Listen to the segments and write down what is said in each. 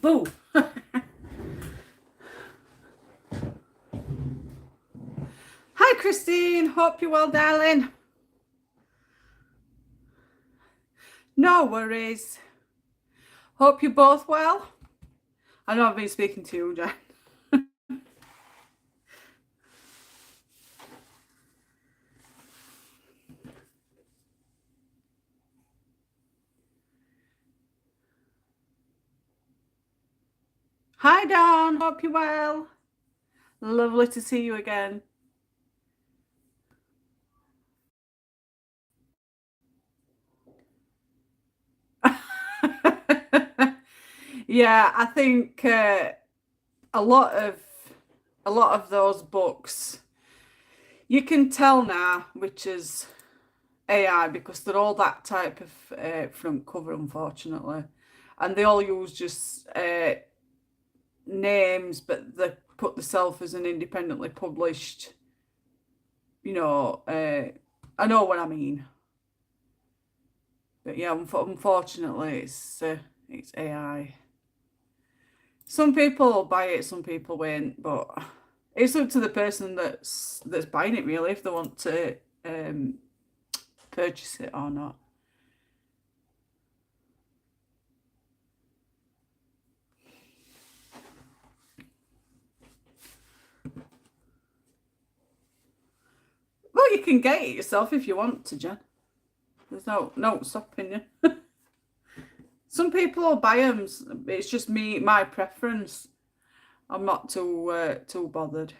Boo! Hi, Christine. Hope you're well, darling. No worries. Hope you're both well. I know I've been speaking to you, Jen. Hi, Dawn. Hope you're well. Lovely to see you again. Yeah, I think a lot of those books, you can tell now which is AI because they're all that type of front cover, unfortunately, and they all use just names, but they put themselves as an independently published. You know, I know what I mean. But yeah, unfortunately, it's AI. Some people buy it, some people won't, but it's up to the person that's buying it really if they want to purchase it or not. Well, you can get it yourself if you want to, Jen. There's no stopping you. Some people will buy them. It's just my preference. I'm not too bothered.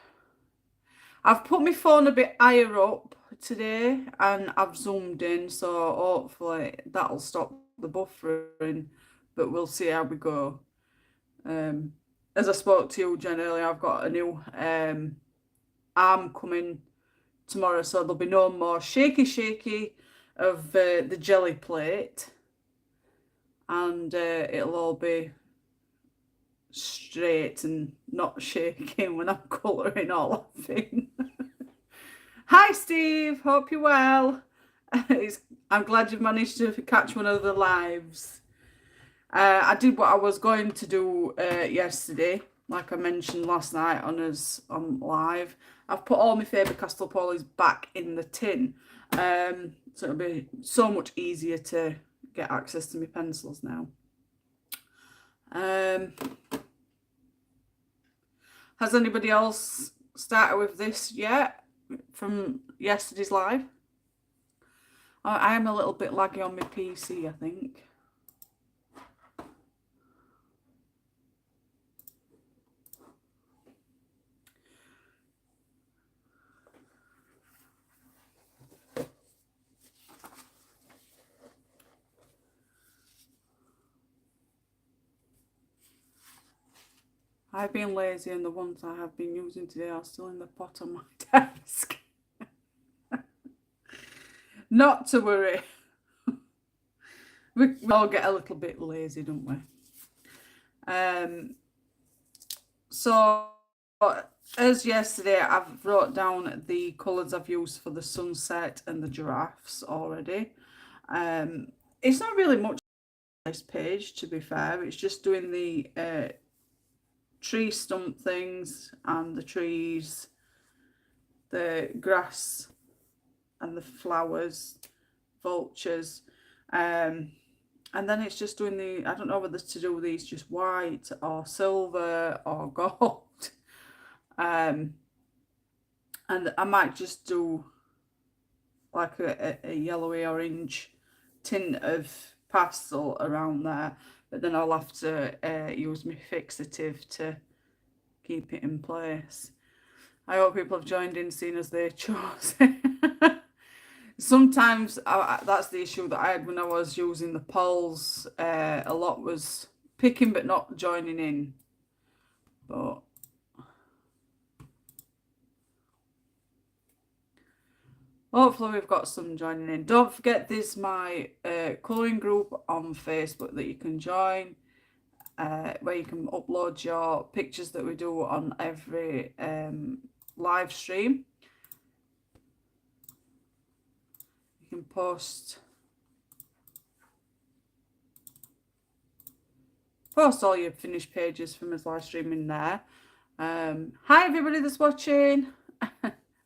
I've put my phone a bit higher up today and I've zoomed in, so hopefully that'll stop the buffering, but we'll see how we go. As I spoke to you, Jen, earlier, I've got a new arm coming tomorrow, so there'll be no more shaky of the jelly plate, and it'll all be straight and not shaking when I'm colouring or laughing. Hi Steve, hope you're well. I'm glad you've managed to catch one of the lives. I did what I was going to do yesterday, like I mentioned last night on live. I've put all my Faber-Castell polys back in the tin, so it'll be so much easier to get access to my pencils now. Has anybody else started with this yet from yesterday's live? I am a little bit laggy on my PC, I think. I've been lazy and the ones I have been using today are still in the pot on my desk. Not to worry. We all get a little bit lazy, don't we? So as yesterday, I've wrote down the colours I've used for the sunset and the giraffes already. It's not really much on this page, to be fair. It's just doing the tree stump things and the trees, the grass and the flowers, vultures, and then it's just doing the, I don't know whether to do these just white or silver or gold, and I might just do like a yellowy orange tint of pastel around there, but then I'll have to use my fixative to keep it in place. I hope people have joined in, seeing as they chose it. Sometimes that's the issue that I had when I was using the poles. A lot was picking but not joining in. But hopefully we've got some joining in. Don't forget, there's my colouring group on Facebook that you can join, where you can upload your pictures that we do on every live stream. You can post post all your finished pages from his live stream in there. Hi everybody that's watching.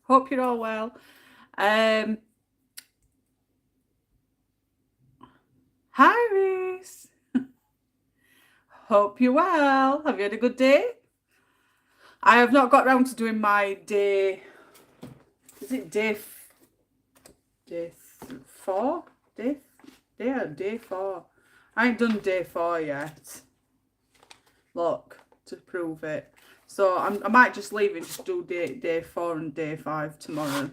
Hope you're all well. Hi Reese. Hope you're well. Have you had a good day? I have not got round to doing my day. Is it day 4? Day 4. I ain't done day 4 yet. Look, to prove it. So I might just leave it, just do day 4 and day 5 tomorrow.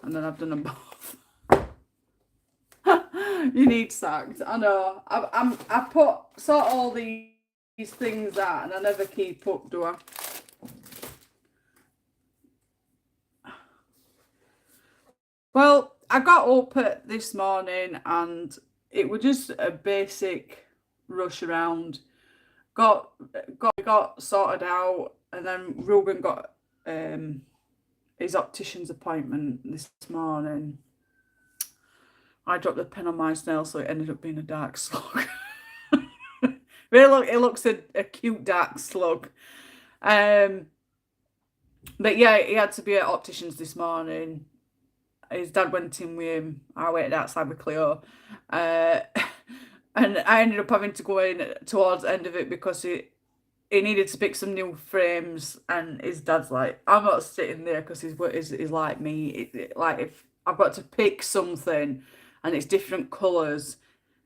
And then I've done them both. You need sacked. I know. I sort all these things out and I never keep up, do I? Well, I got up this morning and it was just a basic rush around. Got sorted out, and then Ruben got his optician's appointment this morning. I dropped the pen on my snail, so it ended up being a dark slug. Really, it looks a cute dark slug. But yeah, he had to be at optician's this morning. His dad went in with him. I waited outside with Cleo. And I ended up having to go in towards the end of it because he needed to pick some new frames, and his dad's like, I'm not sitting there because he's like me. Like if I've got to pick something and it's different colours.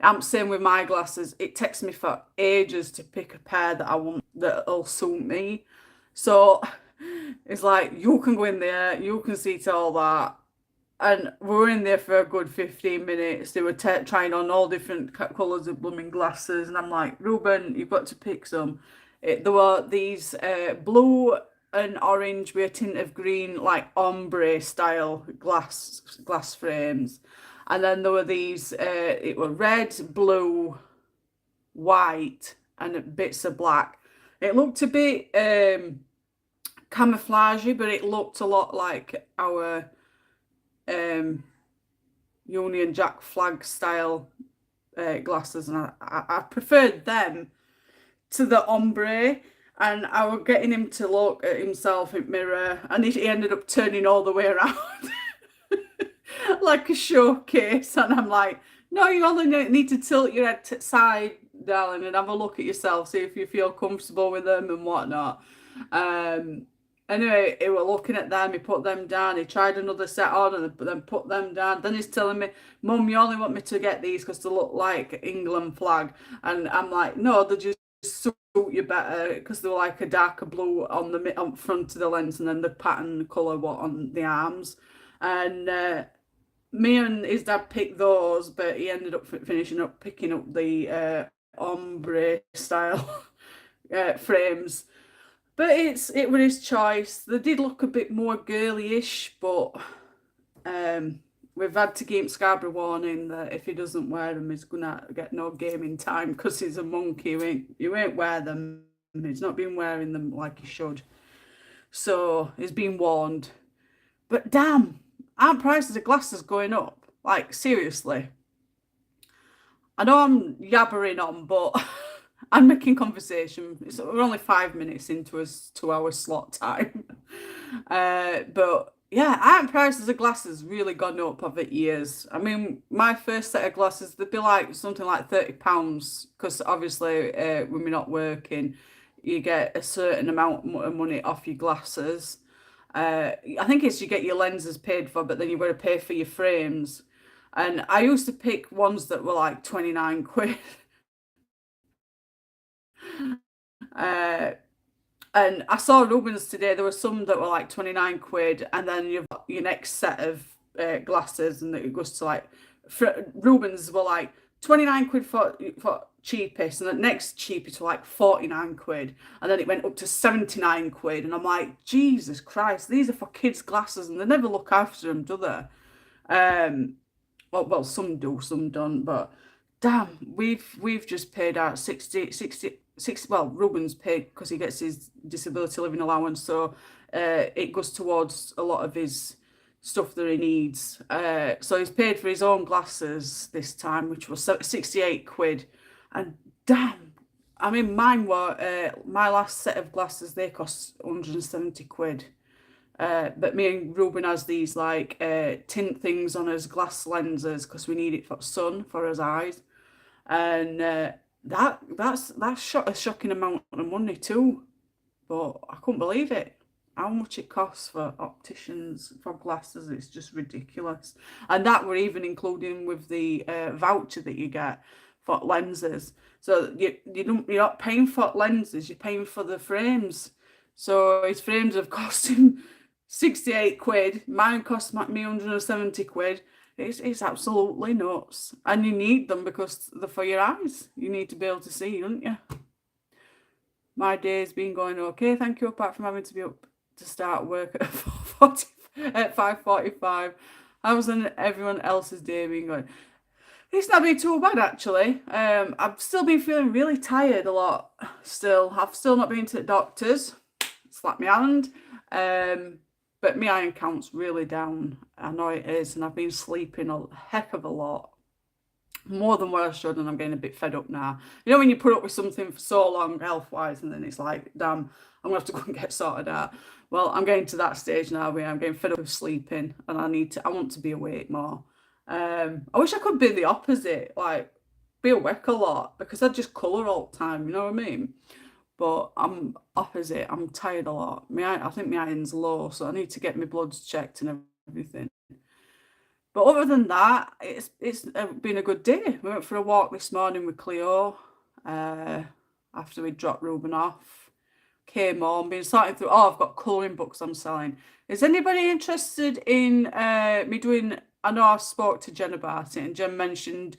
I'm same with my glasses. It takes me for ages to pick a pair that I want that'll suit me. So it's like, you can go in there, you can see to all that. And we were in there for a good 15 minutes. They were trying on all different colours of blooming glasses. And I'm like, Ruben, you've got to pick some. There were these blue and orange with a tint of green, like ombre style glass frames. And then there were these, it were red, blue, white, and bits of black. It looked a bit camouflagey, but it looked a lot like our Union Jack flag style glasses, and I preferred them to the ombre. And I was getting him to look at himself in the mirror, and he ended up turning all the way around like a showcase. And I'm like, no, you only need to tilt your head to side, darling, and have a look at yourself, see if you feel comfortable with them and whatnot. Anyway, he was looking at them, he put them down, he tried another set on and then put them down. Then he's telling me, Mum, you only want me to get these because they look like England flag. And I'm like, no, they just suit you better because they were like a darker blue on front of the lens, and then the pattern colour on the arms. And me and his dad picked those, but he ended up picking up the ombre style frames. But it was his choice. They did look a bit more girly-ish, but we've had to give Scarborough warning that if he doesn't wear them, he's gonna get no gaming time because he's a monkey. He won't wear them. He's not been wearing them like he should. So he's been warned. But damn, aren't prices of glasses going up? Like, seriously. I know I'm yabbering on, but I'm making conversation. We're only 5 minutes into a 2-hour slot time. But yeah, aren't prices of glasses really gone up over years? I mean, my first set of glasses, they'd be like something like £30 because obviously when we're not working, you get a certain amount of money off your glasses. I think it's you get your lenses paid for, but then you've got to pay for your frames. And I used to pick ones that were like 29 quid. And I saw Ruben's today. There were some that were like 29 quid, and then you've got your next set of glasses, and it goes to like Ruben's were like 29 quid for cheapest, and the next cheapest were like 49 quid, and then it went up to 79 quid. And I'm like, Jesus Christ, these are for kids' glasses, and they never look after them, do they? Well, some do, some don't, but damn, we've just paid out 60. Well, Ruben's paid because he gets his disability living allowance, so it goes towards a lot of his stuff that he needs. So he's paid for his own glasses this time, which was 68 quid. And damn, I mean, mine were, my last set of glasses, they cost 170 quid. But me and Ruben has these like tint things on his glass lenses because we need it for sun for his eyes, and that's a shocking amount of money too. But I couldn't believe it. How much it costs for opticians for glasses, it's just ridiculous. And that we're even including with the voucher that you get for lenses. So you're not paying for lenses, you're paying for the frames. So his frames have cost him 68 quid. Mine cost me 170 quid. It's absolutely nuts. And you need them because they're for your eyes. You need to be able to see, don't you? My day's been going okay, thank you, apart from having to be up to start work at 4:40, at 5:45. How's everyone else's day been going? It's not been too bad actually. I've still been feeling really tired a lot still. I've still not been to the doctors. Slap my hand. But my iron count's really down. I know it is, and I've been sleeping a heck of a lot. More than what I should, and I'm getting a bit fed up now. You know when you put up with something for so long health-wise, and then it's like, damn, I'm gonna have to go and get sorted out. Well, I'm getting to that stage now where I'm getting fed up of sleeping, and I want to be awake more. I wish I could be the opposite, like be awake a lot, because I just colour all the time, you know what I mean? But I'm opposite. I'm tired a lot. I think my iron's low, so I need to get my bloods checked and everything. But other than that, it's been a good day. We went for a walk this morning with Cleo after we dropped Ruben off. Came home, been sorting through. Oh, I've got colouring books I'm selling. Is anybody interested in me doing? I know I spoke to Jen about it, and Jen mentioned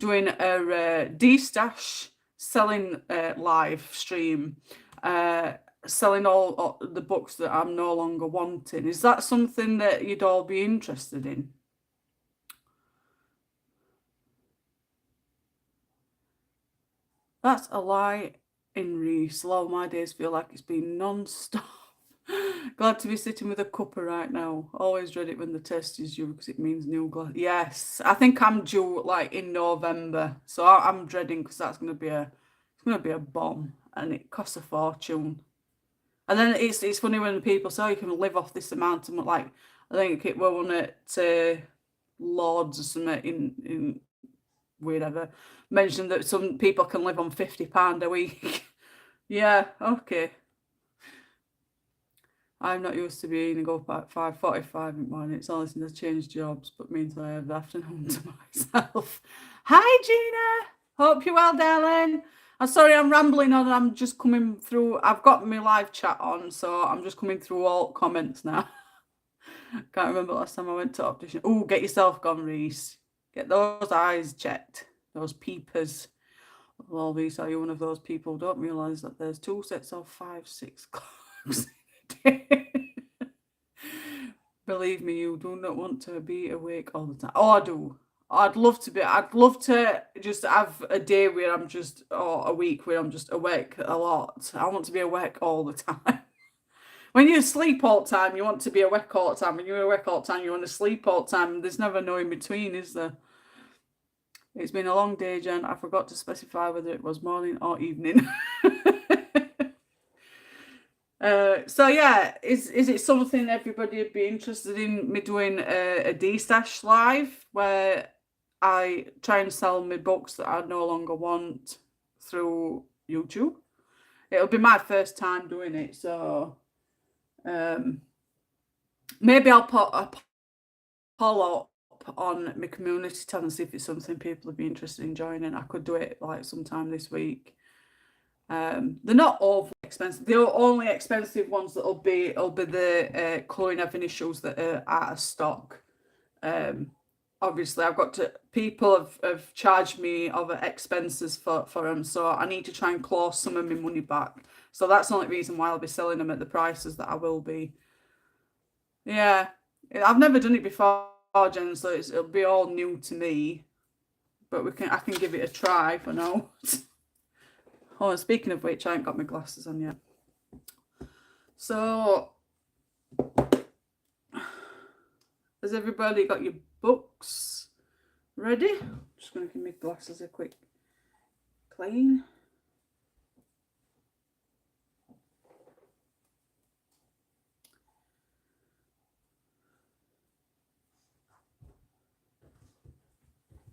doing a D-stash selling live stream, selling all the books that I'm no longer wanting. Is that something that you'd all be interested in? That's a lie in Reese. All my days feel like it's been non-stop. Glad to be sitting with a cuppa right now. Always dread it when the test is due because it means new glass. Yes, I think I'm due like in November, so I'm dreading because that's gonna be a bomb, and it costs a fortune. And then it's funny when people say, oh, you can live off this amount of, like, I think it were one at Lords or something in wherever, mentioned that some people can live on £50 a week. Yeah, okay. I'm not used to being up at 5:45 in the morning. It's all listening to change jobs, but means I have the afternoon to myself. Hi, Gina. Hope you're well, darling. I'm sorry I'm rambling on. I'm just coming through. I've got my live chat on, so I'm just coming through all comments now. Can't remember last time I went to optician. Oh, get yourself gone, Reese. Get those eyes checked. Those peepers. Well, Reese, are you one of those people who don't realise that there's 2 sets of 5, 6 clocks in a day? Believe me, you do not want to be awake all the time. Oh, I do. I'd love to just have a day where I'm just, or a week where I'm just awake a lot. I want to be awake all the time. When you sleep all the time, you want to be awake all the time. When you're awake all the time, you want to sleep all the time. There's never no in between, is there? It's been a long day, Jen. I forgot to specify whether it was morning or evening. So yeah, is it something everybody would be interested in me doing a D-stash live where I try and sell my books that I no longer want through YouTube? It'll be my first time doing it, so maybe I'll put a poll up on my community tab and see if it's something people would be interested in joining. I could do it like sometime this week. They're not awful expensive. The only expensive ones that'll be the colouring of initials that are out of stock. Obviously, I've got to. People have charged me other expenses for them, so I need to try and claw some of my money back. So that's the only reason why I'll be selling them at the prices that I will be. Yeah, I've never done it before, Jen, so it'll be all new to me. But I can give it a try for now. Oh, and speaking of which, I ain't got my glasses on yet. So, has everybody got your books ready? Just going to give my glasses a quick clean.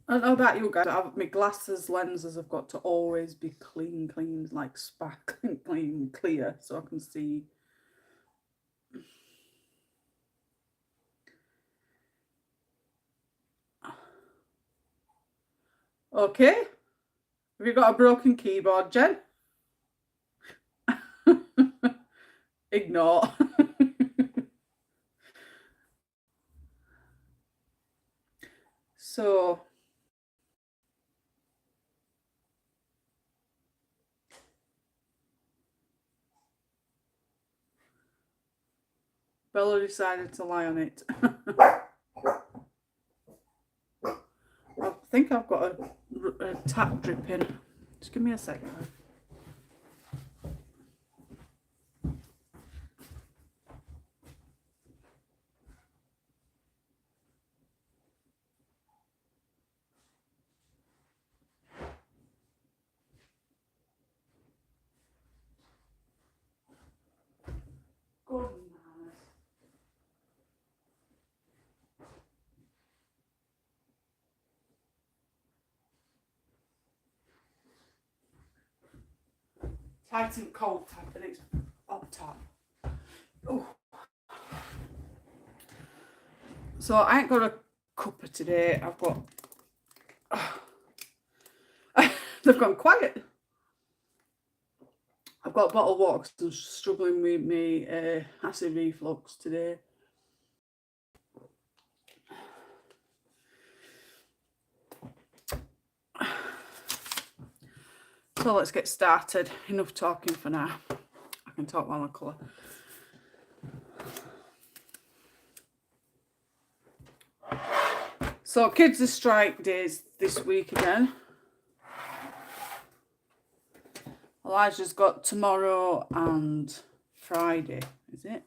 I don't know about you guys, my glasses lenses have got to always be clean, like sparkling, clean, clear, so I can see. Okay. Have you got a broken keyboard, Jen? Ignore. So Bella decided to lie on it. I think I've got a tap dripping. Just give me a second. Good manners. Titan cold tap and it's up top. Oh. So I ain't got a cuppa today. I've got. They've gone quiet. I've got a bottle of water because I'm struggling with my acid reflux today. So let's get started. Enough talking for now. I can talk while I colour. So kids are strike days this week again. Elijah's got tomorrow and Friday, is it?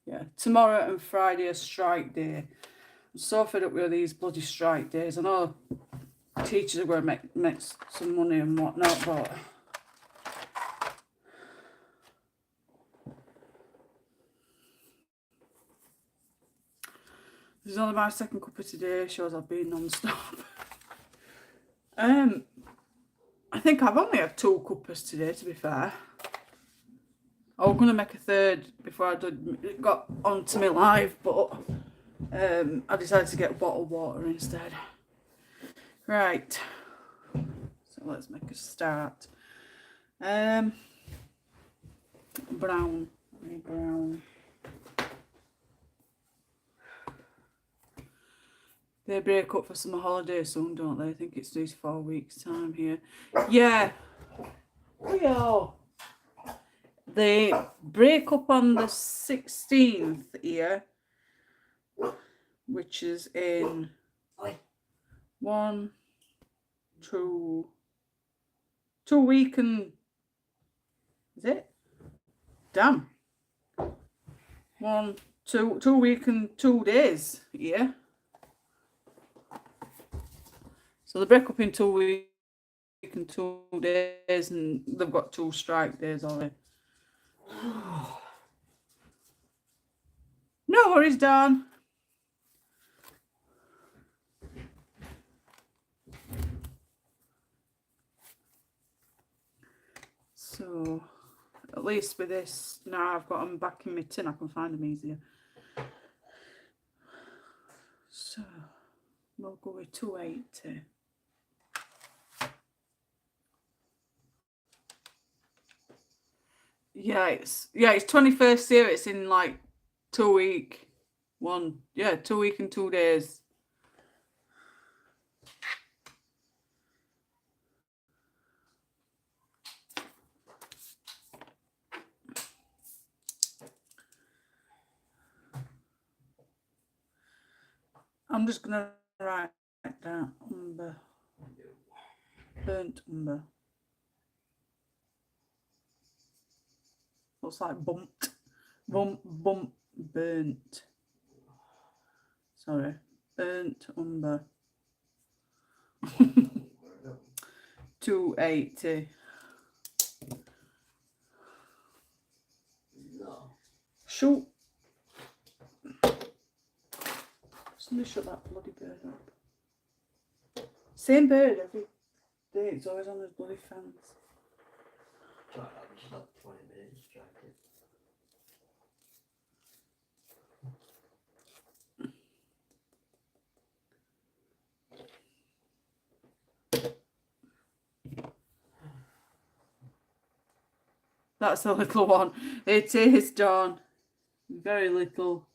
Yeah, tomorrow and Friday are strike day. I'm so fed up with these bloody strike days. I know teachers are going to make some money and whatnot, but this is only my second cuppa today. Shows I've been non-stop. I think I've only had 2 cuppas today, to be fair. I was going to make a third before I got onto my live, but I decided to get a bottle of water instead. Right, so let's make a start. Brown. They break up for summer holiday soon, don't they? I think it's 3 to 4 weeks time here. Yeah. We are. They break up on the 16th here, which is in 1, 2 week and is it? Damn. 1, 2 week and 2 days here. So they break up in 2 weeks and 2 days, and they've got 2 strike days already. No worries, Dan. So at least with this, now I've got them back in my tin, I can find them easier. So we'll go with 280. Yeah, it's 21st here. It's in like 2 week. 2 week and 2 days. I'm just gonna write down umber. Burnt umber. Looks like bumped. Burnt. Sorry. Burnt umber. 280. Shoot. Somebody shut that bloody bird up. Same bird every day. It's always on his bloody fence. Sorry, I'm just not 20 minutes distracted. That's the little one. It is, Dawn. Very little.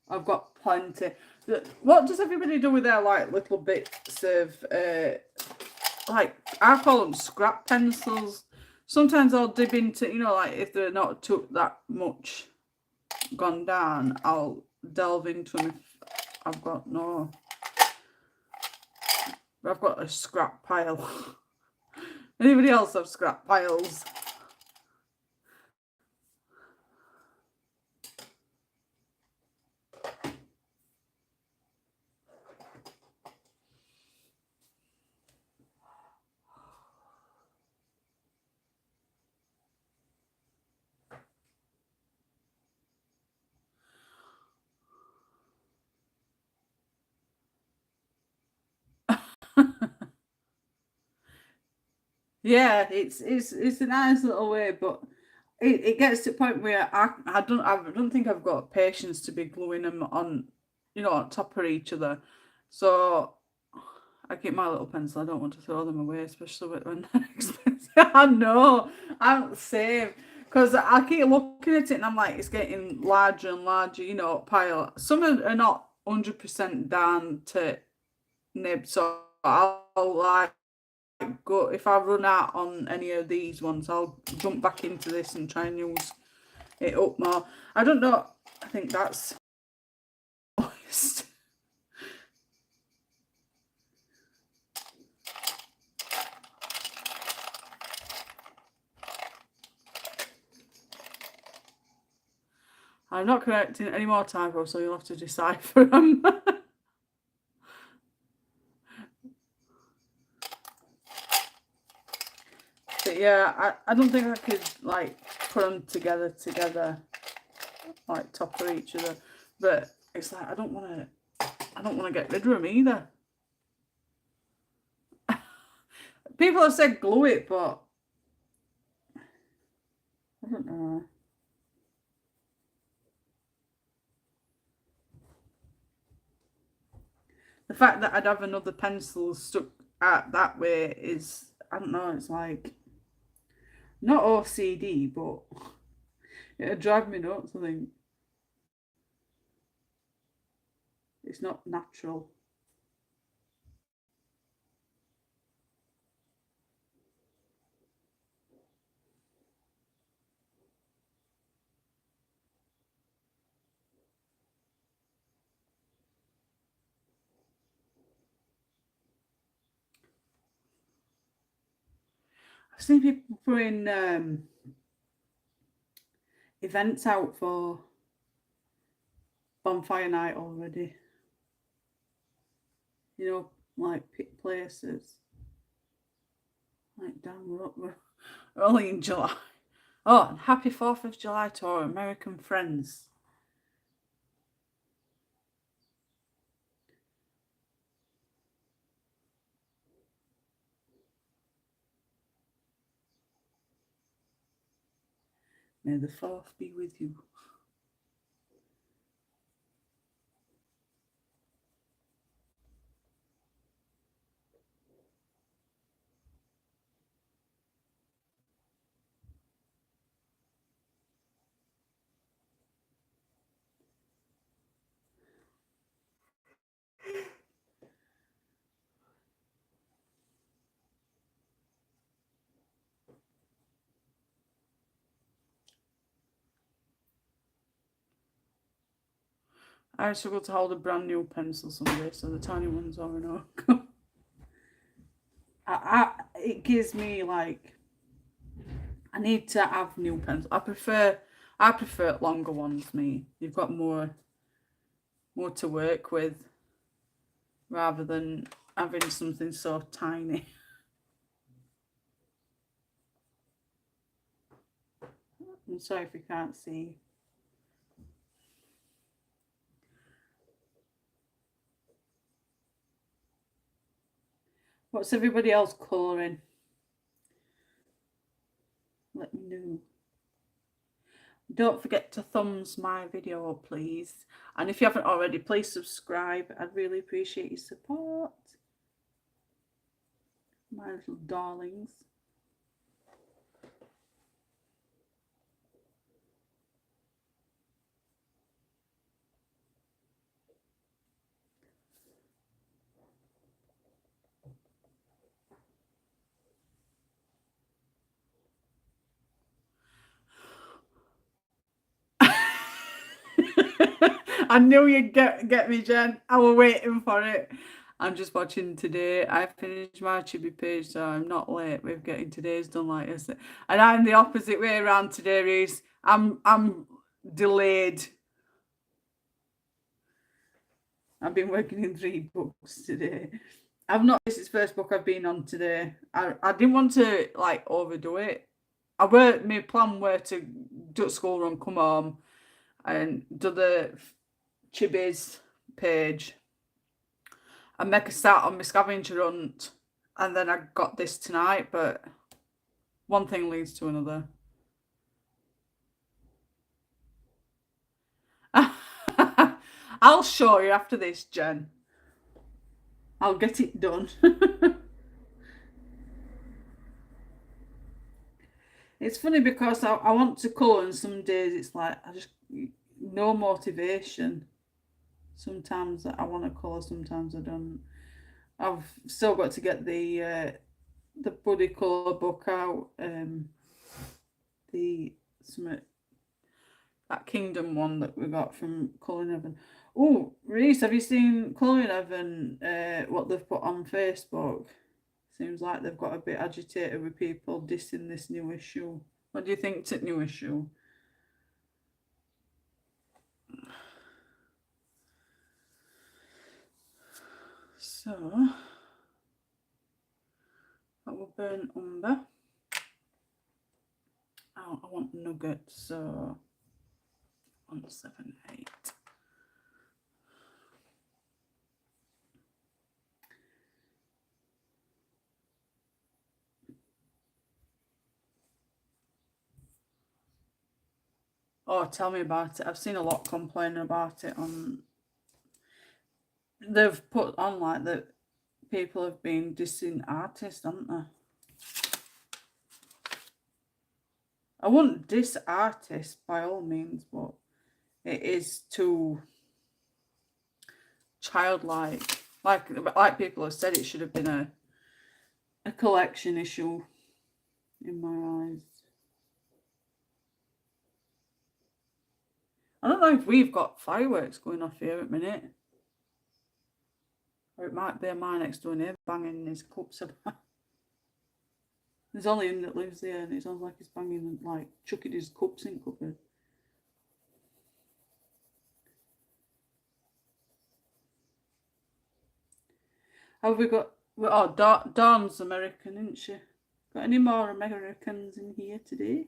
I've got plenty. What does everybody do with their like little bits of like I call them scrap pencils? Sometimes I'll dip into, you know, like if they're not took that much gone down, I'll delve into them if I've got no. I've got a scrap pile. Anybody else have scrap piles? Yeah, it's a nice little way, but it gets to the point where I don't think I've got patience to be gluing them on, you know, on top of each other. So I keep my little pencil. I don't want to throw them away, especially when they're expensive. I know, I'm the same. Because I keep looking at it and I'm like, it's getting larger and larger, you know, pile. Some are not 100% down to nib, so I'll like go if I run out on any of these ones, I'll jump back into this and try and use it up more. I don't know. I think that's honest. I'm not correcting any more typos, so you'll have to decipher them. But yeah, I don't think I could like put them together like top of each other. But it's like I don't want to get rid of them either. People have said glue it, but I don't know. The fact that I'd have another pencil stuck out that way is, I don't know, it's like, not OCD, but it'd drive me nuts, I think. It's not natural. I've seen people putting events out for bonfire night already. You know, like pick places. Like damn, we're only in July. Oh, and happy 4th of July to our American friends. May the 4th be with you. I struggle to hold a brand new pencil someday, so the tiny ones are enough. It gives me like, I need to have new pencils. I prefer longer ones. Me, you've got more to work with rather than having something so tiny. I'm sorry if you can't see. What's everybody else colouring? Let me know. Don't forget to thumbs my video up, please. And if you haven't already, please subscribe. I'd really appreciate your support. My little darlings. I knew you'd get me, Jen. I was waiting for it. I'm just watching today. I finished my Chibi page, so I'm not late with getting today's done like this. And I'm the opposite way around today, Reese. I'm delayed. I've been working in 3 books today. I've not. This is the first book I've been on today. I didn't want to like overdo it. My plan were to do school run, come home, and do the Chibi's page and make a start on my scavenger hunt, and then I got this tonight, but one thing leads to another. I'll show you after this, Jen. I'll get it done. It's funny because I want to colour and some days it's like I just no motivation. Sometimes I want to colour, sometimes I don't. I've still got to get the buddy colour book out. That Kingdom one that we got from Colouring Heaven. Oh, Reese, have you seen Colouring Heaven? What they've put on Facebook? Seems like they've got a bit agitated with people dissing this new issue. What do you think to new issue? So, that will burn umber. Oh, I want nugget, so 178. Oh, tell me about it. I've seen a lot complaining about it on. They've put on like that people have been dissing artists, haven't they? I wouldn't diss artists by all means, but it is too childlike. Like people have said, it should have been a collection issue in my eyes. I don't know if we've got fireworks going off here at the minute. Or it might be my next door neighbour banging his cups about. There's only him that lives there and it sounds like he's banging, like chucking his cups in cupboard. Have we got... Oh, Dawn's American, isn't she? Got any more Americans in here today?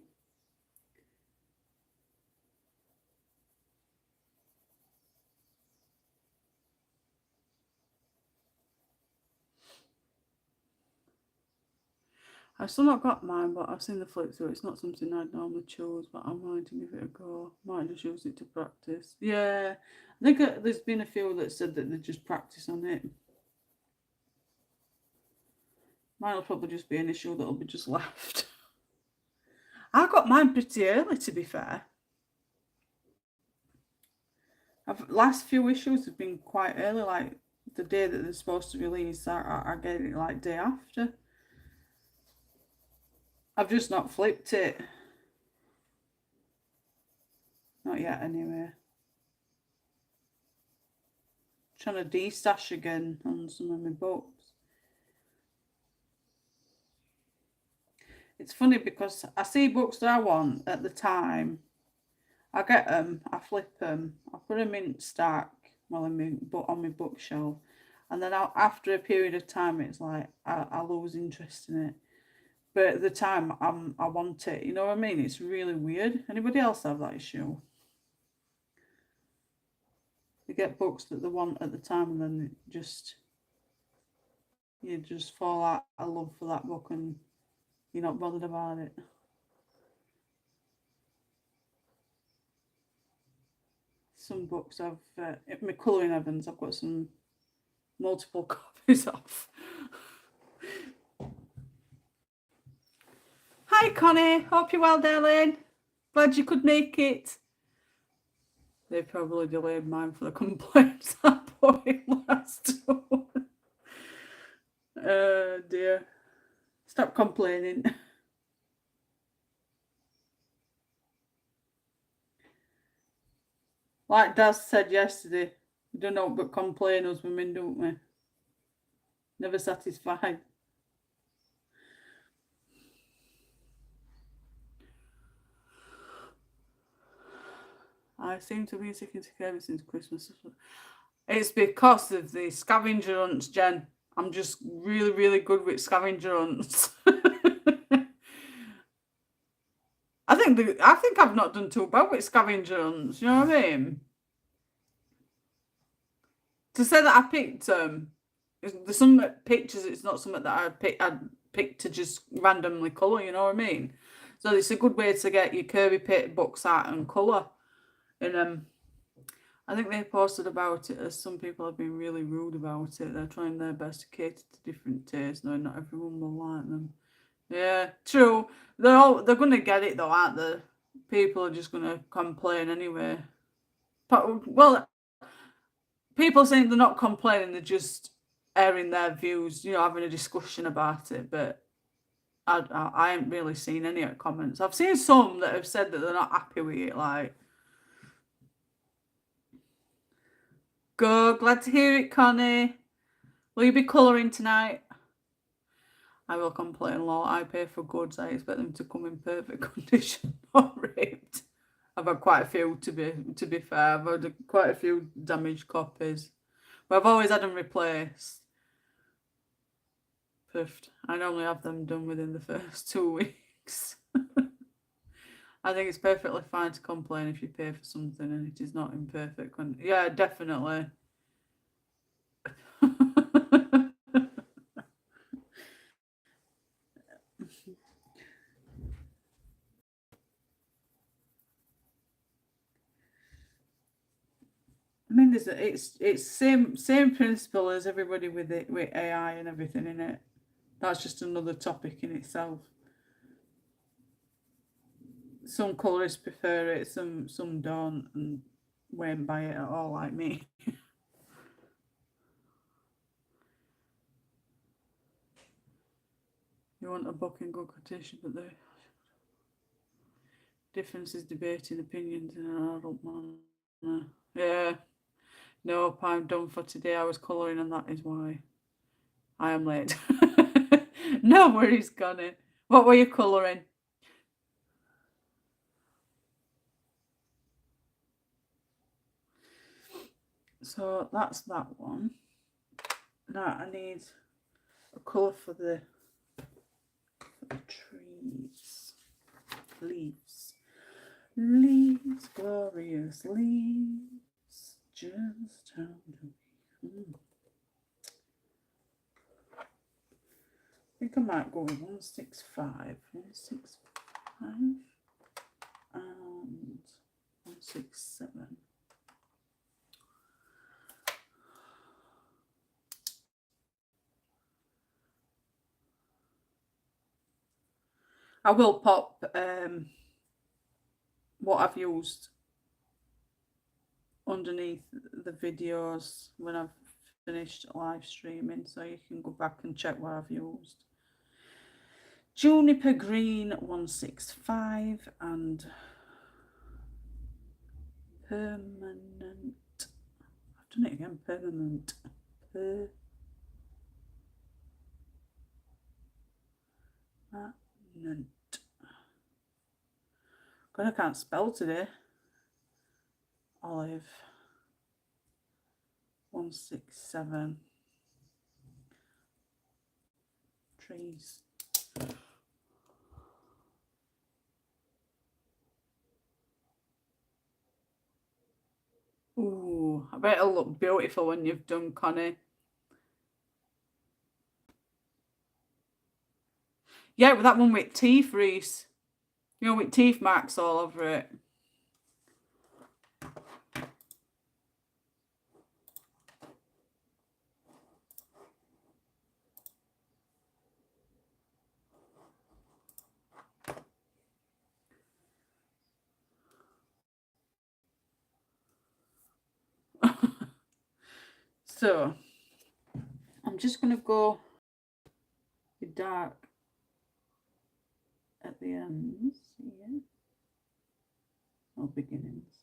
I've still not got mine, but I've seen the flip through. It's not something I'd normally choose, but I'm willing to give it a go. Might just use it to practice. Yeah, I think there's been a few that said that they just practice on it. Mine will probably just be an issue that'll be just left. I got mine pretty early, to be fair. Last few issues have been quite early, like the day that they're supposed to release. I get it like day after. I've just not flipped it. Not yet, anyway. Trying to de-stash again on some of my books. It's funny because I see books that I want at the time. I get them, I flip them, I put them in stack on my bookshelf, and then after a period of time, it's like I lose interest in it. But at the time, I want it. You know what I mean? It's really weird. Anybody else have that issue? They get books that they want at the time, and then you just fall out of love for that book and you're not bothered about it. Some books I've, my Colouring Evans, I've got some multiple copies of. Hi Connie, hope you're well, darling. Glad you could make it. They probably delayed mine for the complaints I put in last one. Dear. Stop complaining. Like Daz said yesterday, we don't know but complain as women, don't we? Never satisfied. I seem to be sick and sick ever since Christmas. It's because of the scavenger hunts, Jen. I'm just really, really good with scavenger hunts. I think I've not done too bad with scavenger hunts. You know what I mean? To say that I picked there's some pictures. It's not something that I picked to just randomly colour. You know what I mean? So it's a good way to get your Kirby Pit books out and colour. And I think they posted about it as some people have been really rude about it. They're trying their best to cater to different tastes, knowing not everyone will like them. Yeah, true. They're going to get it though, aren't they? People are just going to complain anyway. But, well, people saying they're not complaining, they're just airing their views, you know, having a discussion about it. But I haven't really seen any comments. I've seen some that have said that they're not happy with it, like. Good, glad to hear it, Connie. Will you be colouring tonight? I will complain, Law. I pay for goods. I expect them to come in perfect condition, not ripped. I've had quite a few, to be fair. I've had quite a few damaged copies. But I've always had them replaced. Perfect. I normally have them done within the first 2 weeks. I think it's perfectly fine to complain if you pay for something and it is not in perfect condition. Yeah, definitely. I mean, it's same principle as everybody with AI and everything in it. That's just another topic in itself. Some colourists prefer it, some don't, and won't buy it at all, like me. You want a book in good condition, but the difference is debating opinions in an adult manner. Yeah. Nope, I'm done for today. I was colouring, and that is why I am late. No worries, Connie. What were you colouring? So that's that one. Now I need a colour for the trees. Leaves. Leaves, glorious leaves. Just how do we... I think I might go with 165. 165 and 167. I will pop what I've used underneath the videos when I've finished live streaming, so you can go back and check what I've used. Juniper Green 165 and Permanent. I've done it again. Permanent. Permanent. God, I can't spell today. Olive 167. Trees. Ooh, I bet it'll look beautiful when you've done, Connie. Yeah, with that one with teeth, Reese. You know, with teeth marks all over it. So, I'm just going to go with dark at the ends. Yeah. Or beginnings.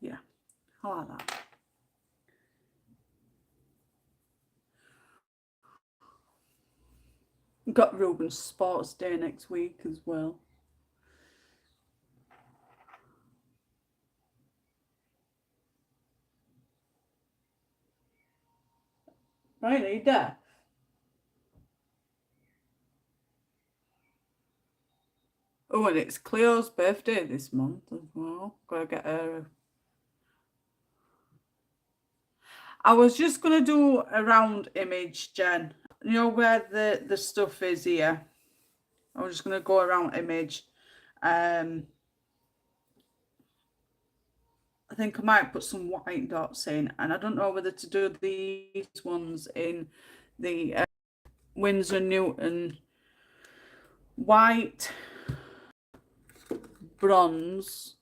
Yeah, I like that. Got Ruben's Sports Day next week as well. Right, are you there? Oh, and it's Cleo's birthday this month as well. Gotta get her. I was just gonna do a round image, Jen. You know where the stuff is here. I was just gonna go around image. I think I might put some white dots in, and I don't know whether to do these ones in the Winsor Newton white, bronze,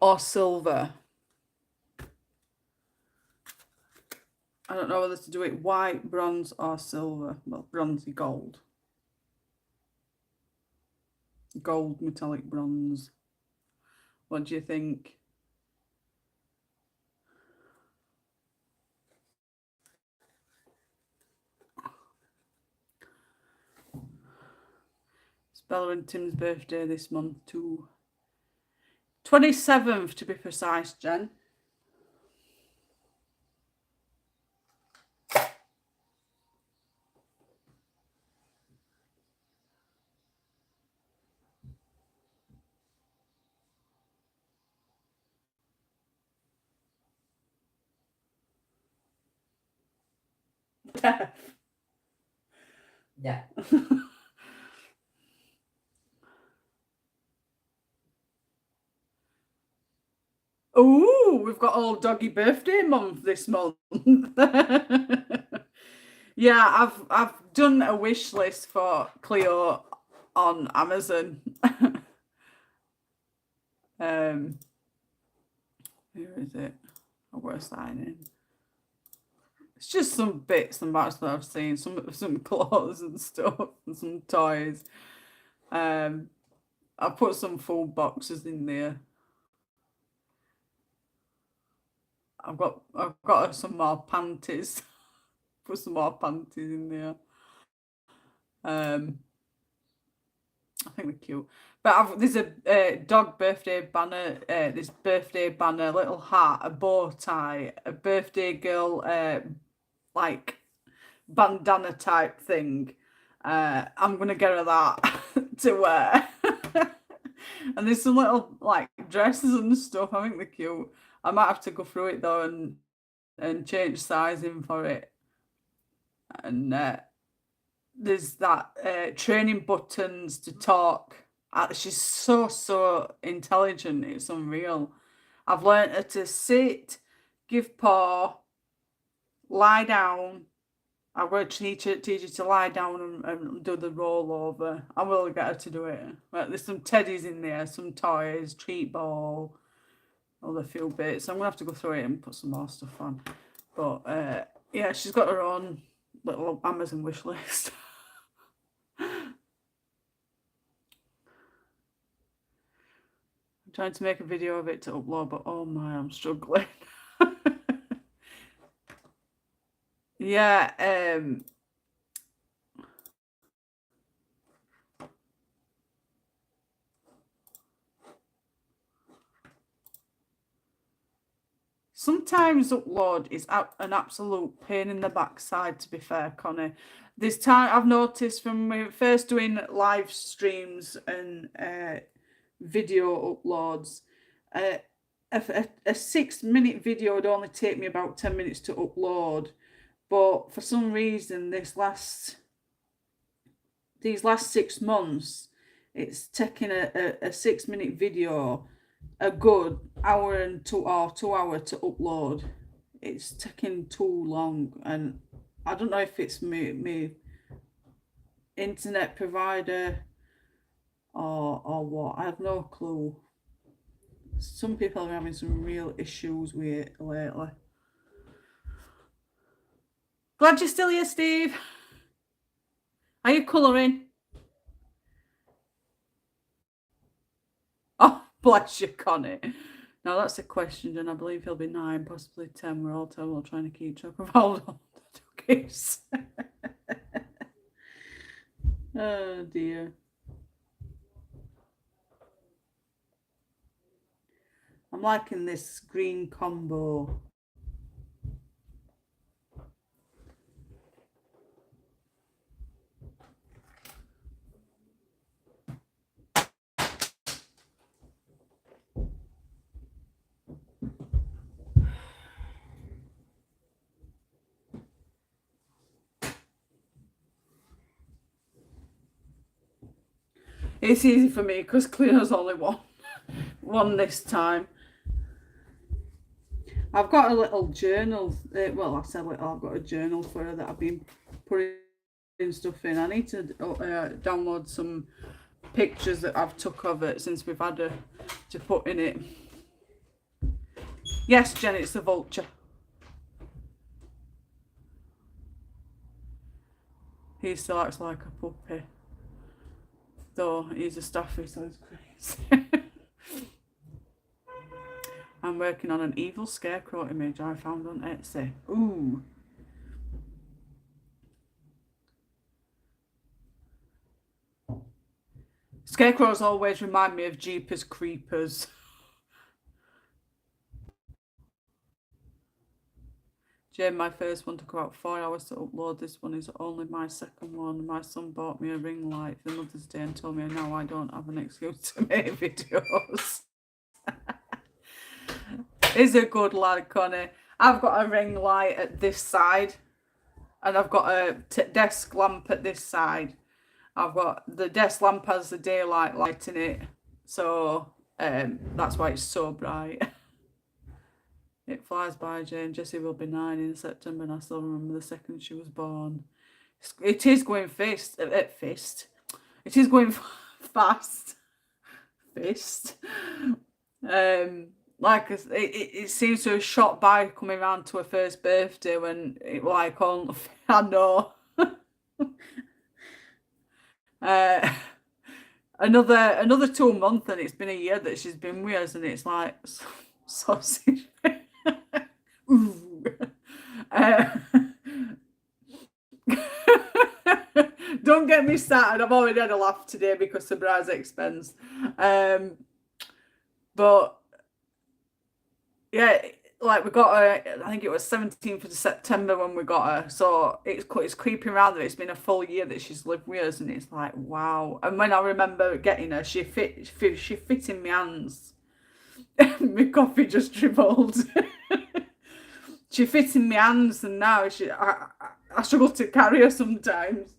or silver. I don't know whether to do it white, bronze, or silver. Well, bronzy gold. Gold metallic bronze. What do you think? It's Bella and Tim's birthday this month too. 27th to be precise, Jen. Yeah. Oh, we've got all doggy birthday month this month. Yeah, I've done a wish list for Cleo on Amazon. Where is it? I will sign in. It's just some bits and bats that I've seen, some clothes and stuff, and some toys. I put some food boxes in there. I've got some more panties. Put some more panties in there. I think they're cute. But there's a dog birthday banner, this birthday banner, little hat, a bow tie, a birthday girl, like bandana type thing. I'm gonna get her that to wear. And there's some little like dresses and stuff. I think they're cute. I might have to go through it though and change sizing for it. And there's that training buttons to talk. She's so intelligent. It's unreal. I've learned her to sit, give paw, lie down. I will teach her to lie down and do the rollover. I will get her to do it. But there's some teddies in there, some toys, treat ball, other few bits. I'm gonna have to go through it and put some more stuff on. But yeah, she's got her own little Amazon wish list. I'm trying to make a video of it to upload, but oh my, I'm struggling. Yeah, Sometimes upload is an absolute pain in the backside, to be fair, Connie. This time I've noticed from when first doing live streams and video uploads, a 6-minute video would only take me about 10 minutes to upload. But for some reason, these last 6 months, it's taking a 6-minute video a good hour and 2 hour to upload. It's taking too long, and I don't know if it's me internet provider or what. I have no clue. Some people are having some real issues with it lately. Glad you're still here, Steve. Are you colouring? Oh, bless you, Connie. Now that's a question, and I believe he'll be 9, possibly 10. We're all terrible trying to keep track of all the duckies. Oh dear. I'm liking this green combo. It's easy for me because Cleo's only one this time. I've got a little journal. Well, I said little. I've got a journal for her that I've been putting stuff in. I need to download some pictures that I've took of it since we've had to put in it. Yes, Jen, it's the vulture. He still acts like a puppy. Though he's a staffy, so he's crazy. I'm working on an evil scarecrow image I found on Etsy. Ooh. Scarecrows always remind me of Jeepers Creepers. Jane, my first one took about 4 hours to upload. This one is only my second one. My son bought me a ring light for Mother's Day and told me now I don't have an excuse to make videos. He's a good lad, Connie. I've got a ring light at this side, and I've got a desk lamp at this side. I've got the desk lamp has the daylight light in it, so that's why it's so bright. It flies by, Jane. Jessie will be 9 in September, and I still remember the second she was born. It is going fast. It is going fast. Fist. Like it seems to have shot by coming round to her first birthday when it like on. I know. Another 2 months, and it's been a year that she's been with us, and it's like sausage. Ooh. Don't get me started. I've already had a laugh today because of Bry's expense. But yeah, like we got her, I think it was 17th of September when we got her. So it's creeping around that it's been a full year that she's lived with us, and it's like, wow. And when I remember getting her, she fit in my hands. My coffee just dribbled. She fits in my hands, and now I struggle to carry her sometimes.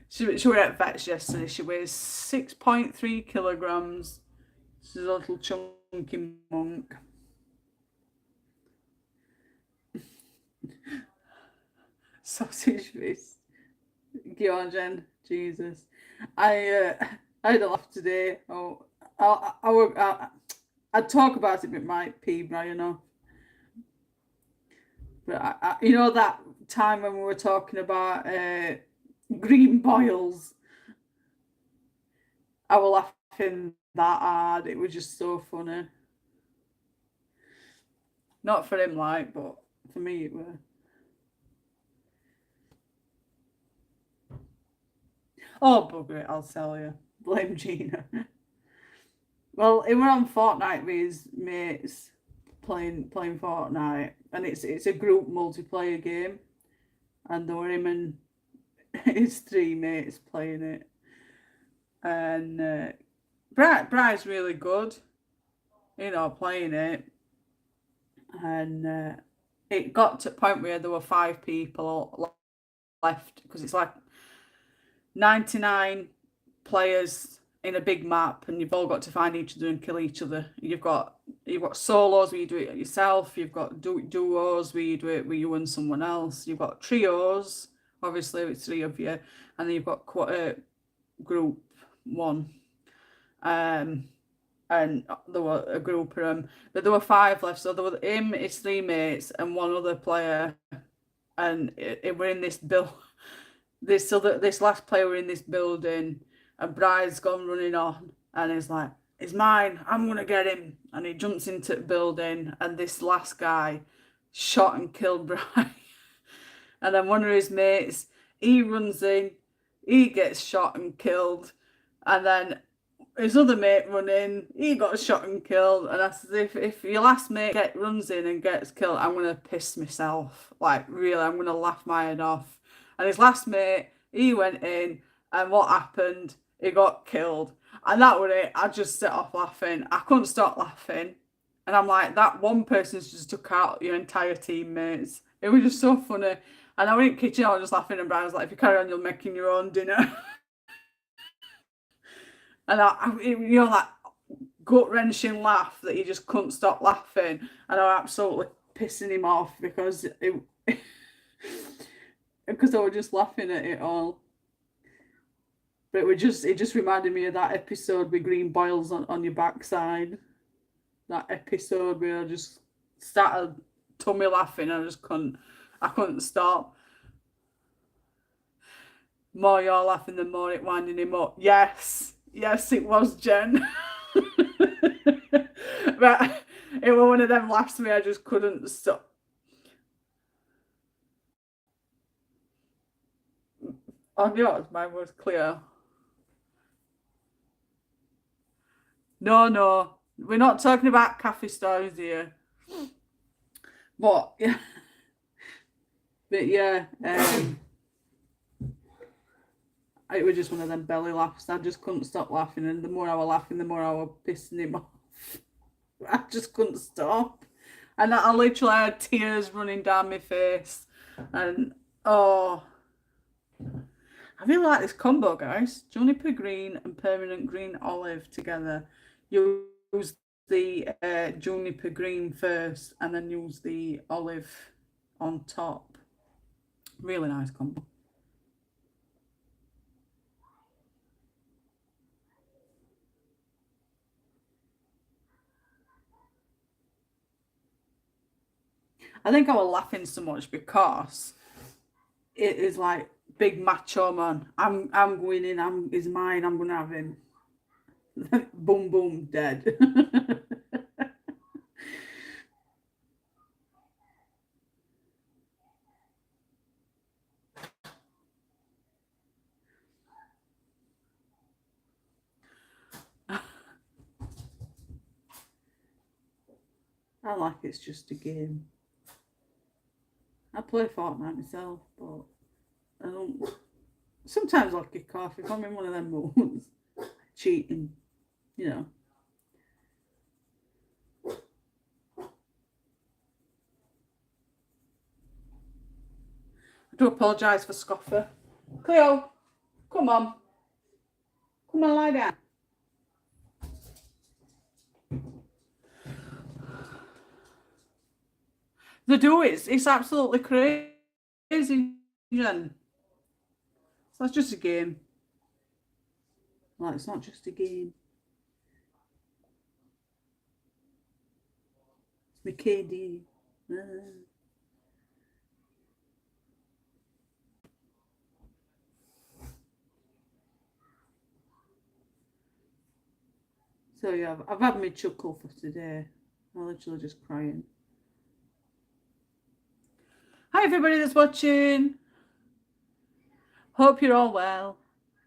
She was at vets yesterday. She weighs 6.3 kilograms. She's a little chunky monk. Sausage fist. Go on, Jen. Jesus. I had a laugh today. Oh, I'd talk about it, but it might pee Brian off. But you know that time when we were talking about green boils, I was laughing that hard. It was just so funny. Not for him, like, but for me it were. Oh, bugger it, I'll tell you. Blame Gina. Well, he were on Fortnite with his mates playing Fortnite, and it's a group multiplayer game, and there were him and his 3 mates playing it, and Bry's really good, you know, playing it, and it got to a point where there were 5 people left, because it's like 99 players in a big map, and you've all got to find each other and kill each other. You've got solos where you do it yourself. You've got duos where you do it with you and someone else. You've got trios, obviously with 3 of you, and then you've got group 1. And there were a group of them, but there were 5 left. So there were him, his 3 mates, and 1 other player, and we're in this build. This last player were in this building, and Bry's gone running on, and he's like, "It's mine, I'm gonna get him." And he jumps into the building, and this last guy shot and killed Bry. And then one of his mates, he runs in, he gets shot and killed, and then his other mate run in, he got shot and killed. And I said, if your last mate runs in and gets killed, I'm gonna piss myself. Like, really, I'm gonna laugh my head off. And his last mate, he went in, and what happened? He got killed. And that was it. I just set off laughing. I couldn't stop laughing. And I'm like, that one person's just took out your entire teammates. It was just so funny. And I went in the kitchen, I was just laughing, and Brian was like, "If you carry on, you're making your own dinner." And you know, that gut-wrenching laugh that he just couldn't stop laughing. And I was absolutely pissing him off because because I was just laughing at it all. But it just reminded me of that episode with green boils on your backside. That episode where I just started tummy laughing, and I couldn't stop. More you're laughing, the more it winding him up. Yes, it was Jen. But it was one of them laughs me, I just couldn't stop. On yours, mine was clear. No, we're not talking about cafe stories here. But yeah, it was just one of them belly laughs. I just couldn't stop laughing, and the more I was laughing, the more I was pissing him off. I just couldn't stop, and I literally had tears running down my face, and oh. I really like this combo, guys. Juniper green and permanent green olive together. Use the juniper green first, and then use the olive on top. Really nice combo. I think I was laughing so much because it is like big macho man. I'm going in. He's mine. I'm gonna have him. Boom, boom, dead. I like it's just a game. I play Fortnite myself, but I don't. Sometimes I'll kick off if I'm in one of them moods. Cheating, you know. I do apologise for Scoffer. Cleo, come on. Come on, lie down. They do it. It's absolutely crazy, Jen. So that's just a game. Like, it's not just a game. It's my KD. So yeah, I've had my chuckle for today. I'm literally just crying. Hi everybody that's watching. Hope you're all well.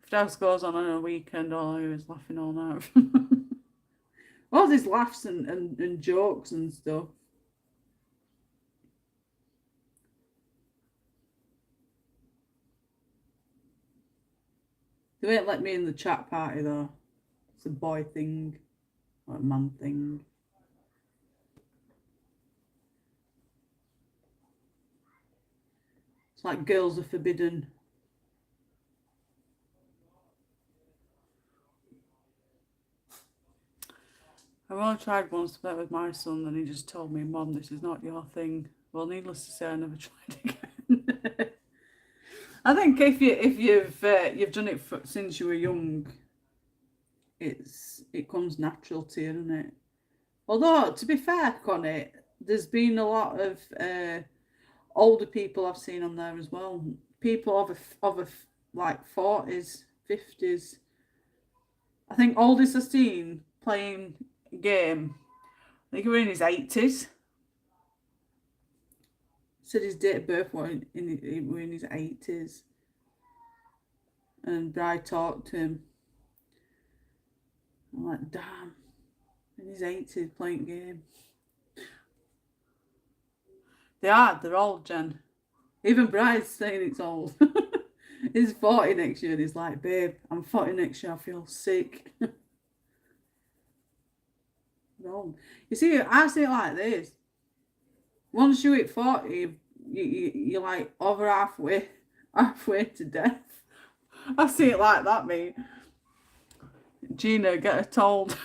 If the house goes on a weekend, all I was laughing all night. All these laughs and jokes and stuff. They won't let me in the chat party though. It's a boy thing or a man thing. It's like girls are forbidden. I've only tried once to play with my son, and he just told me, "Mom, this is not your thing." Well, needless to say, I never tried again. I think if you've done it since you were young, it comes natural to you, doesn't it? Although, to be fair, Connie, there's been a lot of older people I've seen on there as well. People of like 40s, 50s. I think oldest I've seen playing a game, I think he was in his 80s. Said his date of birth was in his 80s. And I talked to him. I'm like, damn, in his 80s playing a game. They're old, Jen. Even Bry's saying it's old. He's 40 next year and he's like, babe, I'm 40 next year, I feel sick. No. You see, I see it like this. Once you hit 40, you're like over halfway to death. I see it like that, mate. Gina, get her told.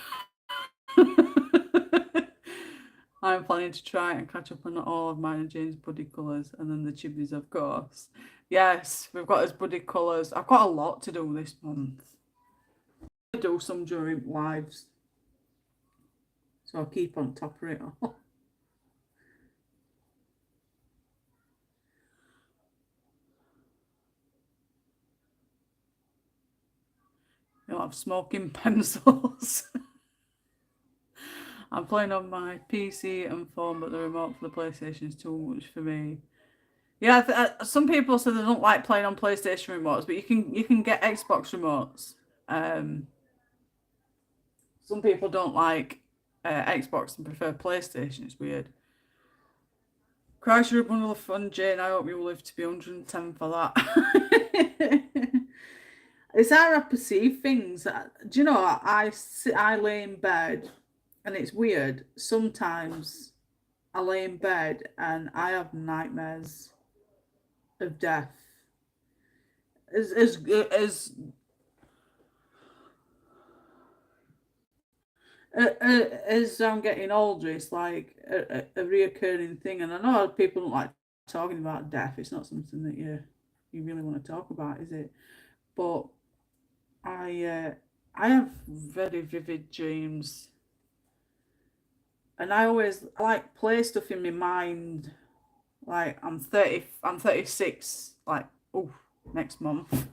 I'm planning to try and catch up on all of mine and Jane's buddy colours, and then the chibbies, of course. Yes, we've got his buddy colours. I've got a lot to do this month. I do some during lives, so I'll keep on top of it all. You'll have smoking pencils. I'm playing on my PC and phone, but the remote for the PlayStation is too much for me. Yeah, some people say they don't like playing on PlayStation remotes, but you can get Xbox remotes. Some people don't like Xbox and prefer PlayStation. It's weird. Christ, you're a bundle of fun, Jane. I hope you will live to be 110 for that. It's how I perceive things. Do you know, I lay in bed, and it's weird. Sometimes I lay in bed and I have nightmares of death. As I'm getting older, it's like a reoccurring thing, and I know people don't like talking about death. It's not something that you really want to talk about, is it? But I have very vivid dreams, and I like play stuff in my mind. Like I'm 36. Like next month,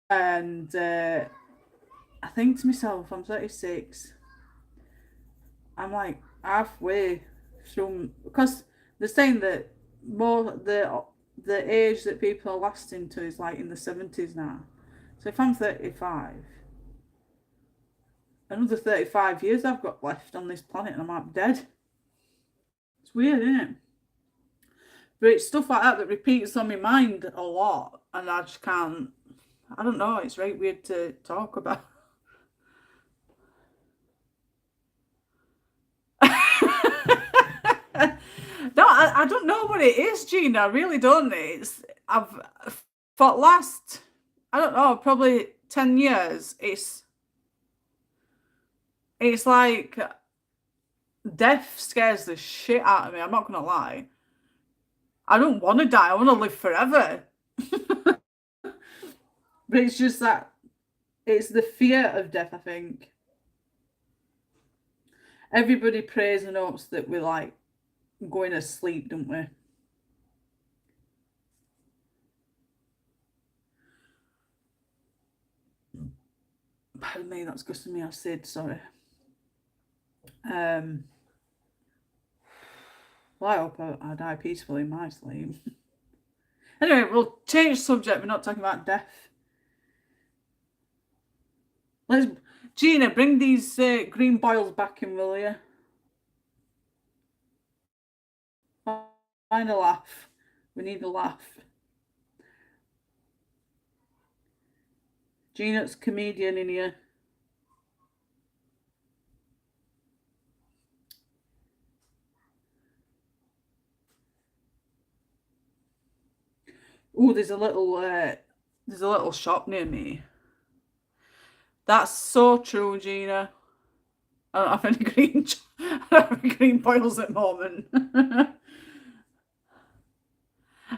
and I think to myself, I'm 36. I'm like halfway through, because they're saying that more the age that people are lasting to is like in the 70s now. So if I'm 35, another 35 years I've got left on this planet and I might be dead. It's weird, isn't it? But it's stuff like that repeats on my mind a lot, and I just can't. I don't know. It's very weird to talk about. No, I don't know what it is, Gina. I really don't. I've for last, I don't know, probably 10 years. It's like death scares the shit out of me. I'm not gonna lie. I don't want to die. I want to live forever. But it's just that it's the fear of death, I think. Everybody prays and hopes that we're like going to sleep, don't we? Pardon me, that's gusting me acid, sorry. Well, I hope I die peacefully in my sleep. Anyway, we'll change subject. We're not talking about death. Gina, bring these green boils back in, will you? Find a laugh. We need a laugh. Gina's comedian in here. Oh, there's a little shop near me. That's so true, Gina. I don't have any green. I don't have any green boils at the moment.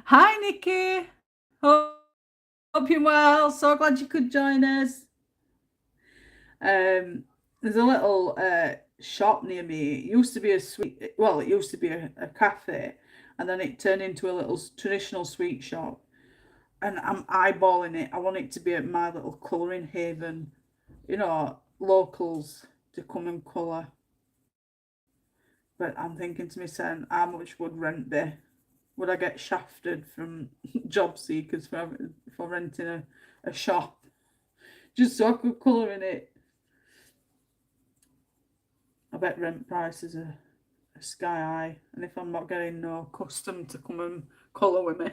Hi, Nikki. Hope you're well. So glad you could join us. There's a little shop near me. It used to be it used to be a cafe, and then it turned into a little traditional sweet shop. And I'm eyeballing it. I want it to be at my little colouring haven. You know, locals to come and colour. But I'm thinking to myself, how much would rent be? Would I get shafted from job seekers for renting a shop just so I could colour in it? I bet rent prices are sky high, and if I'm not getting no custom to come and colour with me.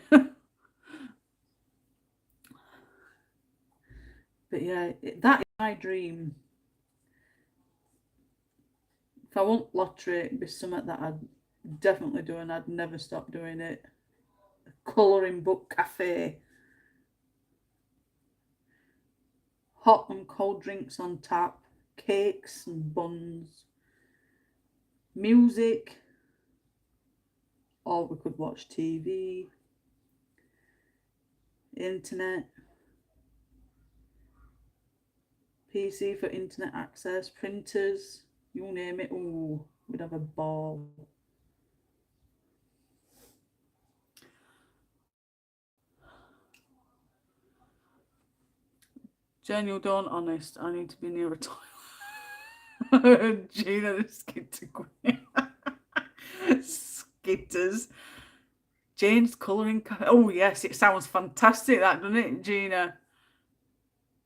But yeah, that is my dream. If I won lottery, it'd be something that I'd definitely do, and I'd never stop doing it. A colouring book cafe. Hot and cold drinks on tap. Cakes and buns. Music. Or we could watch TV. Internet. PC for internet access. Printers. You name it. Ooh, we'd have a ball. Jen, you're done honest. I need to be near a toilet. Gina, the skitter queen. Skitters. Jane's colouring. Oh, yes, it sounds fantastic, that, doesn't it, Gina?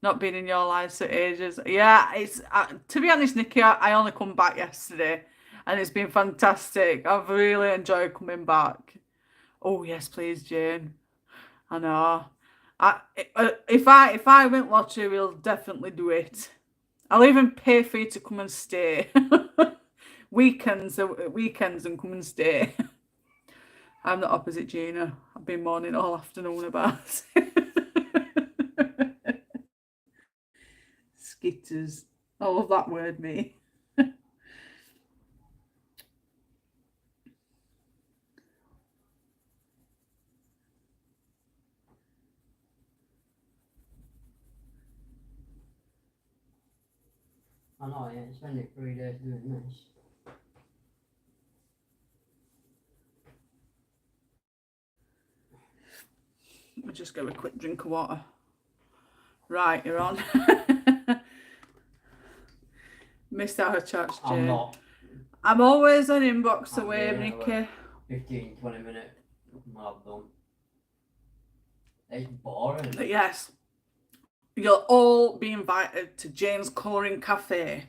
Not been in your lives for ages. Yeah, it's to be honest, Nikki, I only come back yesterday, and it's been fantastic. I've really enjoyed coming back. Oh yes, please, Jane. I know. If I win lottery, we'll definitely do it. I'll even pay for you to come and stay. weekends and come and stay. I'm the opposite, Gina. I've been moaning all afternoon about it. Skitters. I love that word, me. I know, yeah, spending 3 days doing this. Let me just get a quick drink of water. Right, you're on. Missed out a chance, Jane. I'm not. I'm always an inbox away, Nikki. 15-20 minutes. I'm done. It's boring. But yes, you'll all be invited to Jane's Colouring Cafe.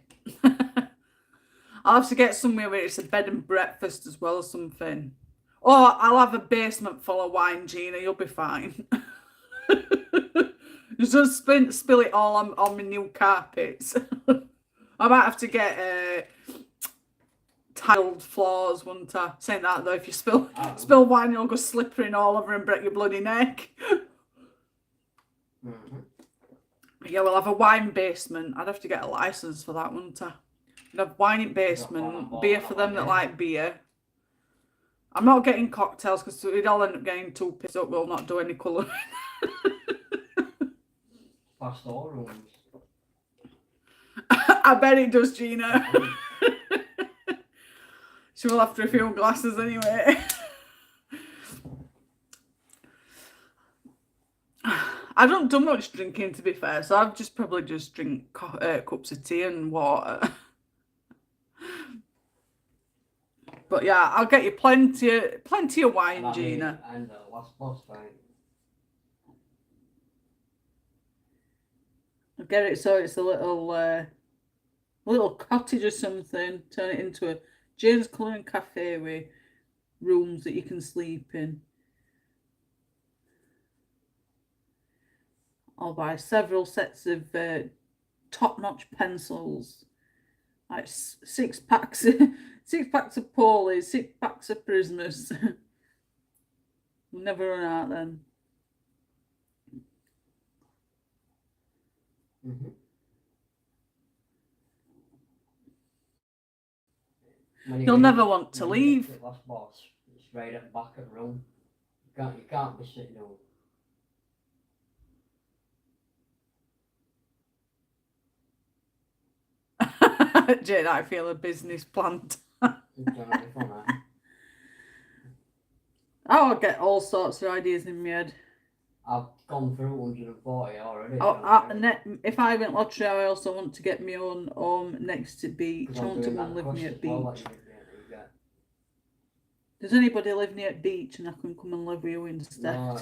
I'll have to get somewhere where it's a bed and breakfast as well or something. Or I'll have a basement full of wine, Gina. You'll be fine. Just spill it all on my new carpets. I might have to get tiled floors, won't I? Saying that though, if you spill wine, you'll go slippering all over and break your bloody neck. Yeah, we'll have a wine basement. I'd have to get a license for that, wouldn't I? We'd have wine in basement, beer for them that like beer. I'm not getting cocktails because we'd all end up getting too pissed up. We'll not do any colouring. Pastel rooms. I bet it does, Gina. She will have to refill glasses anyway. I don't do much drinking, to be fair, so I've probably just drink cups of tea and water. But yeah, I'll get you plenty of wine, Gina. And last boss fight. I'll get it so it's a little cottage or something. Turn it into a Jane's Colouring Cafe with rooms that you can sleep in. I'll buy several sets of top-notch pencils, like 6 packs, 6 packs of polys, 6 packs of prismers. We'll never run out then. You'll never want to leave. Last boss, it's right at the back of the room. You can't be sitting down. Jane, I feel a business planned. I'll get all sorts of ideas in my head. I've gone through 140 already. If I win lottery, I also want to get my own home next to beach. I want to go and live near beach. Does anybody live near beach and I can come and live with you instead? No,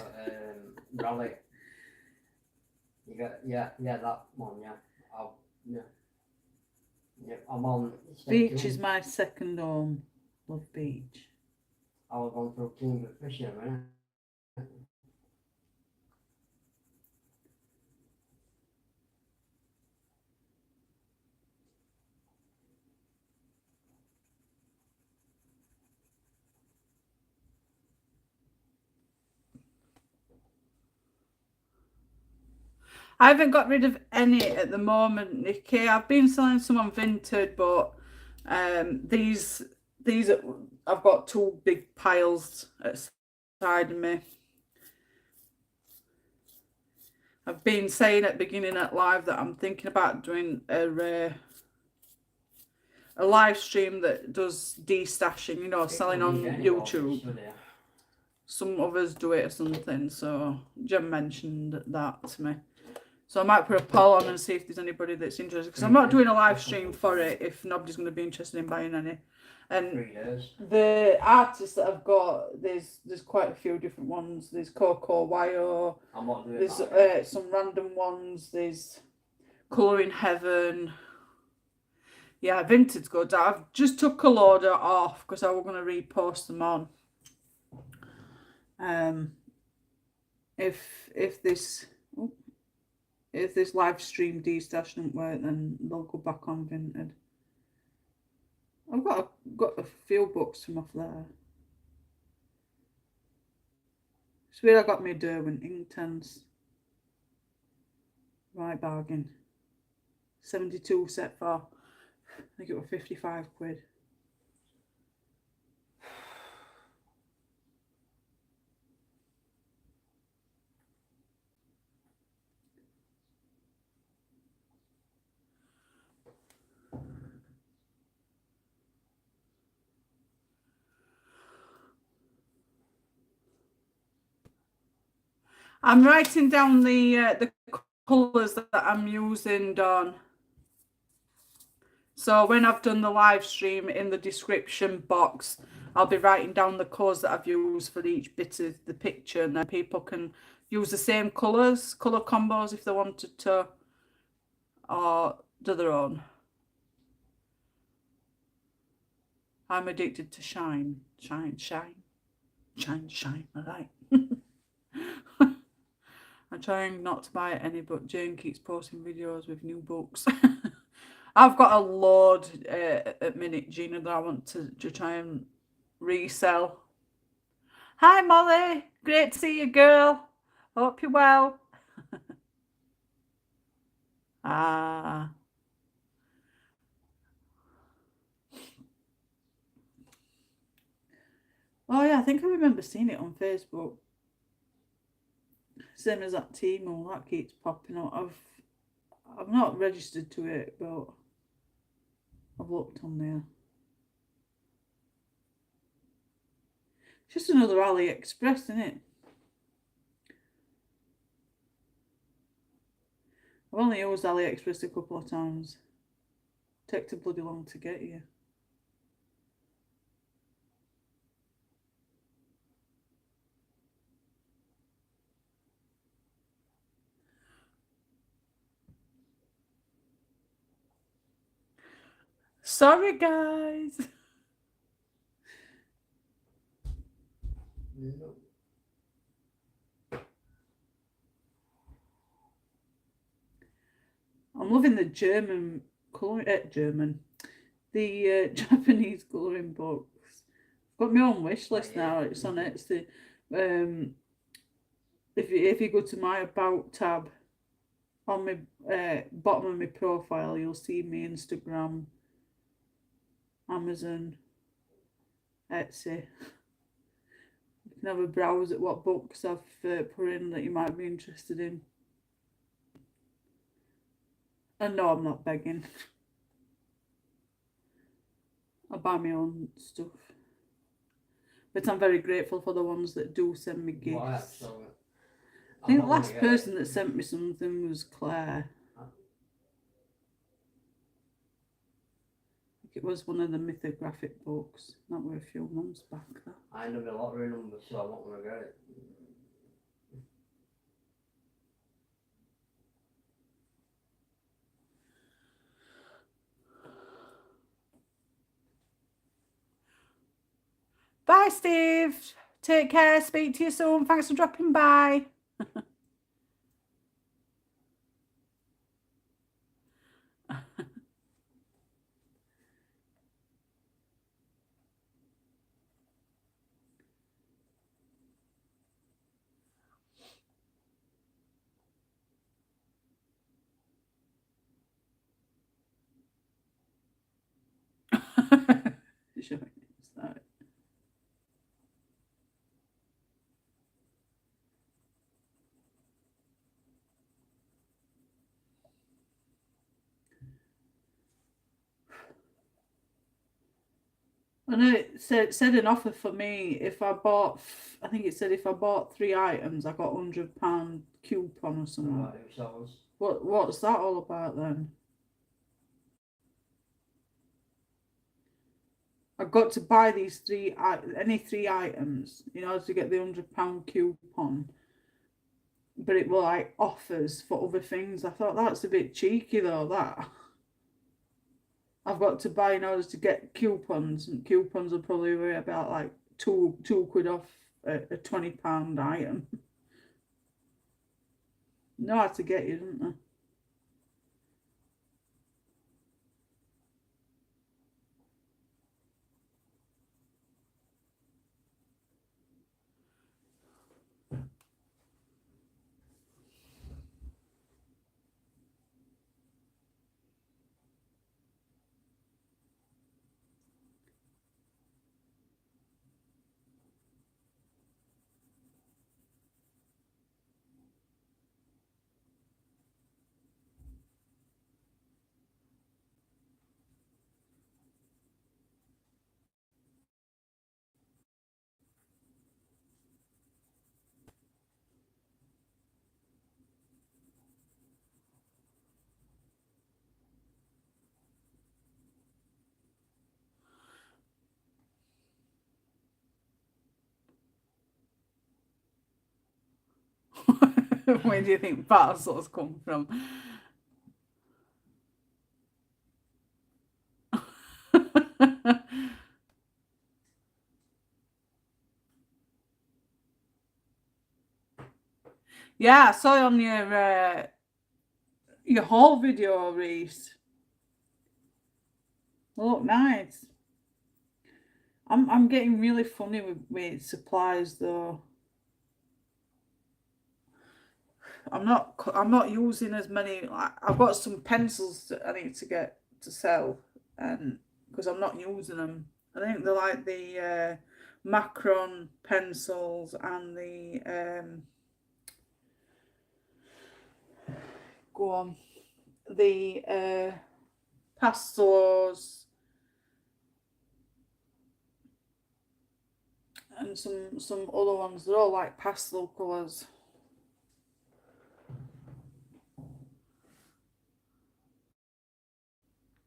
Raleigh. You got that one, yeah, I'm on. Beach is my second home. Love beach. I was going through King of Fishing, right? I haven't got rid of any at the moment, Nikki. I've been selling some on Vinted, but these I've got 2 big piles at the side of me. I've been saying at the beginning at live that I'm thinking about doing a live stream that does destashing, you know, selling on YouTube. Some others do it or something, so Jem mentioned that to me. So I might put a poll on and see if there's anybody that's interested, because I'm not doing a live stream for it if nobody's going to be interested in buying any. And the artists that I've got, there's quite a few different ones. There's Coco Wyo, there's some random ones, there's Colour in Heaven. Yeah, Vinted's good. I've just took a load off because I was going to repost them on. If this live stream destash doesn't work, then they'll go back on Vinted. I've got a few books from off there. It's where I got my Derwent Inktense. Right bargain. 72 set for, I think it was 55 quid. I'm writing down the colours that I'm using, Dawn. So when I've done the live stream, in the description box, I'll be writing down the colours that I've used for each bit of the picture, and then people can use the same colour combos if they wanted to, or do their own. I'm addicted to shine, all right. I'm trying not to buy any, but Jane keeps posting videos with new books. I've got a load at minute, Gina, that I want to try and resell. Hi, Molly. Great to see you, girl. Hope you're well. Oh, yeah, I think I remember seeing it on Facebook. Same as that Timo, that keeps popping up. I've not registered to it, but I've looked on there. It's just another AliExpress, isn't it? I've only used AliExpress a couple of times. Takes too bloody long to get here. Sorry, guys. I'm loving the German colouring, the Japanese colouring books. Got my own wish list now. It's on Etsy. If you go to my about tab on my bottom of my profile, you'll see my Instagram, Amazon, Etsy. You can have a browse at what books I've put in that you might be interested in. And no, I'm not begging. I buy my own stuff. But I'm very grateful for the ones that do send me gifts. I think the last person that sent me something was Claire. I think it was one of the mythographic books. That were a few months back though. I know the lottery number, so I won't want to get it. Bye, Steve. Take care. Speak to you soon. Thanks for dropping by. Sure. And it said an offer for me if I bought, I think it said if I bought 3 items, I got £100 coupon or something. Right, What's that all about then? I've got to buy these any 3 items in order to get the £100 coupon. But it were like offers for other things. I thought that's a bit cheeky though, that. I've got to buy in order to get coupons, and coupons will probably be about like two quid off a £20 item. Know how to get you, don't they? Where do you think parcels come from? Yeah, I saw it on your haul video, Reese. Look nice. I'm getting really funny with supplies though. I'm not using as many. I've got some pencils that I need to get to sell, and because I'm not using them. I think they're like the Macron pencils and the the pastels and some other ones. They're all like pastel colours.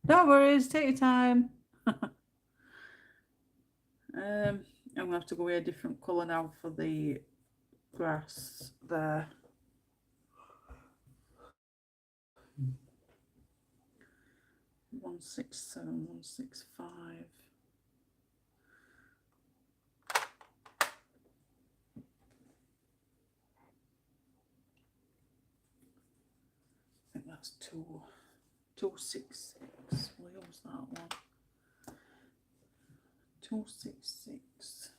No worries, take your time. I'm gonna have to go with a different colour now for the grass there. One 167, 165. I think that's 2. 266. We'll use that one. 266.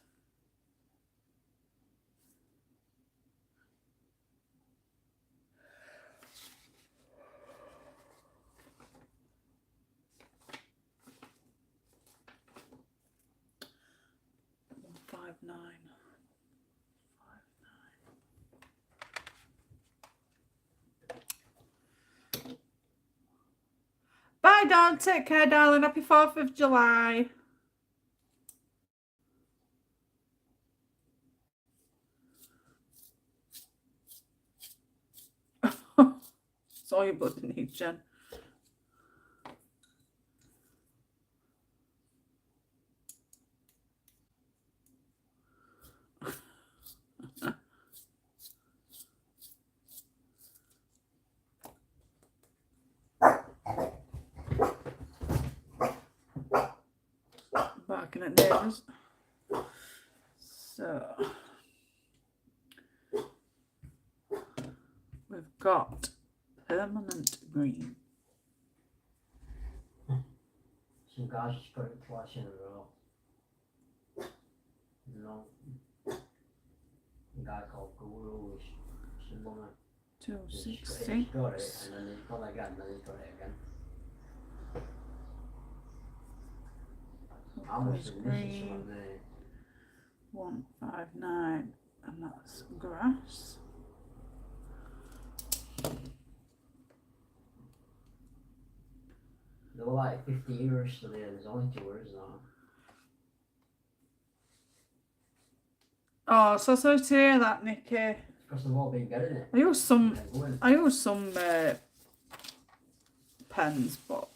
Five nine. Bye, Dawn. Take care, darling. Happy 4th of July. That's all you bloody need, Jen. Barking at neighbours. So we've got permanent green. Some guys just got it twice in a row. You know, a guy called Guru is some woman. 260. He's got it, and then he's got it again, and then he's got it again. How much is Green. 159, and that's grass. There were like 50 euros today, there's only 2 euros now. Oh, so sorry to hear that, Nikki. It's because they've all been getting it. I use some pens, but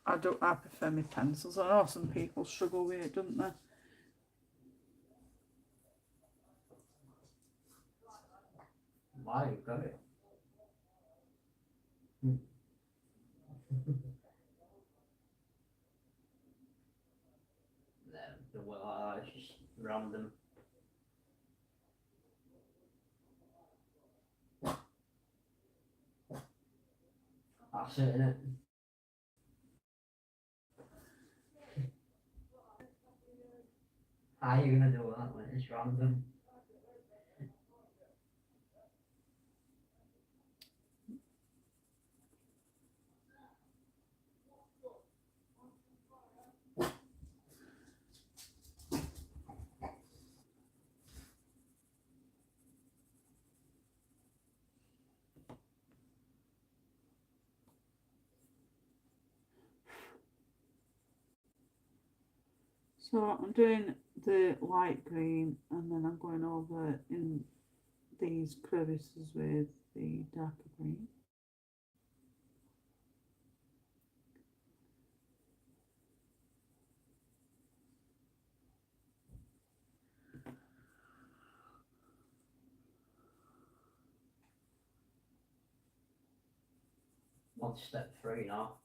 I prefer my pencils. I know some people struggle with it, don't they? Why you got it? It's just random. That's it, innit? How are you gonna do that when it's random? So I'm doing the light green, and then I'm going over in these crevices with the darker green. On step 3 now.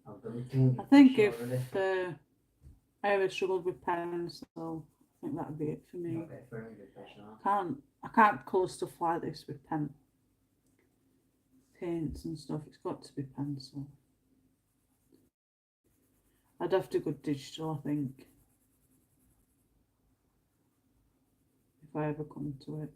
I've done 200 I think fish if already. I ever struggled with pens, so I think that'd be it for me. Okay, 300 fish now. I can't colour stuff like this with paints and stuff. It's got to be pencil. I'd have to go digital, I think, if I ever come to it.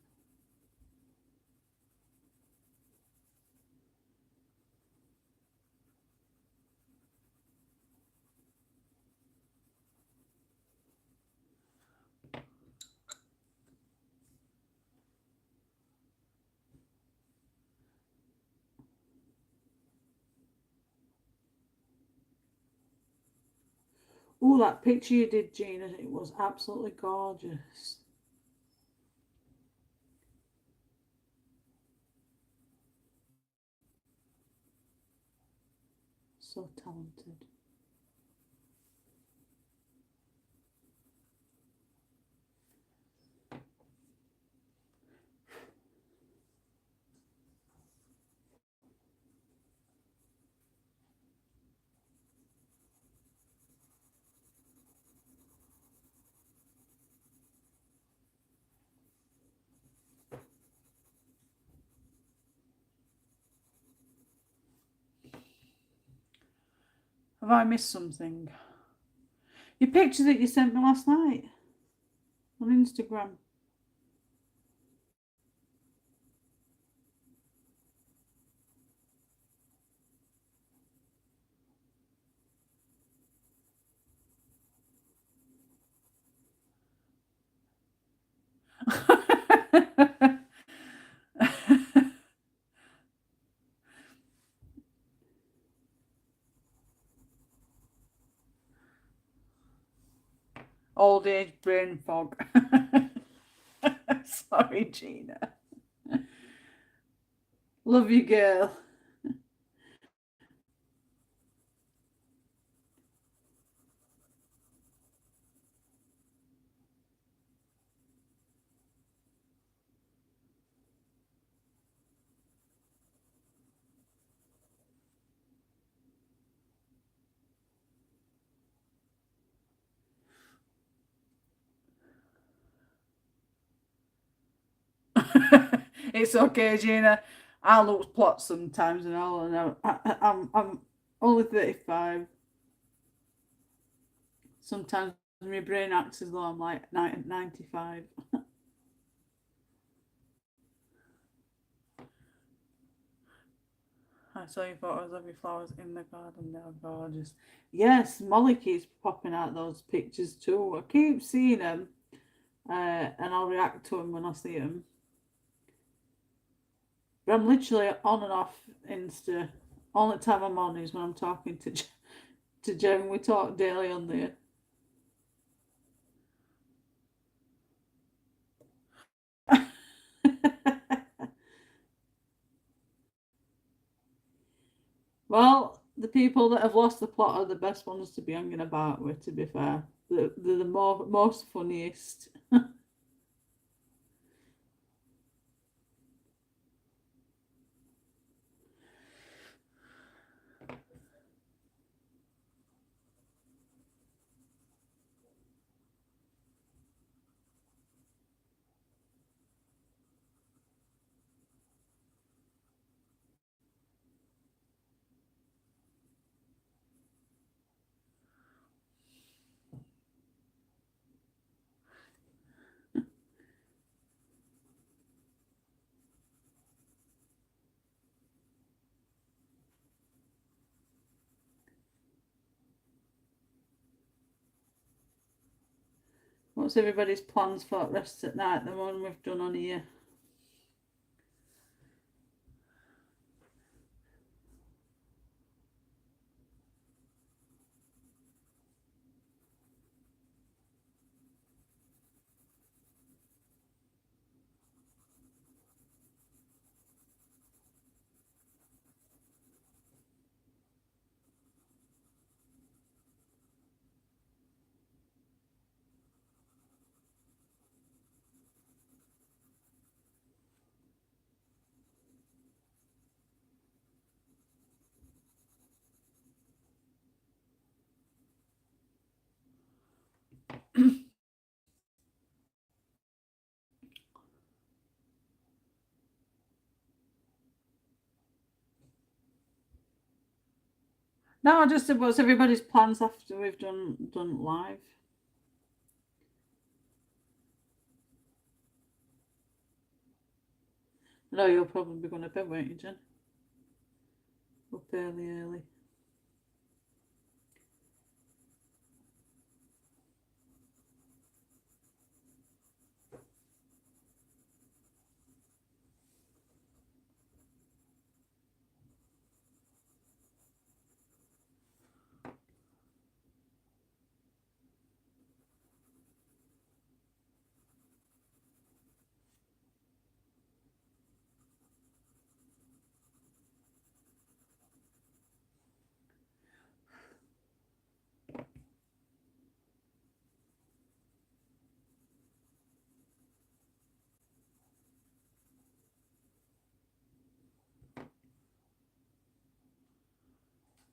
Oh, that picture you did, Gina, it was absolutely gorgeous. So talented. Have I missed something? Your picture that you sent me last night on Instagram. Old age brain fog. Sorry, Gina. Love you, girl. It's okay, Gina. I look plot sometimes and all, and I'm only 35. Sometimes my brain acts as though I'm like 95. I saw your photos of your flowers in the garden. They're gorgeous. Yes, Molly keeps popping out those pictures too. I keep seeing them, and I'll react to them when I see them. But I'm literally on and off Insta. Only time I'm on is when I'm talking to Jen. We talk daily on there. Well, the people that have lost the plot are the best ones to be hanging about with, to be fair. They're the most funniest. What's everybody's plans for rest at night? The one we've done on here. No, I just said what's everybody's plans after we've done live. No, you'll probably be going to bed, won't you, Jen? Up early.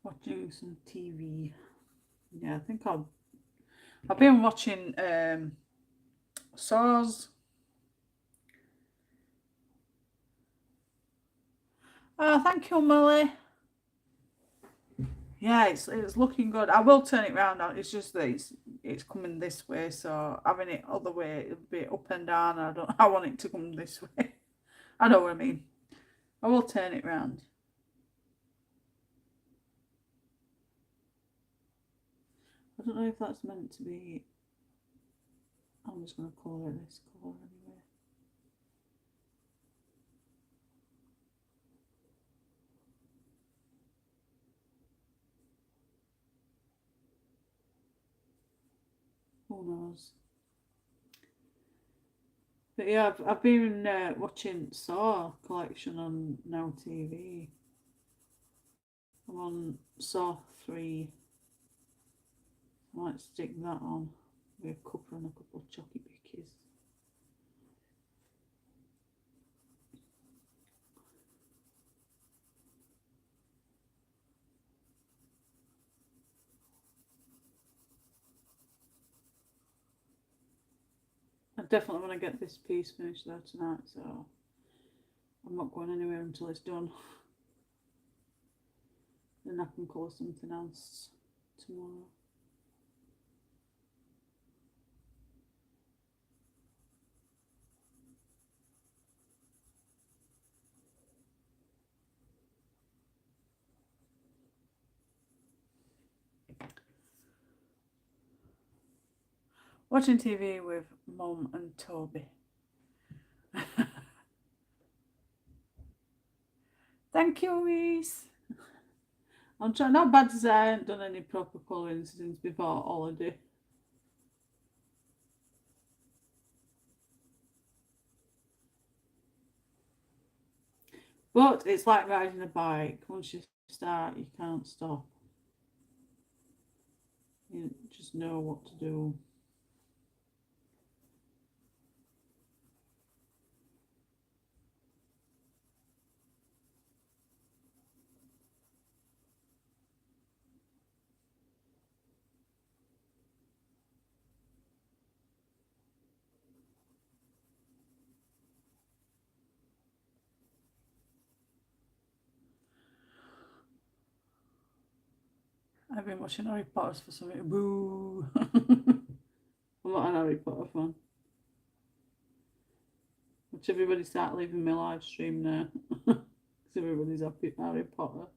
Watching some TV. Yeah, I think I've been watching Saws. Oh, thank you, Molly. Yeah, it's looking good. I will turn it round now. It's just that it's coming this way, so having it other way, it'll be up and down. I want it to come this way. I know what I mean. I will turn it round. I don't know if that's meant to be. I'm just going to colour it this colour anyway. Who knows? But yeah, I've been watching Saw collection on Now TV. I'm on Saw 3. I might stick that on with a cuppa and a couple of chocky bickies. I definitely want to get this piece finished though tonight, so I'm not going anywhere until it's done. Then I can colour something else tomorrow. Watching TV with Mum and Toby. Thank you, Reese. I'm trying, not bad to say I haven't done any proper colouring since before holiday. But it's like riding a bike. Once you start, you can't stop. You just know what to do. I've been watching Harry Potter for something. Boo! I'm not an Harry Potter fan. Watch everybody start leaving my live stream now. Because everybody's happy at Harry Potter.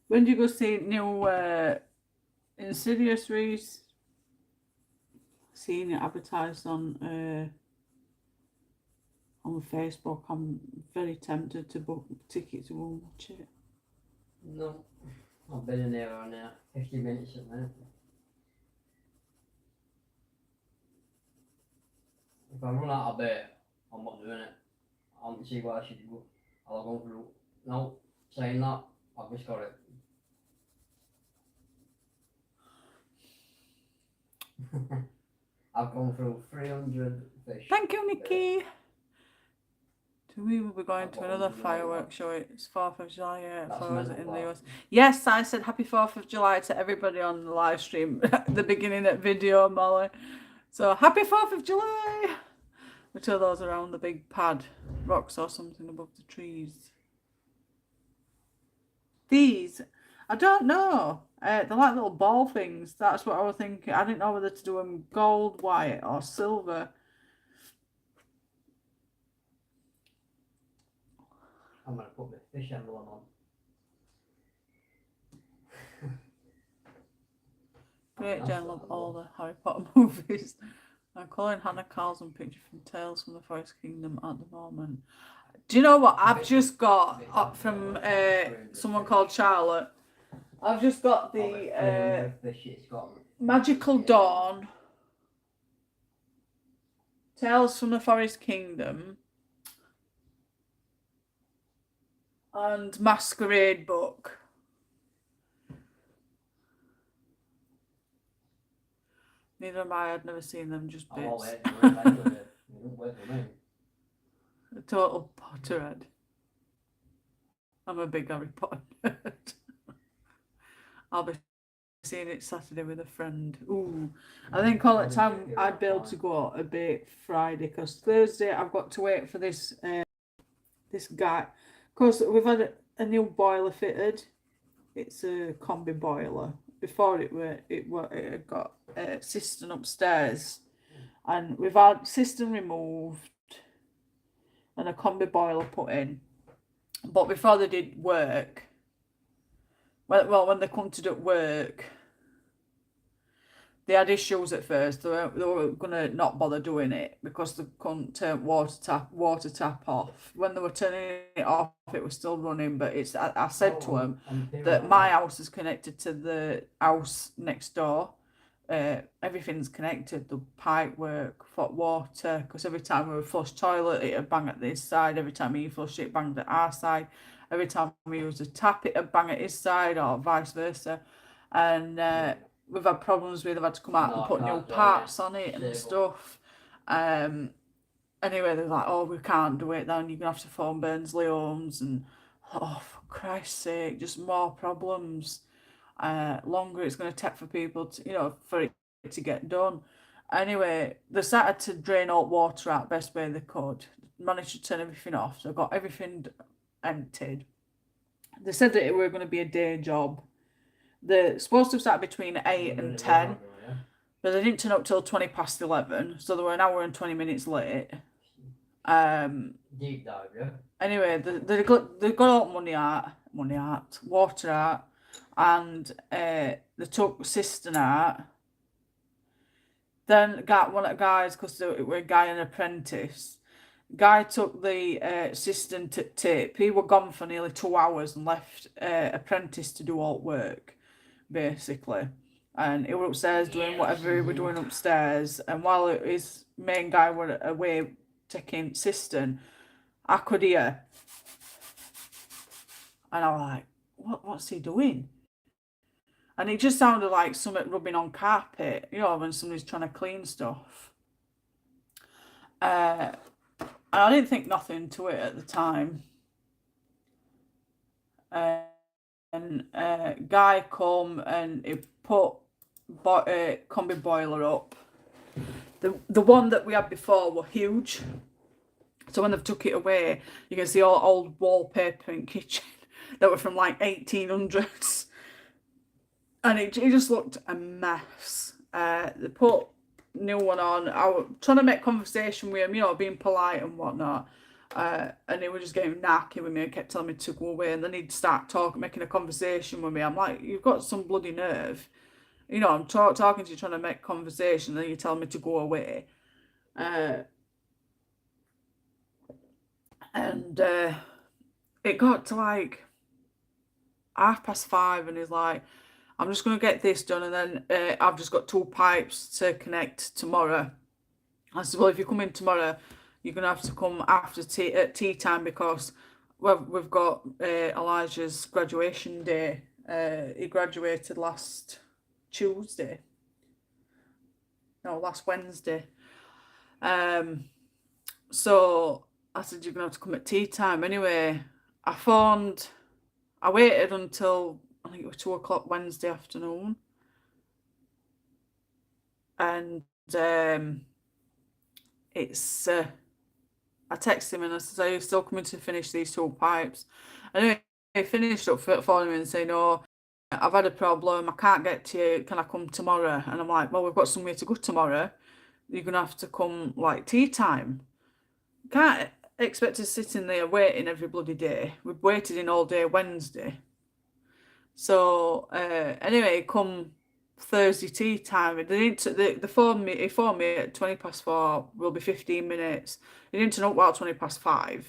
When do you go see new Insidious, Reese? Seeing it advertised on Facebook. I'm very tempted to book a ticket to go and watch it. No, I've been in there on 50 minutes at minute. If I run out of bait, I'm not doing it. I want to see what I should do. I'll go through. No, saying that, I've just got it. I've gone through 300 fish. Thank you, Nikki. We will be going to another fireworks show. It's 4th of July for us in the US. Yes, I said happy 4th of July to everybody on the live stream at the beginning of that video, Molly. So happy 4th of July. We throw those around the big pad, rocks or something above the trees. These, I don't know. They're like little ball things. That's what I was thinking. I didn't know whether to do them gold, white or silver. I'm going to put my fish emblem on. Great Jen, love all the Harry Potter movies. I'm calling Hannah Carlson picture from Tales from the Forest Kingdom at the moment. Do you know what I've just got from someone called Charlotte? I've just got the Magical Dawn, Tales from the Forest Kingdom, and Masquerade book. Neither am I. I'd never seen them, just bits. A total Potterhead. I'm a big Harry Potter nerd. I'll be seeing it Saturday with a friend. Ooh, I think all the time I'd be able to go a bit Friday, because Thursday I've got to wait for this this guy. Because we've had a new boiler fitted. It's a combi boiler. Before it had got a cistern upstairs, and we've had cistern removed and a combi boiler put in. But before they did work, well, when they come to do work, they had issues at first. They were gonna not bother doing it because they couldn't turn water tap off. When they were turning it off, it was still running. But I said to them that my house is connected to the house next door. Everything's connected. The pipe work, hot water. Because every time we would flush toilet, it would bang at this side. Every time he flushed it, banged at our side. Every time we used a tap, it would bang at his side, or vice versa. And we've had problems with, they've had to come out and put new parts on it and stuff. Anyway, they're like, oh, we can't do it then, you're going to have to phone Burnsley Homes, and oh, for Christ's sake, just more problems. Longer it's going to take for people to, you know, for it to get done. Anyway, they started to drain all water out best way they could. Managed to turn everything off, so got everything emptied. They said that it were going to be a day job. They're supposed to start between 8 and 10, but they didn't turn up till 20 past 11, so they were an hour and 20 minutes late. Deep dive, yeah. Anyway, they got all water out, and they took cistern out. Then got one of the guys, because they were a guy and an apprentice. Guy took the cistern tape. He were gone for nearly 2 hours and left apprentice to do all work, basically. And he were upstairs doing whatever he were doing upstairs. And while his main guy were away taking cistern, I could hear. And I was like, what's he doing? And it just sounded like something rubbing on carpet, you know, when somebody's trying to clean stuff. And I didn't think nothing to it at the time. And guy come and he put combi boiler up. The one that we had before were huge. So when they've took it away, you can see all old wallpaper in kitchen that were from like 1800s. And it just looked a mess. They put new one on. I was trying to make conversation with him, you know, being polite and whatnot. And they were just getting narky with me and kept telling me to go away. And then he'd start making a conversation with me. I'm like, you've got some bloody nerve. You know, I'm talking to you, trying to make conversation, and then you tell me to go away. It got to like 5:30, and he's like, I'm just going to get this done, and then I've just got 2 pipes to connect tomorrow. I said, well, if you come in tomorrow, you're going to have to come after tea time, because we've got Elijah's graduation day. He graduated last Wednesday. So I said, you're going to have to come at tea time. Anyway, I waited until, I think it was 2 o'clock Wednesday afternoon. And I texted him and I said, are you still coming to finish these 2 pipes? Anyway, he finished up for me and saying, no, I've had a problem, I can't get to you, can I come tomorrow? And I'm like, well, we've got somewhere to go tomorrow. You're going to have to come like tea time. Can't expect us sitting there waiting every bloody day. We've waited in all day Wednesday. So anyway, come Thursday tea time, he phoned me at 4:20. Will be 15 minutes. He didn't turn up while 5:20.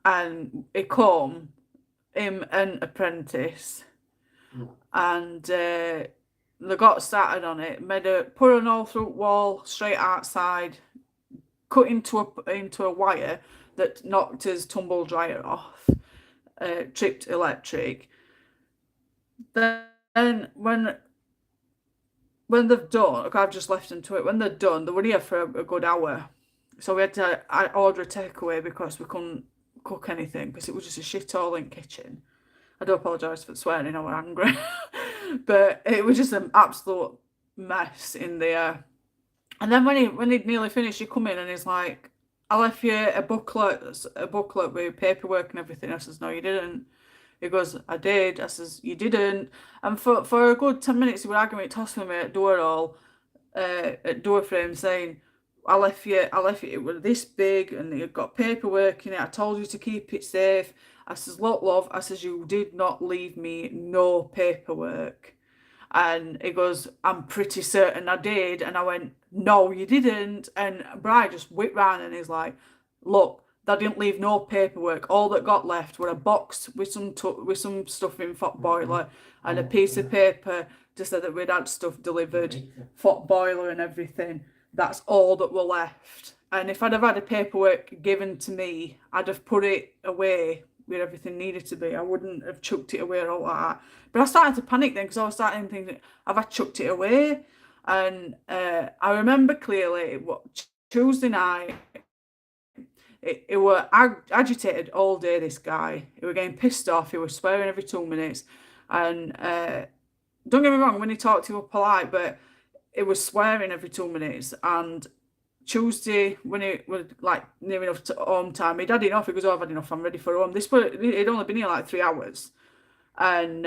And he come, him and apprentice, and they got started on it. Put an all through wall straight outside, cut into a wire that knocked his tumble dryer off, tripped electric. Then when they've done, I've just left them to it. When they're done, they were here for a good hour, so we had to order a takeaway because we couldn't cook anything, because it was just a shithole in kitchen. I do apologise for swearing, I was angry. But it was just an absolute mess in there. And then when he'd nearly finished, he come in and he's like, I left you a booklet with paperwork and everything. I says, no, you didn't. He goes, I did. I says, you didn't. And for a good 10 minutes, he was arguing, tossing me at door frame, saying, I left you, it was this big and you've got paperwork in it. I told you to keep it safe. I says, look, love, I says, you did not leave me no paperwork. And he goes, I'm pretty certain I did. And I went, no, you didn't. And Brian just whipped round and he's like, look, that didn't leave no paperwork. All that got left were a box with some stuff in for boiler and a piece of paper to say that we'd had stuff delivered, for boiler and everything. That's all that were left. And if I'd have had a paperwork given to me, I'd have put it away where everything needed to be. I wouldn't have chucked it away or all like that. But I started to panic then because I was starting thinking, have I chucked it away? And I remember clearly Tuesday night, it were agitated all day, this guy. He were getting pissed off, he was swearing every 2 minutes. And don't get me wrong, when he talked, he was polite, but it was swearing every 2 minutes. And Tuesday, when it was like near enough to home time, he'd had enough. He goes, oh, I've had enough, I'm ready for home. It'd only been here like 3 hours. And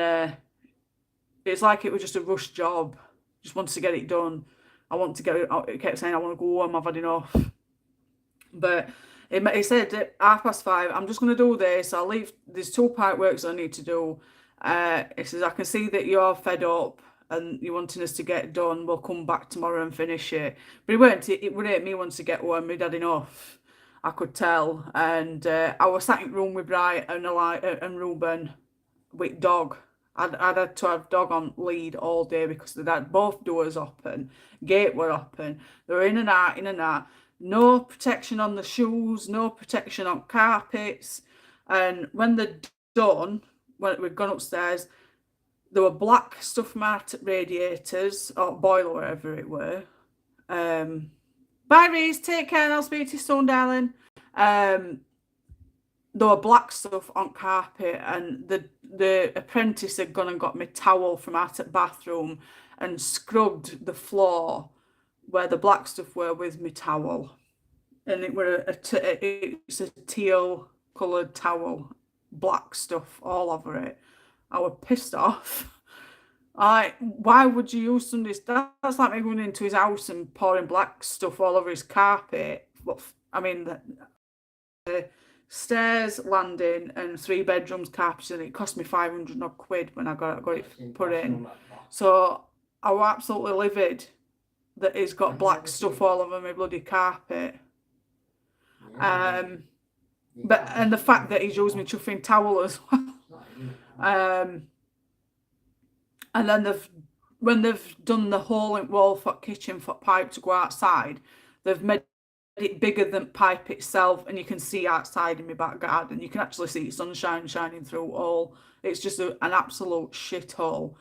it's like it was just a rush job. Just wanted to get it done. I want to get it. It kept saying, I want to go home, I've had enough. But he said at 5:30, I'm just going to do this. I'll leave. There's 2 pipe works I need to do. He says, I can see that you're fed up and you're wanting us to get done. We'll come back tomorrow and finish it. But it wouldn't me once to get home. He'd had enough. I could tell. And I was sat in the room with Brian and Ruben with dog. I'd had to have dog on lead all day because they'd had both doors open, gate were open. They were in and out, in and out. No protection on the shoes, no protection on carpets. And when they're done, when we'd gone upstairs, there were black stuff marked radiators or boiler, wherever it were. Bye, Reese, take care and I'll speak to you soon, darling. There were black stuff on carpet, and the apprentice had gone and got me towel from out at bathroom and scrubbed the floor where the black stuff were with me towel. And it's a teal coloured towel, black stuff all over it. I was pissed off. Why would you use somebody's? That's like me going into his house and pouring black stuff all over his carpet. I mean, the stairs, landing, and 3 bedrooms carpet, and it cost me 500 odd quid when I got it put in. So I was absolutely livid that he's got black stuff all over my bloody carpet. And the fact that he's used me chuffing towel as well. And then when they've done the hole in wall for kitchen for pipe to go outside, they've made it bigger than pipe itself, and you can see outside in my back garden. You can actually see sunshine shining through all. It's just an absolute shithole.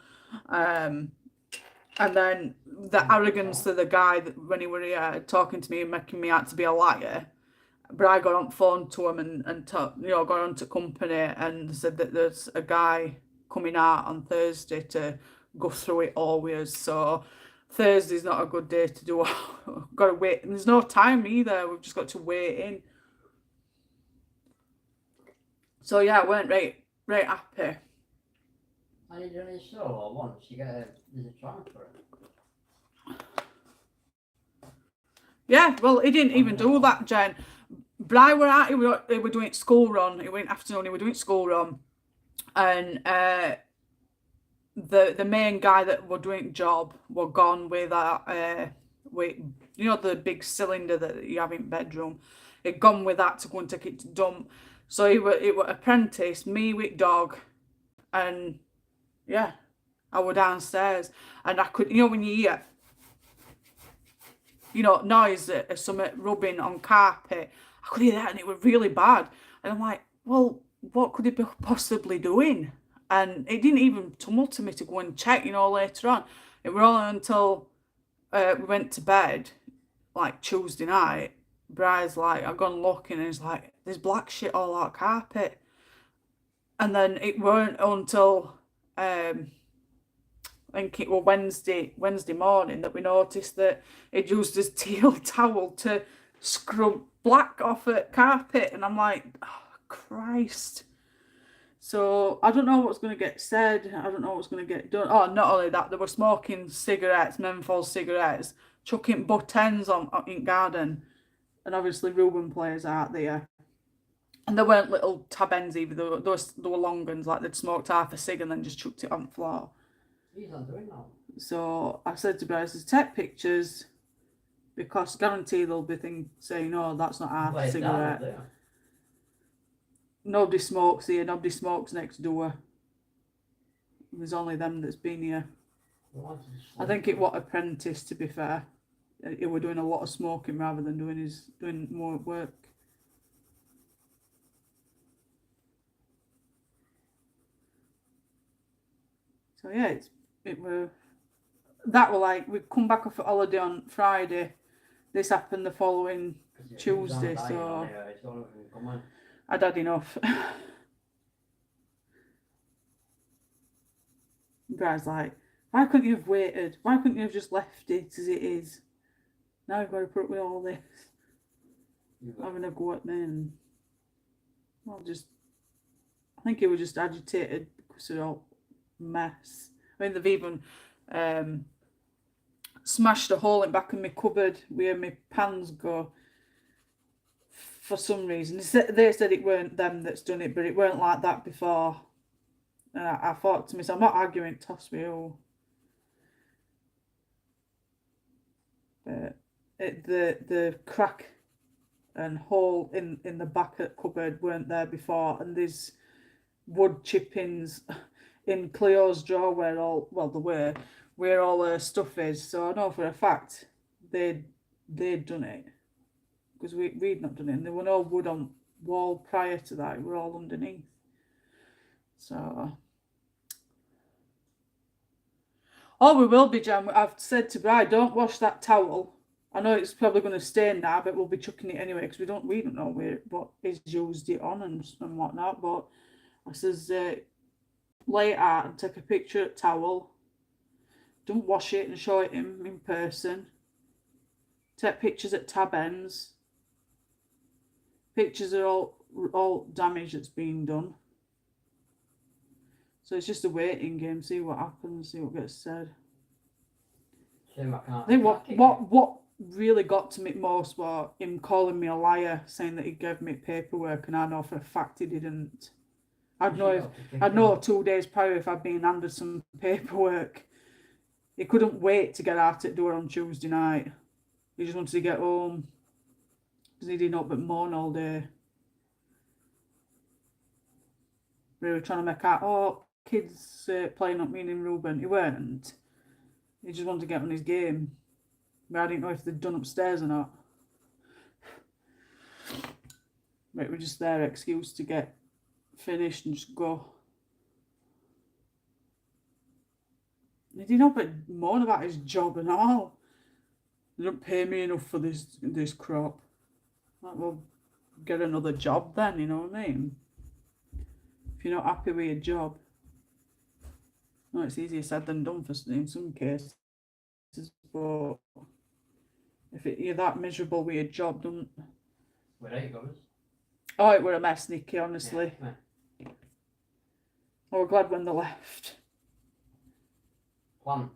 And then the arrogance of the guy that when he were here talking to me and making me out to be a liar. But I got on phone to him and got on to company and said that there's a guy coming out on Thursday to go through it all with us. So Thursday's not a good day to do. Got to wait, and there's no time either. We've just got to wait in. So yeah, I weren't right happy. Are you doing it so or once you get there's a transfer? Yeah, well, he didn't even do that, Jen. Bri were out. He were doing school run. He went afternoon. He were doing school run, and the main guy that were doing job were gone with with the big cylinder that you have in bedroom. He'd gone with that to go and take it to dump. So it were apprentice, me with dog, and yeah, I were downstairs, and I could when you hear noise of something rubbing on carpet, I could hear that, and it was really bad. And I'm like, well, what could it be possibly doing? And it didn't even tumult to me to go and check, later on. It was only until we went to bed, like Tuesday night, Brian's like, I've gone looking, and he's like, there's black shit all out carpet. And then it weren't until I think it was Wednesday morning that we noticed that he'd used his teal towel to scrub black off a carpet, and I'm like, oh, Christ. So I don't know what's going to get said. I don't know what's going to get done. Oh, not only that, they were smoking cigarettes, menthol cigarettes, chucking butt ends on in garden, and obviously Reuben players out there. And there weren't little tab ends either. There were long ones, like they'd smoked half a cig and then just chucked it on the floor. He's not doing that. So I said to Bryce, take pictures, because guarantee they'll be saying, oh, that's not half a cigarette. Nobody smokes here, nobody smokes next door. There's only them that's been here. I think it was apprentice, to be fair. He were doing a lot of smoking rather than doing more work. So yeah, that were like, we come back off at holiday on Friday. This happened the following Tuesday, so I'd had enough. Guy's like, why couldn't you have waited? Why couldn't you have just left it as it is? Now you've got to put up with all this. Having a go at me, and I think he was just agitated because of all mess. I mean, they've even smashed a hole in the back of my cupboard where my pans go for some reason. They said it weren't them that's done it, but it weren't like that before. And I thought to myself, I'm not arguing, toss me all. But the crack and hole in the back of the cupboard weren't there before, and there's wood chippings in Cleo's drawer where all her stuff is. So I know for a fact they'd done it, because we'd not done it, and there were no wood on wall prior to that. It were all underneath. So we will be, Jan. I've said to Bride, don't wash that towel. I know it's probably going to stain now, but we'll be chucking it anyway, because we don't know what is used it on and whatnot. But I says, lay it out and take a picture of the towel. Don't wash it and show it him in person. Take pictures at tab ends. Pictures are all damage that's been done. So it's just a waiting game, see what happens, see what gets said. I think what really got to me most was him calling me a liar, saying that he gave me paperwork, and I know for a fact he didn't. I'd know 2 days prior if I'd been handed some paperwork. He couldn't wait to get out at door on Tuesday night. He just wanted to get home, because he didn't up but moan all day. We were trying to make out, kids playing up me and Reuben. He weren't. He just wanted to get on his game. But I didn't know if they'd done upstairs or not. But it was just their excuse to get finished and just go. He didn't but moan about his job and all. They don't pay me enough for this crop. Like, well, get another job then, you know what I mean? If you're not happy with your job. No, it's easier said than done in some cases. But if you're that miserable with your job, don't. Where are you going? Oh, it were a mess, Nikki, honestly. Yeah. I was glad when they left. Plan.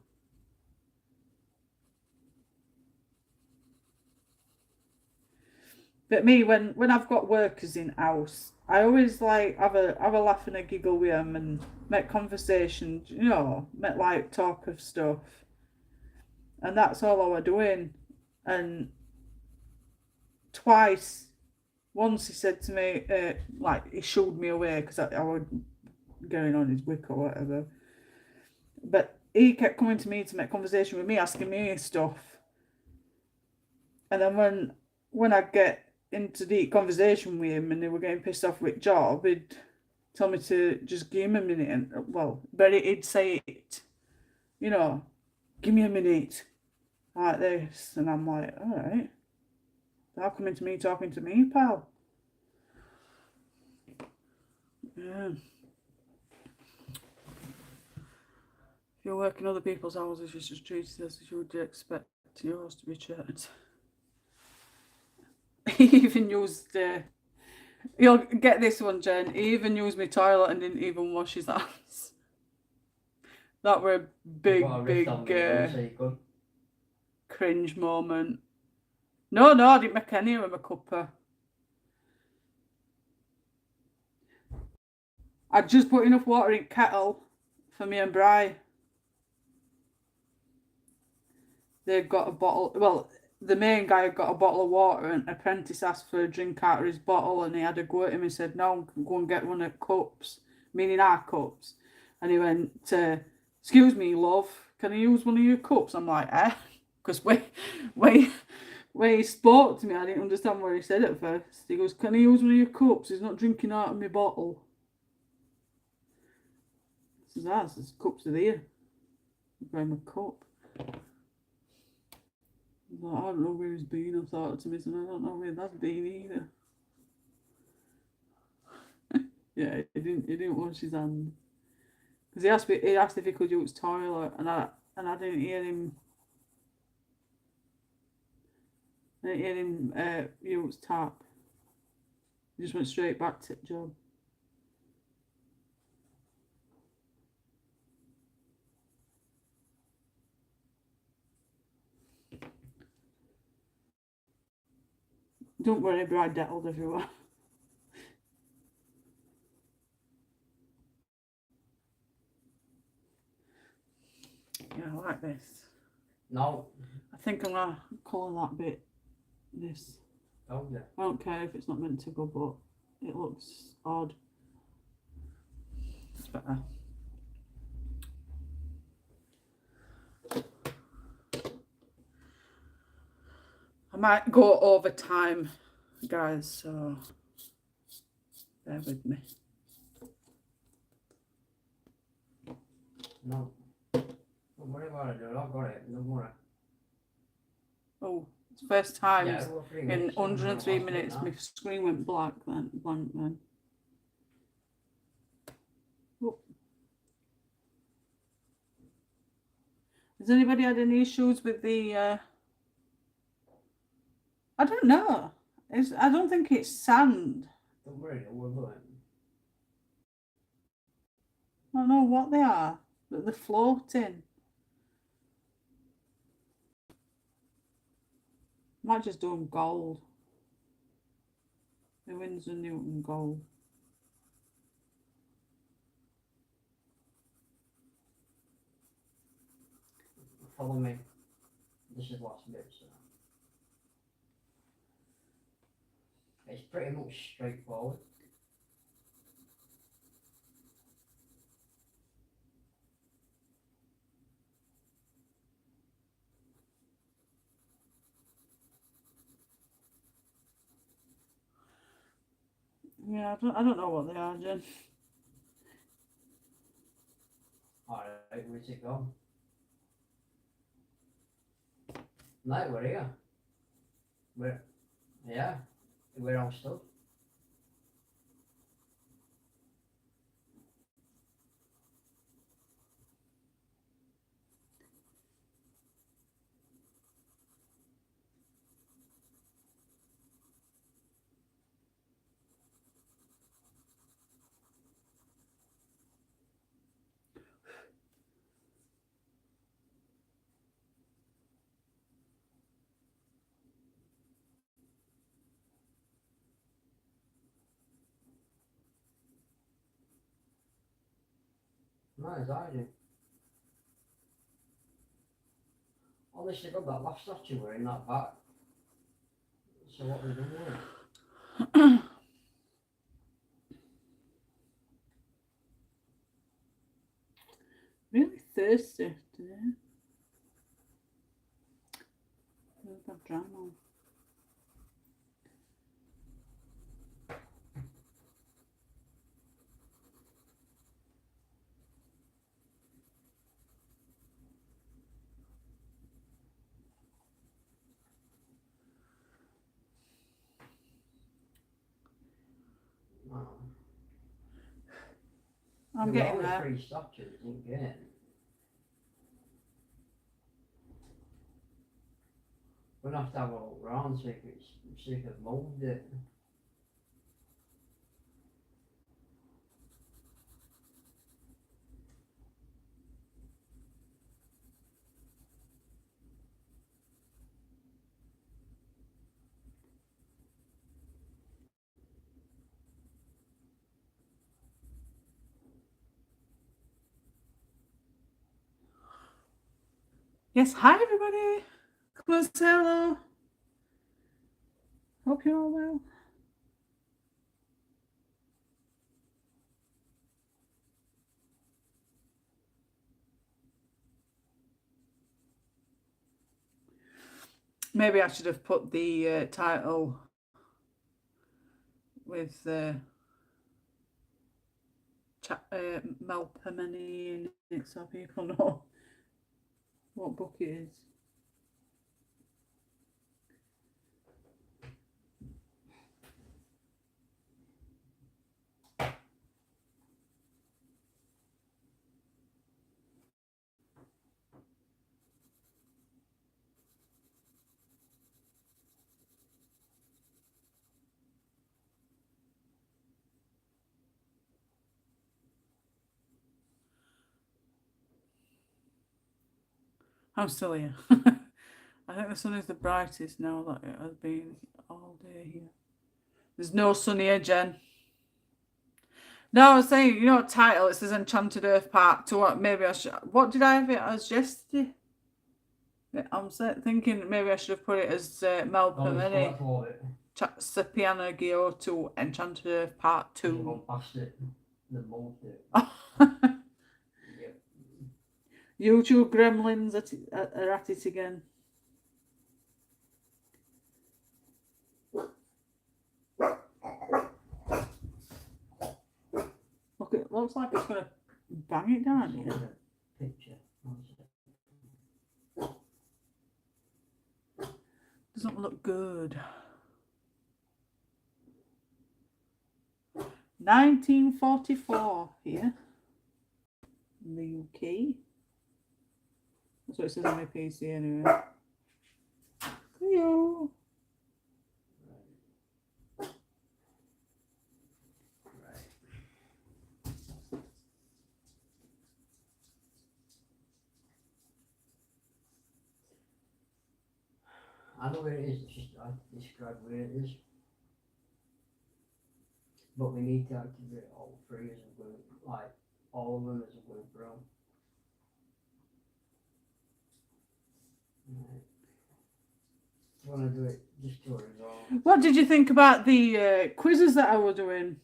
But me, when I've got workers in house, I always like have a laugh and a giggle with them and make conversation, make like talk of stuff. And that's all I were doing. And once he said to me, he shooed me away because I was going on his wick or whatever. But he kept coming to me to make conversation with me, asking me stuff. And then when I get into deep conversation with him and they were getting pissed off with job, he'd tell me to just give him a minute, and but he'd say it, give me a minute, like this, and I'm like, all right, they're coming to me, talking to me, pal. Yeah. You work in other people's houses, you should treat it as you would expect yours to be treated. He even used, you'll get this one, Jen. He even used my toilet and didn't even wash his hands. That were a big cringe moment. No, I didn't make any of them a cuppa. I just put enough water in kettle for me and Bri. They've got a bottle. Well, the main guy had got a bottle of water, and apprentice asked for a drink out of his bottle, and he had a go at him and said, "No, go and get one of cups," meaning our cups. And he went, "Excuse me, love, can I use one of your cups?" I'm like, "Eh?" Because when he spoke to me, I didn't understand what he said at first. He goes, "Can I use one of your cups? He's not drinking out of my bottle." I says, "There's cups are there." I buy him a cup. I don't know where he's been. I thought to myself, I don't know where that's been either. Yeah, he didn't wash his hand. Because he asked if he could use toilet, and I didn't hear him. I didn't hear him use tap. He just went straight back to the job. Don't worry, Brad dettled everywhere. Yeah, I like this. No. I think I'm gonna colour that bit this. Oh yeah. I don't care if it's not meant to go, but it looks odd. It's better. I might go over time, guys, so bear with me. No. Don't worry about it, I've got it, don't worry. Oh, it's the first time in 103 minutes my screen went blank then. Oh. Has anybody had any issues with the I don't know. I don't think it's sand. Don't worry, we're going. I don't know what they are, but they're floating. Might just do them gold. The Windsor Newton gold. Follow me. This is last bit, so. It's pretty much straightforward. Yeah, I don't know what they are, Jen. Alright, where's it go? No, we're here. We're all stuck. No, it's hiding. Honestly, got that last statue we're in that back. So what we doing with it? Really thirsty today. I've drank all. I'm getting there. 3 statues, didn't get it. gonna have to have a look round, see if it's moved it. Yes, hi everybody. Come on, say hello. Hope you're all well. Maybe I should have put the title with MELPOMENI in it so people know what book it is. I'm still here. I think the sun is the brightest now that it has been all day here. There's no sun here, Jen. No, I was saying, you know, title, it says Enchanted Earth Part 2. Maybe I should. What did I have it as yesterday? I'm thinking maybe I should have put it as MELPOMENI. CHATZIPANAGIOTOU Enchanted Earth Part 2. Gone past it. They moved it. Yep. YouTube gremlins are at it again. Look, it looks like it's going to bang it down here. Picture. Doesn't look good. 1944 here in the UK. That's what it says on my PC anyway. Yo. I know where it is, it's just I have to describe where it is. But we need to activate all three as we're going, like all of them as we're going through. Right. You want to do it just to resolve? What did you think about the quizzes that I was doing?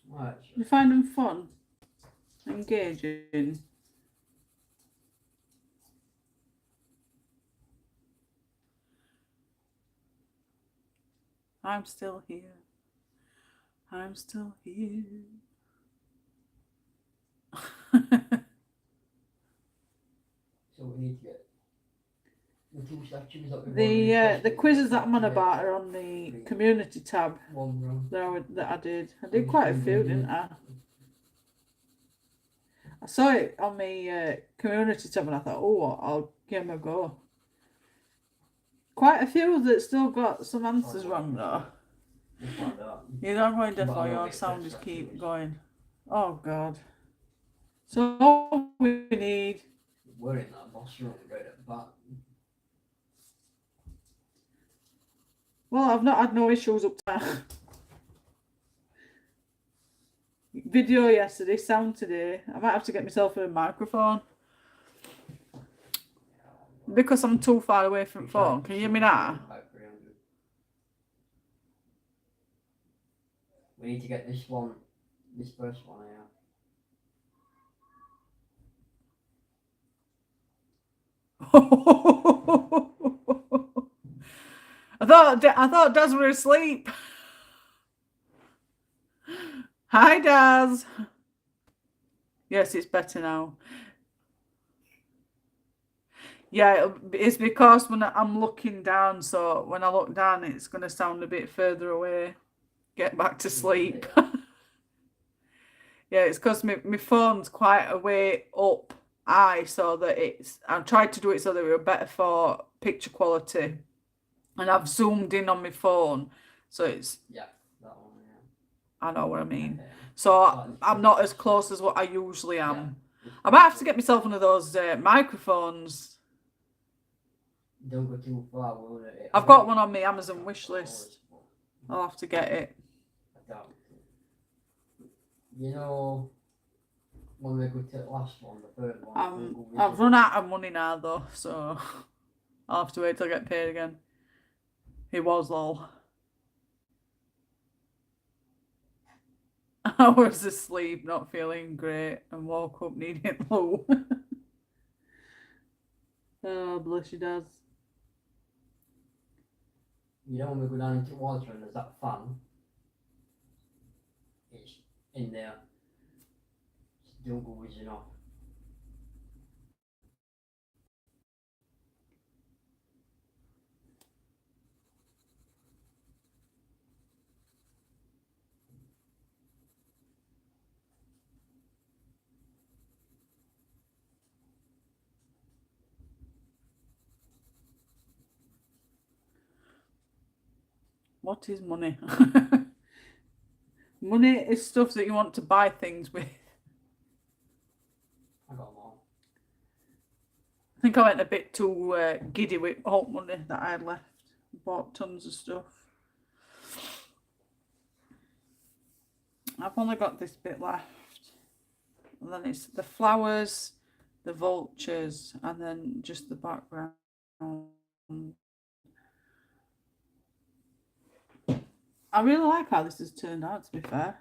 Right, Did you find them fun? Engaging? I'm still here. I'm still here. So we need to get the two statues that the quizzes that I'm on about are on the community tab one room. that I did. I did quite a few, didn't I? I saw it on my community tab and I thought, oh, I'll give them a go. Quite a few that still got some answers wrong though. Like that. You're not going deaf or your sound just keep going. Oh God. So all we need. We're in that boss room right at the back. Well, I've not had no issues up to now. Video yesterday, sound today. I might have to get myself a microphone. Because I'm too far away from the phone. Can you hear me now? We need to get this one, this first one here. I thought Daz were asleep. Hi, Daz. Yes, it's better now. Yeah, it's because when I'm looking down, so when I look down, it's going to sound a bit further away. Get back to sleep. Yeah, it's because my phone's quite a way up eye so that I tried to do it so that it were better for picture quality, and I've zoomed in on my phone, so it's, Yeah, that one, yeah. I know what I mean. Okay. So I'm not as close as what I usually am. Yeah. I might have to get myself one of those microphones. Don't go too far, will it? I've got one on my Amazon wish list. I'll have to get it. I doubt it. You know, when we go to the last one, the third one, we'll go I've run out of money now though, so I'll have to wait till I get paid again. It was lol. I was asleep, not feeling great, and woke up needing loo. Oh, bless you, Dad. You know, when we go down into water and there's that fan, it's in there. Just don't go whizzing off. What is money? Money is stuff that you want to buy things with. I got more. I think I went a bit too giddy with all money that I had left. Bought tons of stuff. I've only got this bit left. And then it's the flowers, the vultures, and then just the background. I really like how this has turned out, to be fair.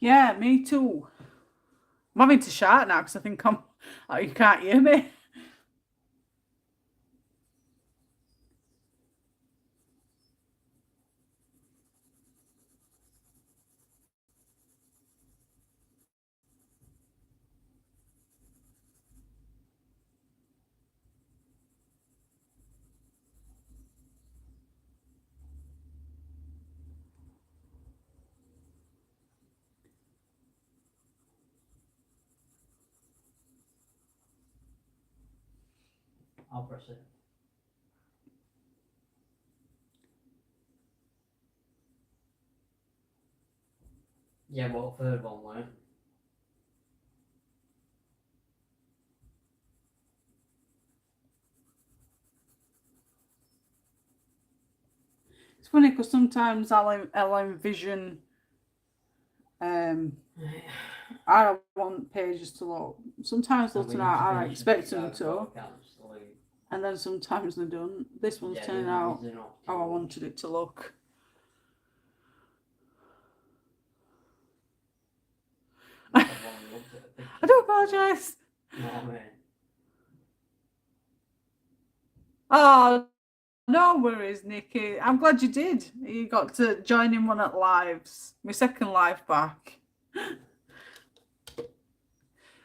Yeah, me too. I'm having to shout now because I think you can't hear me. I'll press it. Yeah, what third one, right? It's funny because sometimes I'll envision I don't want pages to look. Sometimes they'll turn out I expect them to, and then sometimes they don't. This one's turning out how I wanted it to look. I do apologise. Oh, no worries, Nikki. I'm glad you did. You got to join in one at lives. My second live back.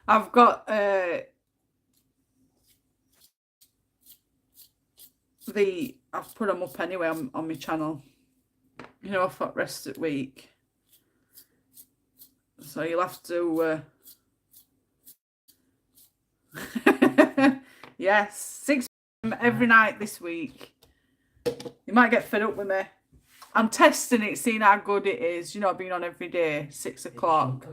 I've got I've put them up anyway on my channel. You know, for rest of week. So you'll have to yes, 6 p.m. every night this week. You might get fed up with me. I'm testing it, seeing how good it is. You know, being on every day, 6 o'clock.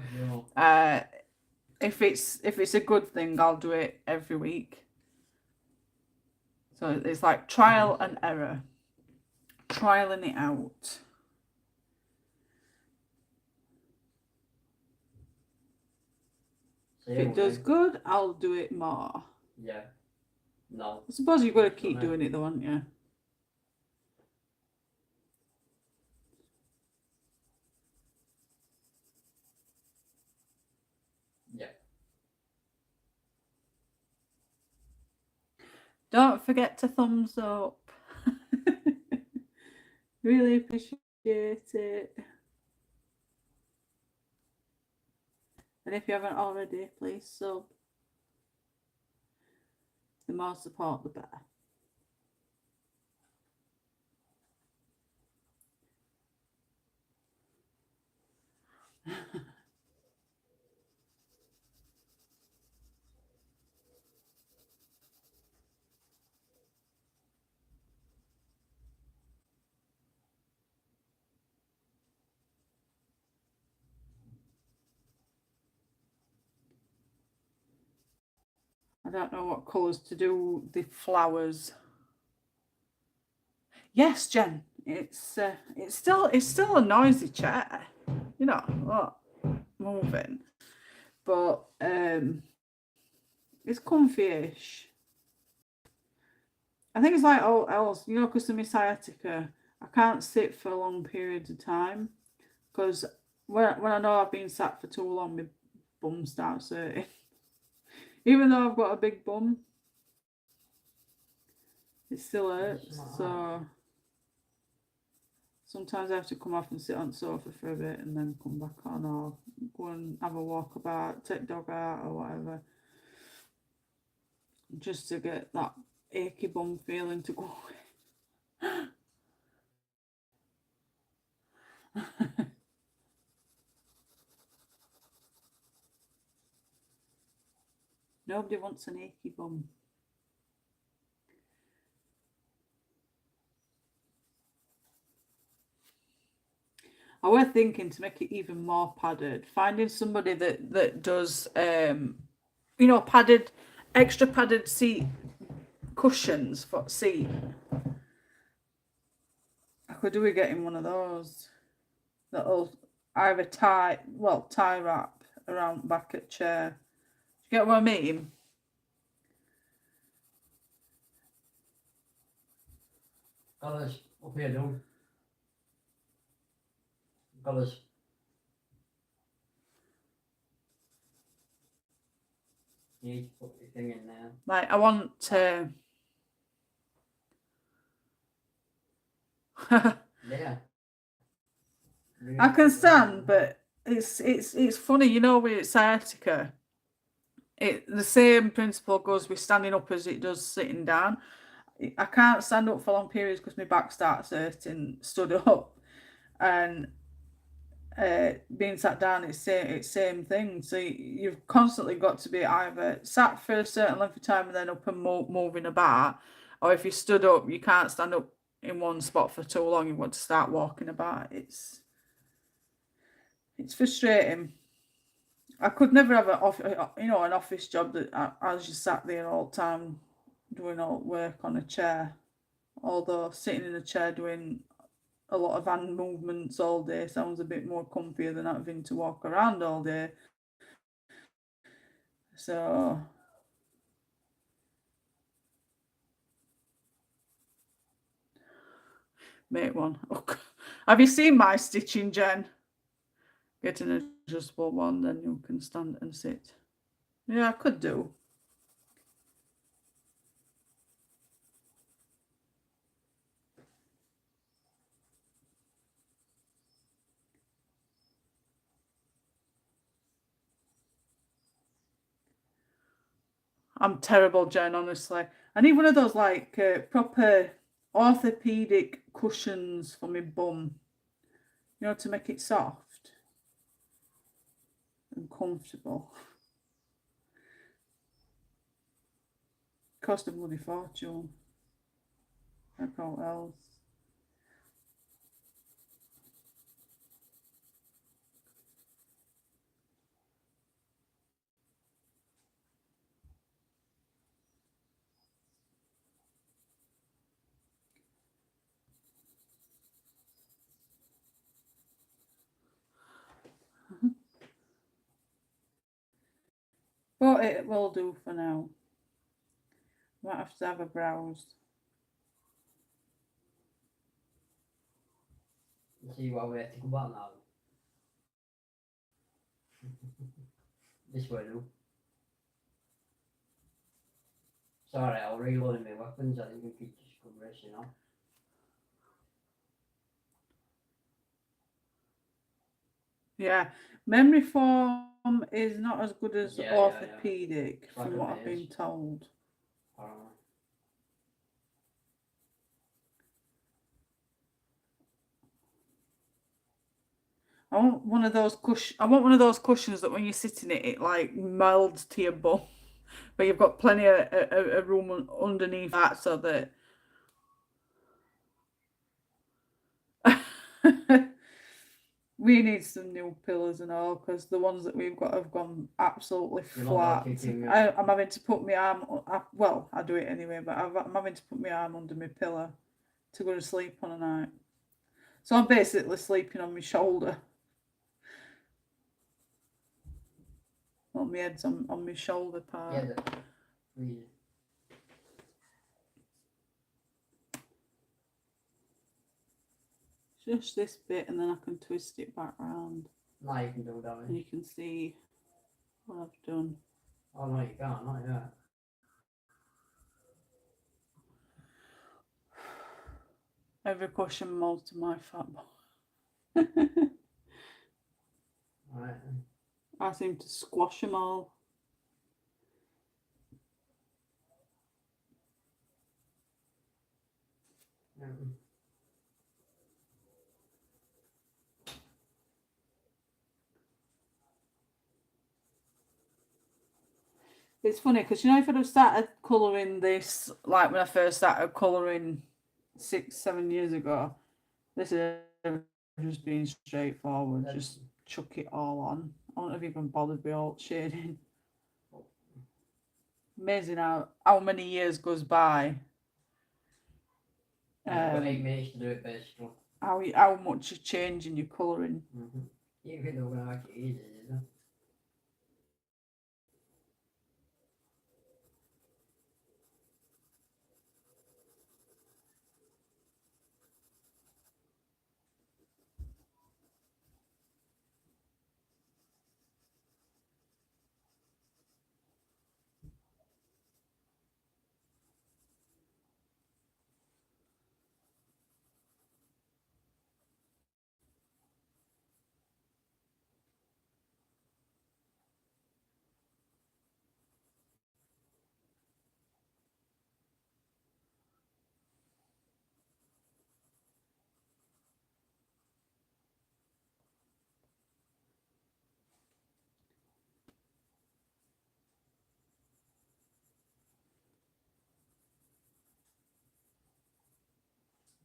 If it's a good thing, I'll do it every week. So it's like trial and error, trialing it out. If it does good, I'll do it more. Yeah. No. I suppose you've got to keep doing it though, haven't you? Yeah. Don't forget to thumbs up. Really appreciate it. And if you haven't already, please sub. The more support, the better. I don't know what colours to do the flowers. Yes, Jen. It's still a noisy chair. You know, what? Moving. But it's comfy-ish. I think it's like all else, you know, because of my sciatica, I can't sit for long periods of time. Because when I know I've been sat for too long, my bum starts hurting. Even though I've got a big bum, it still hurts. So sometimes I have to come off and sit on the sofa for a bit and then come back on, or go and have a walk about, take dog out or whatever, just to get that achy bum feeling to go away. Nobody wants an achy bum. I was thinking to make it even more padded, finding somebody that does, you know, extra padded seat cushions for seat. I could do with getting one of those that'll either tie wrap around the back of the chair. Do you get what I mean? Colours, up here, dude. Colours. You need to put your thing in there. Like, I want to. Yeah. I can stand, but it's funny, you know, with sciatica. The same principle goes with standing up as it does sitting down. I can't stand up for long periods because my back starts hurting stood up, and being sat down, it's same thing. So you've constantly got to be either sat for a certain length of time and then up and moving about, or if you stood up, you can't stand up in one spot for too long. You want to start walking about. It's frustrating. I could never have an office job that I was just sat there all the time doing all work on a chair. Although sitting in a chair doing a lot of hand movements all day sounds a bit more comfier than having to walk around all day. So make one. Oh, have you seen my stitching, Jen? Get an adjustable one, then you can stand and sit. Yeah, I could do. I'm terrible, Jen, honestly. I need one of those like proper orthopedic cushions for my bum. You know, to make it soft and comfortable. Cost a bloody fortune. Like all else. But it will do for now. Might have to have a browse. See what we have to go back now. This way do. Sorry, I'll reload my weapons. I think we could just go racing on. Yeah, memory foam is not as good as Yeah, orthopedic, Like from a what I've been base. told. I want one of those I want one of those cushions that when you sit in it, it like melds to your bum, but you've got plenty of room underneath that, so that. We need some new pillows and all, because the ones that we've got have gone absolutely flat. I'm having to put my arm. Well, I do it anyway, but I'm having to put my arm under my pillow to go to sleep on a night. So I'm basically sleeping on my shoulder. Well, my head's on my shoulder part. Yeah, Just this bit, and then I can twist it back round. Now you can do that. And you can see what I've done. Oh no, you can't, not yet. Every cushion molds to my fat boy. Right. I seem to squash them all. Yeah. It's funny because, you know, if I'd have started colouring this like when I first started colouring 6-7 years ago, this is just being straightforward. Just chuck it all on. I wouldn't have even bothered with alt shading. Amazing how many years goes by. You've got 8 minutes to do it, basically. How much you change in your colouring. You think they're gonna make it easy, is it?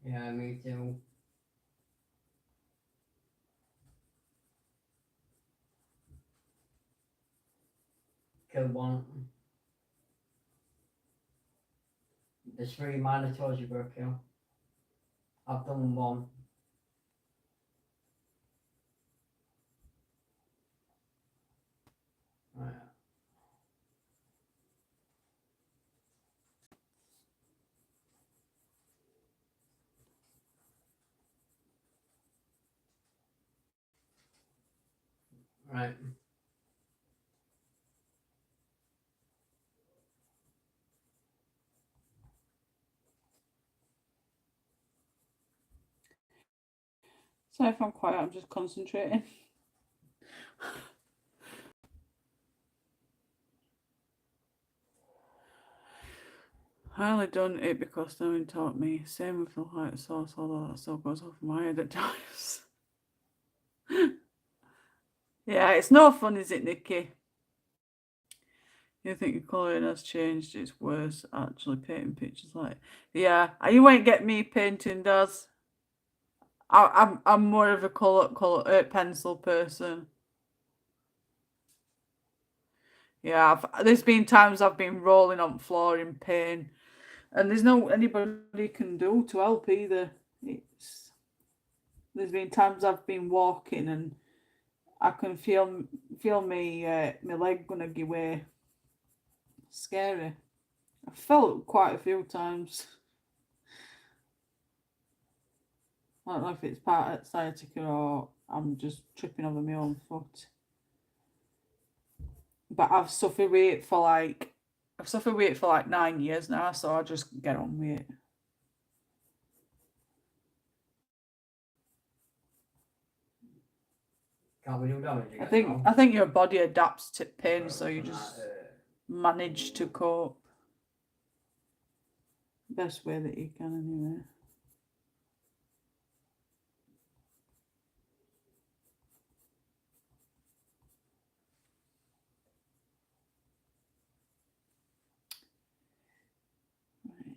Yeah, me too. Kill one. There's 3 Minotaurs you've got to kill. I've done 1. Right. Right. So if I'm quiet, I'm just concentrating. I only done it because no one taught me. Same with the light source, although that still goes off my head at times. Yeah, it's no fun, is it, Nikki? You think your colouring has changed? It's worse, actually, painting pictures like. Yeah, you won't get me painting, Daz. I'm more of a colour pencil person. Yeah, there's been times I've been rolling on floor in pain, and there's no anybody can do to help either. There's been times I've been walking and I can feel my leg gonna give way. Scary. I fell quite a few times. I don't know if it's part of sciatica or I'm just tripping over my own foot. But I've suffered with it for like 9 years now, so I just get on with it. Can't we do damage again I think your body adapts to pain, so you just manage to cope. Best way that you can, anyway. Right.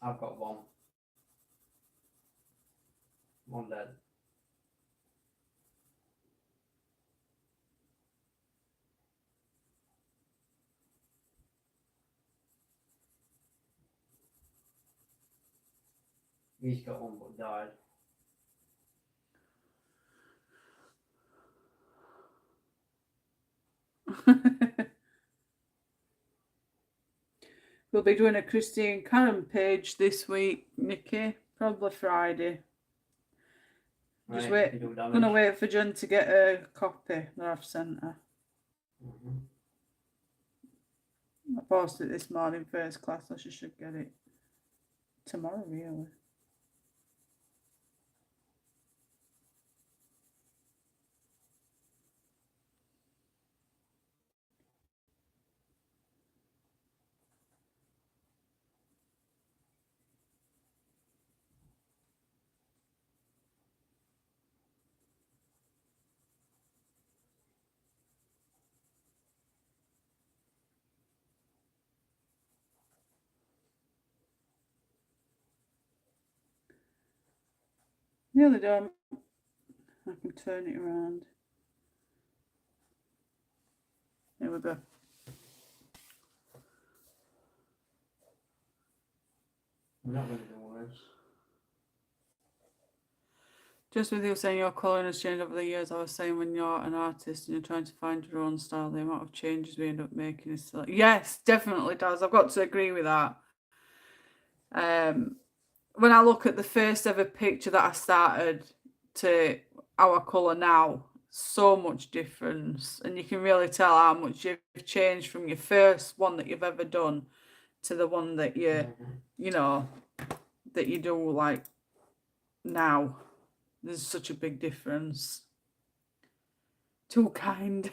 I've got one. One dead. He's got one but died. We'll be doing a Christine Karen page this week, Nikki. Probably Friday. Just Right, wait. Gonna wait for Jen to get a copy that I've sent her. I posted it this morning, first class, so she should get it tomorrow, really. Nearly done. I can turn it around. There we go. We're not going to do words. Just with you saying your colouring has changed over the years, I was saying when you're an artist and you're trying to find your own style, the amount of changes we end up making is still... Yes, definitely does. I've got to agree with that. When I look at the first ever picture that I started to our colour now, so much difference, and you can really tell how much you've changed from your first one that you've ever done to the one that you know, that you do like now. There's such a big difference. Too kind.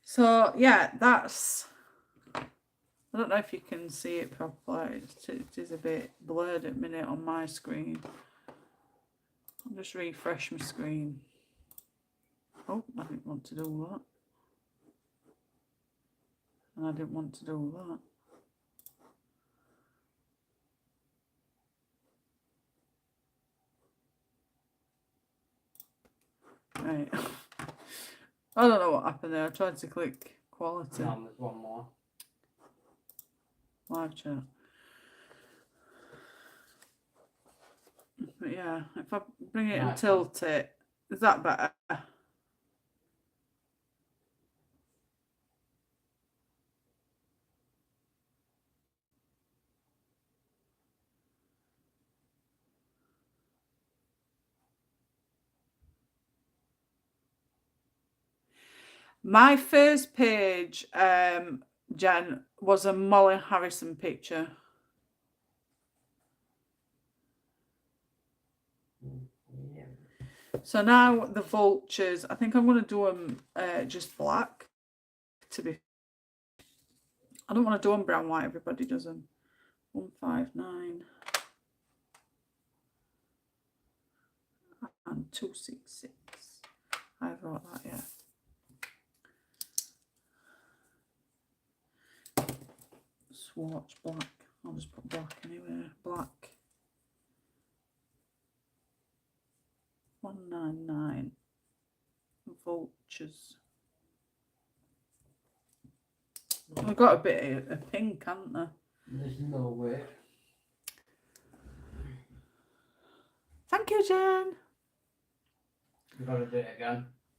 So yeah, that's... I don't know if you can see it properly. It is a bit blurred at the minute on my screen. I'll just refresh my screen. Oh, I didn't want to do that. And I didn't want to do that. Right. I don't know what happened there. I tried to click quality. No, there's one more. Live chat. But yeah, if I bring it and tilt it, is that better? My first page, Jen, was a Molly Harrison picture. Yeah. So now the vultures, I think I'm going to do them just black. I don't want to do them brown white. Everybody does them. 159 and 266. I wrote that, yeah. Swatch black. I'll just put black anyway. Black. 199. Vultures. I've got a bit of pink, haven't I? There's no way. Thank you, Jen. You've got to do it again.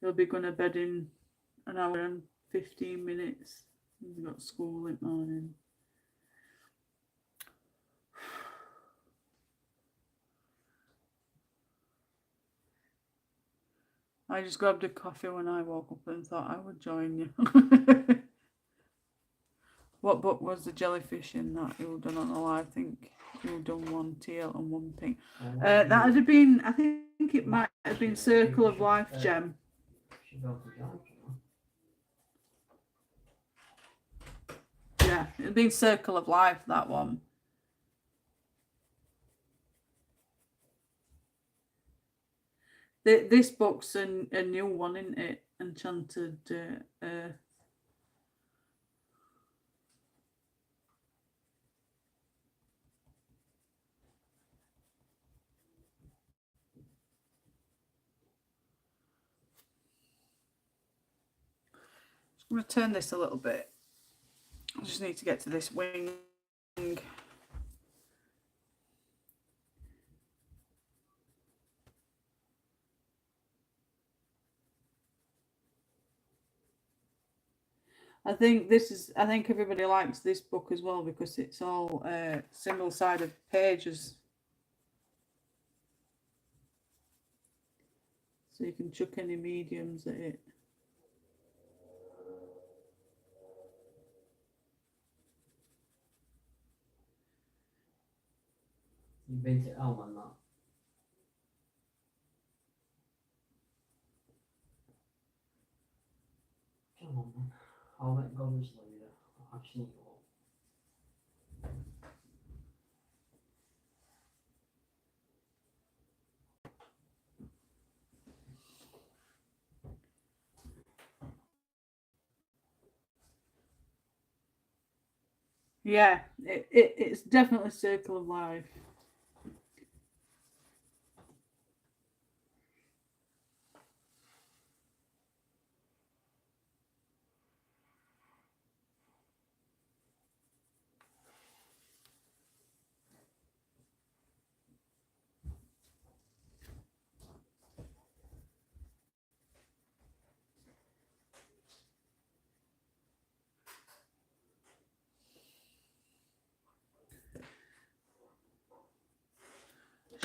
He'll be going to bed in an hour and 15 minutes. He's got school in the morning. I just grabbed a coffee when I woke up and thought I would join you. What book was the jellyfish in that you done on the live? I think you done one teal and one pink. That would have been, I think it might have been Circle of Life, Gem. Yeah, it'd been Circle of Life, that one. This book's a new one, isn't it? Enchanted Earth. I'm going to turn this a little bit. I just need to get to this wing. I think everybody likes this book as well because it's all single-sided pages. So you can chuck any mediums at it. You've been to Elm and that. Come on, man. I'll let go this later. I've seen you all. Yeah, it's definitely Circle of Life.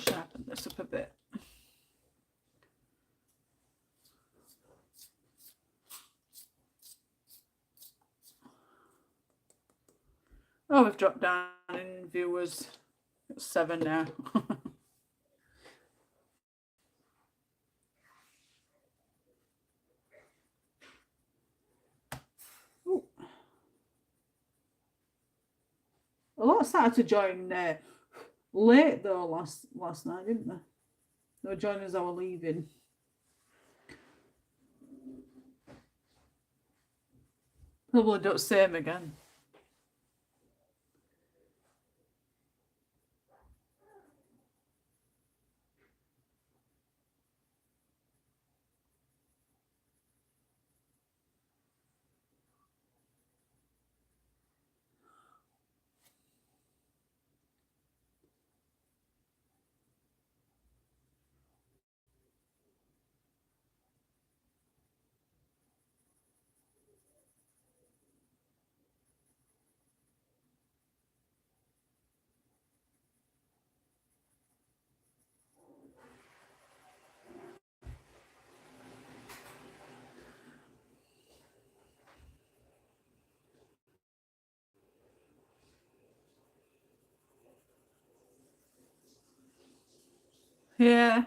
Sharpen this up a bit. Oh, we've dropped down in viewers. It's 7 now. Ooh. A lot started to join late though last night, didn't they? They were joining as I was leaving. Probably don't see him again. Yeah.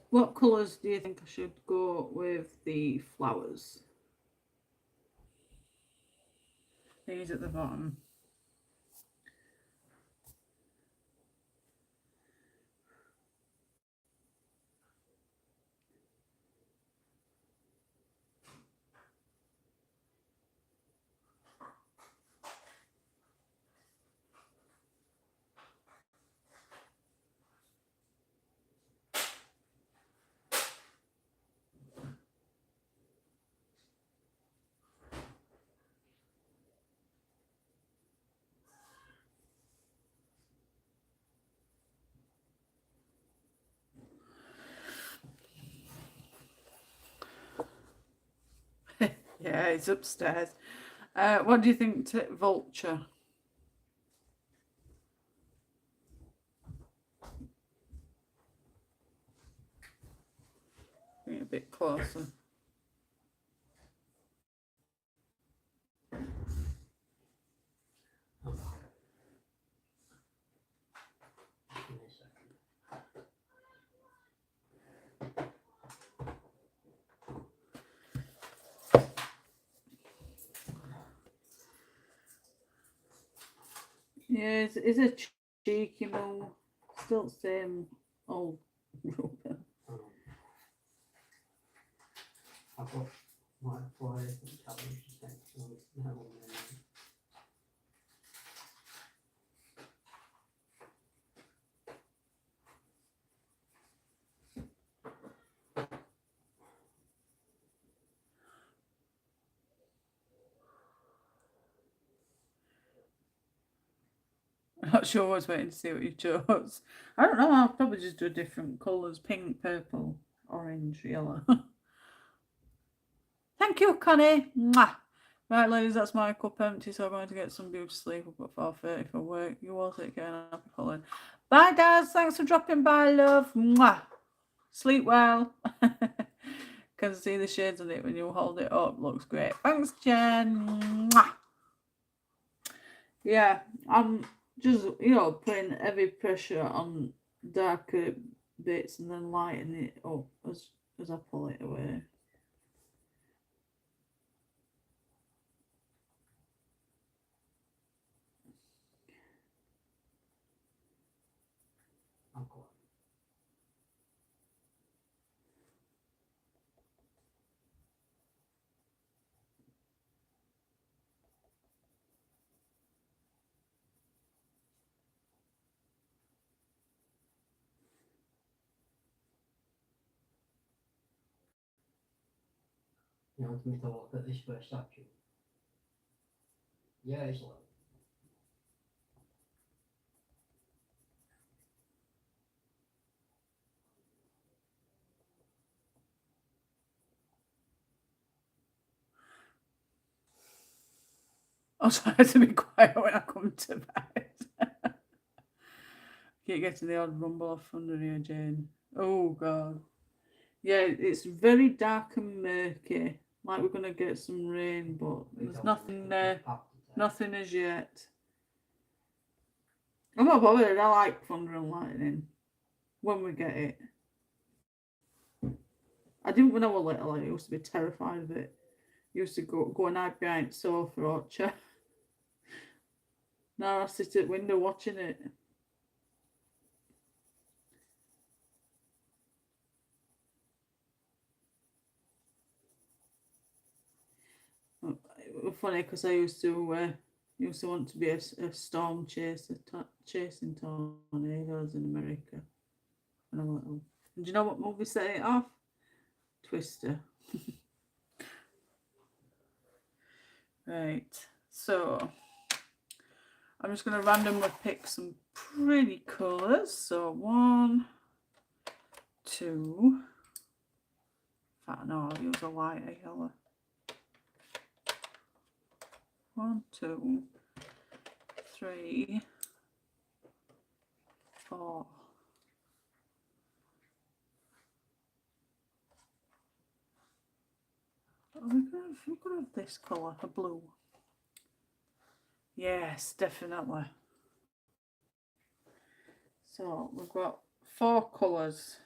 What colours do you think I should go with the flowers? These at the bottom. Yeah, it's upstairs. What do you think to Vulture? Bring it a bit closer. Give me a second. Yeah, it's a cheeky move. Still the same old rubber. I've got my 4 different colours to take, so no one really. I'm not sure. I was waiting to see what you chose. I don't know. I'll probably just do different colours: pink, purple, orange, yellow. Thank you, Connie. Mwah. Right, ladies, that's my cup empty, so I'm going to get some beauty sleep. I've got 4:30 for work. You all take care and happy calling. Bye, guys. Thanks for dropping by, love. Mwah. Sleep well. Can see the shades on it when you hold it up. Looks great. Thanks, Jen. Mwah. Yeah, I'm just, putting heavy pressure on darker bits and then lightening it up as I pull it away. I've got you want me to look at this first actually? Yeah, it's like I'll try to be quiet when I come to bed. Keep getting the odd rumble off under here, Jane. Oh, God. Yeah, it's very dark and murky. Like we're going to get some rain, but there's nothing nothing as yet. I'm not bothered. I like thunder and lightning when we get it. I didn't when I was little. I used to be terrified of it. I used to go and hide behind the sofa or chair. Now I sit at the window watching it. It was funny because I used to want to be a storm chaser, chasing tornadoes in America when I was little. And do you know what movie set it off? Twister. Right, so I'm just going to randomly pick some pretty colours. So 1, 2. In fact, no, I'll use a lighter yellow. 1, 2, 3, 4. We're gonna have this colour, a blue. Yes, definitely. So we've got 4 colours.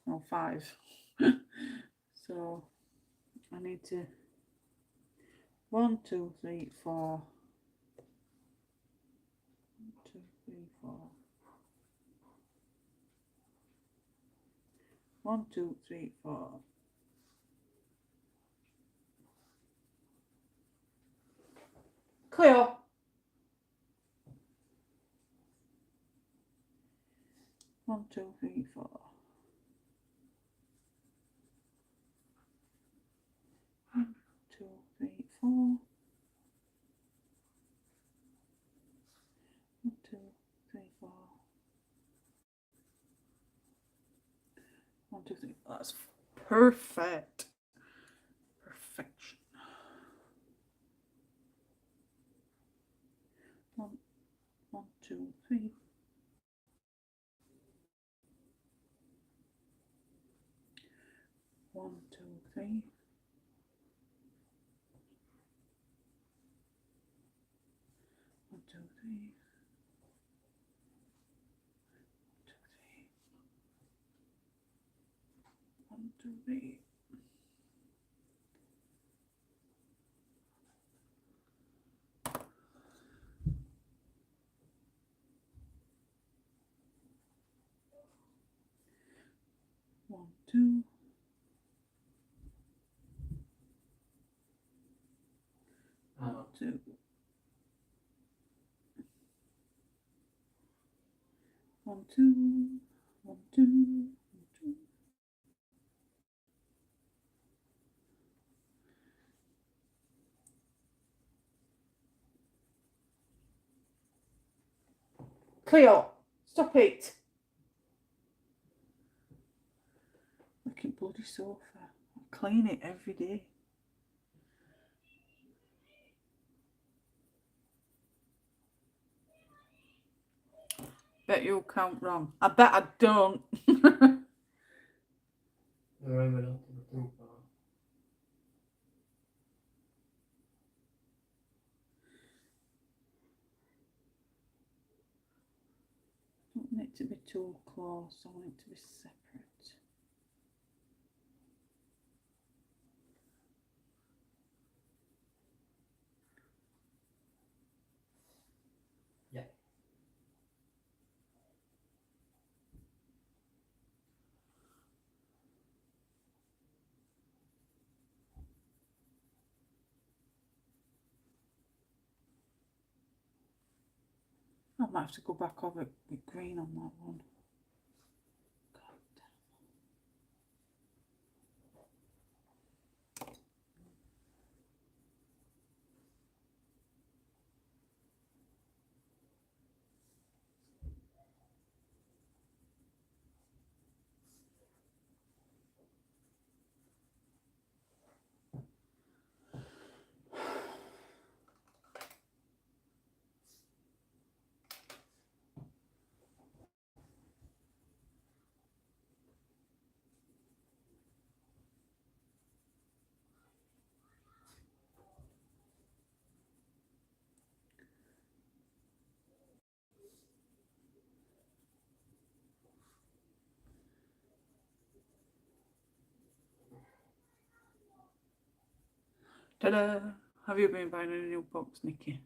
No, 5. So I need to 1, 2, 3, 4. 1, 2, 3, 4. 1, 2, 3, 4. Clear. 1, 2, 3, 4. 1, 2, 3, 4. 1, 2, 3, 4. 1, 2, 3. That's perfect. 3. 1, 2, 3. 1, 2, 3. 1, 2, 3. 1, 2. 1, 2. 1, 2. 1, 2. 2. Cleo, stop it. Look at bloody sofa. I clean it every day. Bet you'll count wrong. I bet I don't. I don't want it to be too close. I want it to be separate. Yeah. I might have to go back over it with green on that one. Ta-da! Have you been buying any new books, Nikki?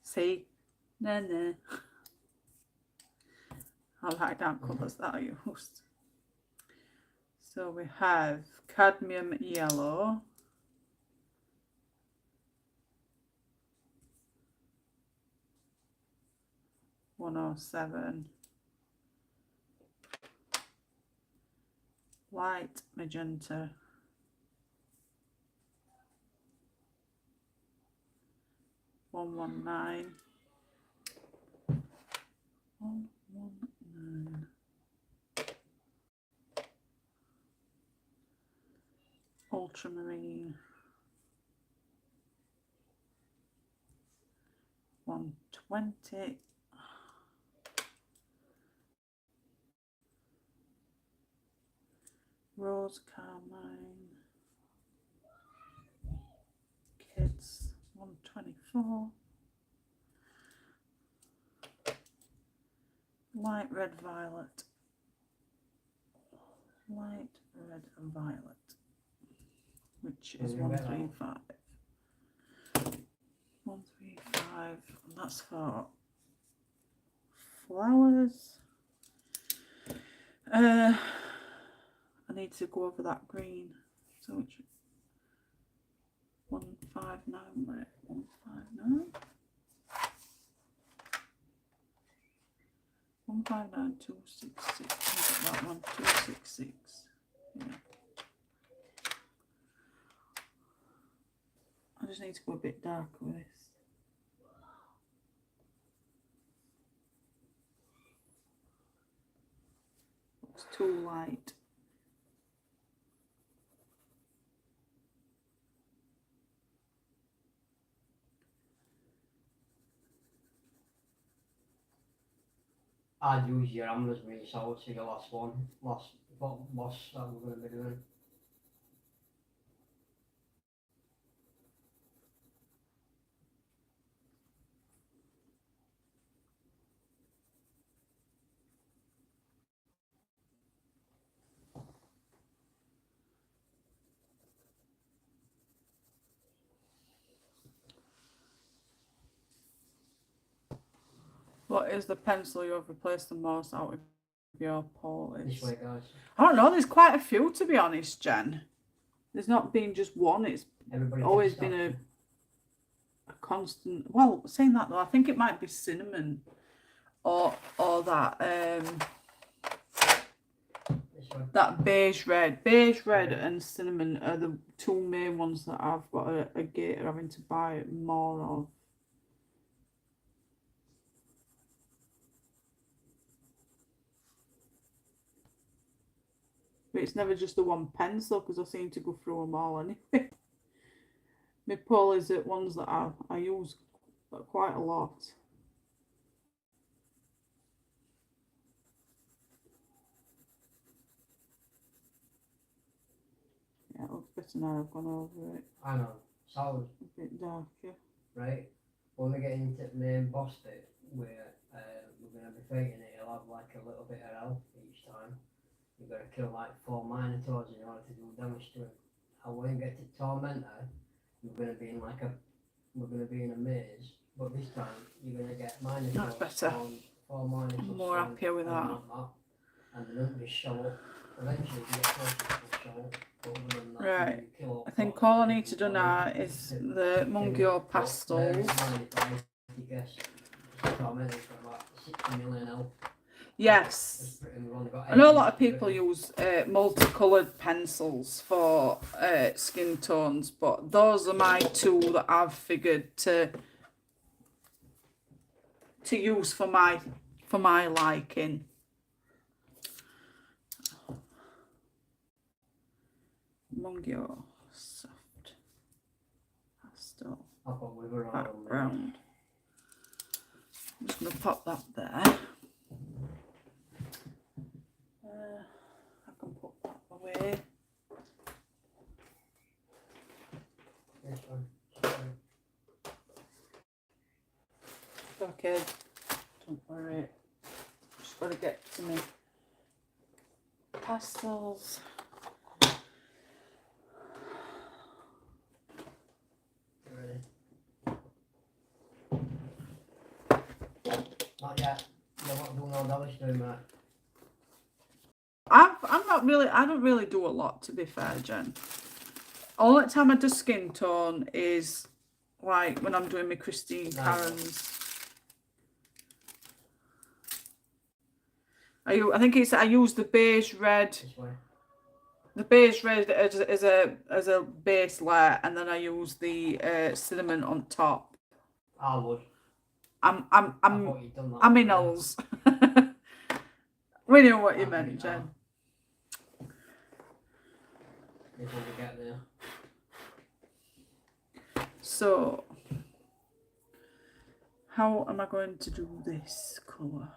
See? Nah. I like that colours that I used. So we have cadmium yellow. (107). Light magenta. 119. 119. Ultramarine. 120. Rose carmine. Kids. 124. Light red violet. Light red violet. Which is 135. 135. And that's for flowers. I need to go over that green. So which 159, wait, 159. 159, 266. That one, 266. Yeah. I just need to go a bit darker with this. Looks too light. I'd use your hammers when you saw us for your last one, last that we're going to be doing. What is the pencil you have replaced the most out of your This polish? way, guys. I don't know, there's quite a few to be honest, Jen. There's not been just one, it's Everybody always been a constant. Well, saying that though, I think it might be cinnamon or that that beige red and cinnamon are the two main ones that I've got a gator having to buy more of. But it's never just the one pencil because I seem to go through them all anyway. My polys are ones that I use quite a lot. Yeah, it looks better now I've gone over it. I know. So, A bit darker. right, when we get into the main boss bit, where we're going to be fighting it, you'll have like a little bit of health each time. You've got to kill like 4 minotaurs in order to do damage to him. And when you get to Tormentor, we're going to be in a maze, but this time you're going to get minotaurs. That's better. 4 minotaurs. I'm more happier with that. And they don't just show up. Eventually, if you get closer, they'll show up. But other than that, Right. you kill I think all I need to do now is the Mungyo pastels. Yes. I know a lot of people use multicoloured pencils for skin tones, but those are my two that I've figured to use for my liking. Mungyo soft pastel background. I'm just going to pop that there. I can put that away. Okay, don't worry. Just got to get to me pastels. Not yet. You're not doing all damage to him, right? I'm not really. I don't really do a lot, to be fair, Jen. All the time I do skin tone is like when I'm doing my Christine Karen's. I use the beige red. The beige red as a base layer, and then I use the cinnamon on top. I would. I'm in holes. We know what you meant, Jen. Before we get there. So, how am I going to do this colour?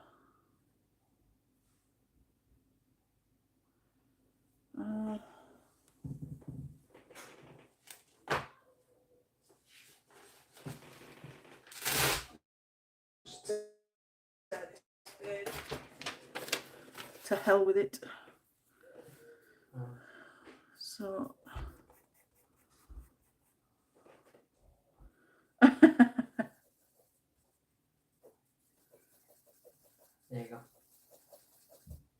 To hell with it. So there you go.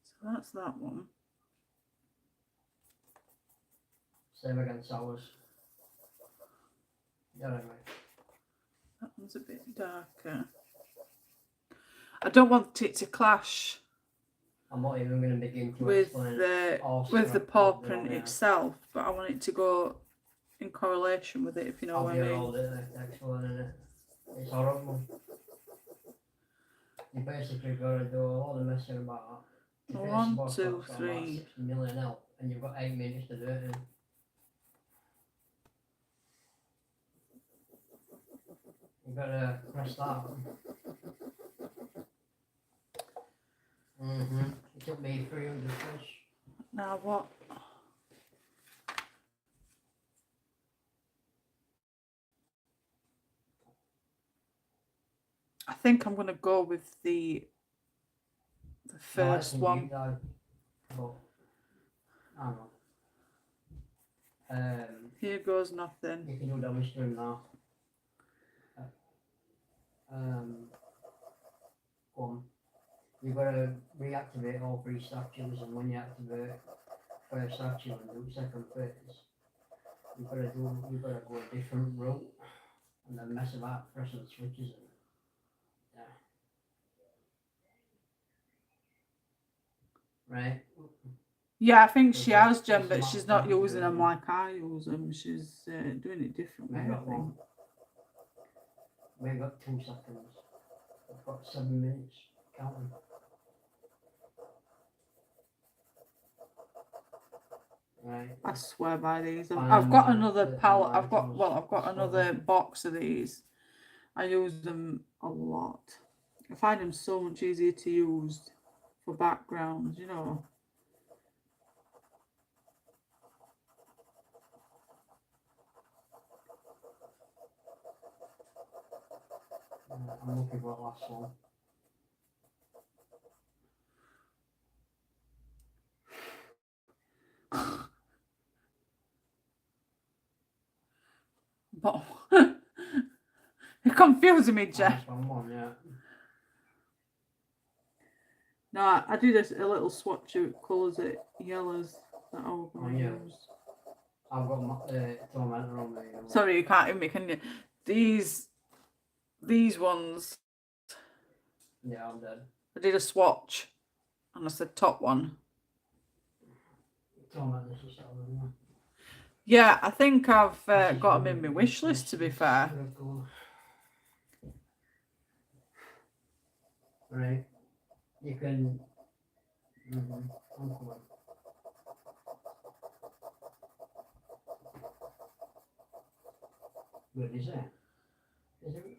So that's that one. Same against ours. Yeah, anyway. That one's a bit darker. I don't want it to clash I'm not even going to begin to with explain the paw print itself, but I want it to go in correlation with it, if you know what I mean. It's horrible. You basically got to do a lot of messing about. 1, 2, 3. 60 million out, and you've got 8 minutes to do it. You've got to press that. It took me 300 fish. Now what? I think I'm gonna go with the first one. But, I don't know. Here goes nothing. You can do damage to him now. Go on. You've got to reactivate all 3 statues, and when you activate first statue and do second phase, you've got to go a different route and then mess about pressing the switches in. Yeah. Right. Yeah, I think she has, Jen, but she's not using them like I use them. She's doing it differently, I think. We've got 2 seconds. I've got 7 minutes. Counting. Right. I swear by these. I've got another palette. I've got another box of these. I use them a lot. I find them so much easier to use for backgrounds, you know. I'm looking for the last one. But you're confusing me, Jeff. No, I do this a little swatch of colours of yellows that I'm going to use. I've got my tormentor on there. Sorry, you can't hear me, can you? These ones. Yeah, I'm dead. I did a swatch, and I said top one. Yeah, I think I've got them in my wish list, to be fair. Right. You can. I'm coming. Good, is it? Is it?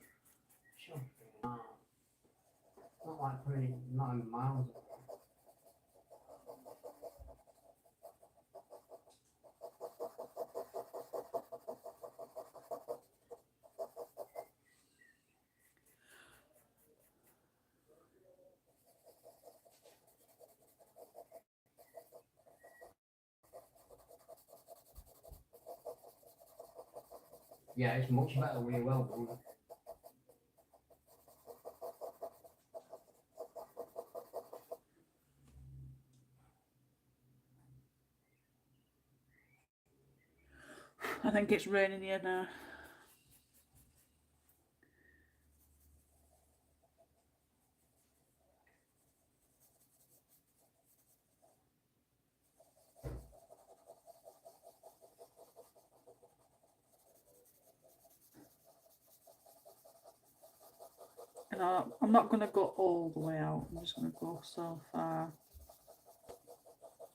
Sure. Not like pretty, not in miles. Yeah, it's much better when you're well done. I think it's raining here now. And I'm not going to go all the way out. I'm just going to go so far.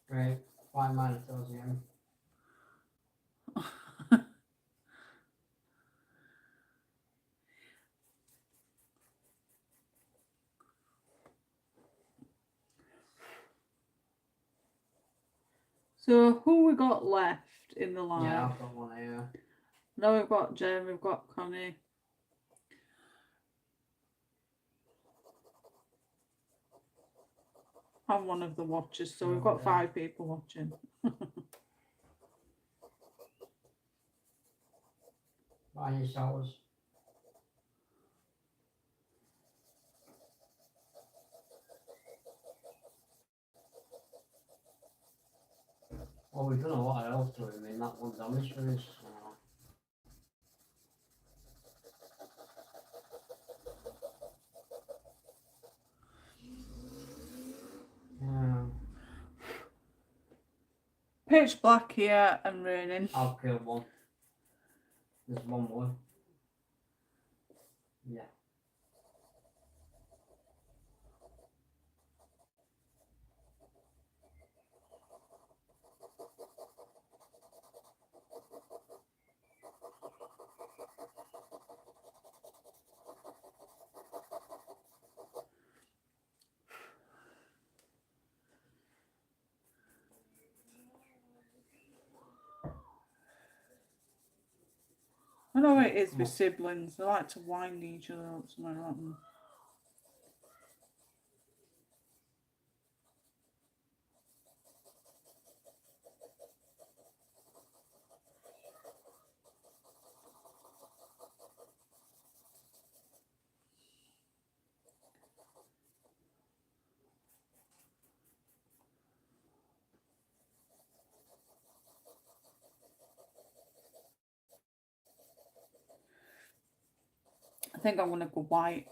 Right. 5 minus tells you. So who we got left in the line? Yeah, I've got one here. No, we've got Jen, we've got Connie. I'm one of the watchers, so we've got 5 people watching. Buy your showers. Well, we've done a lot of health to him in that one damage for us. Pitch black here and raining. I've killed one. There's one more. Yeah. I know it is with siblings. They like to wind each other up somewhere like that. I think I'm gonna go white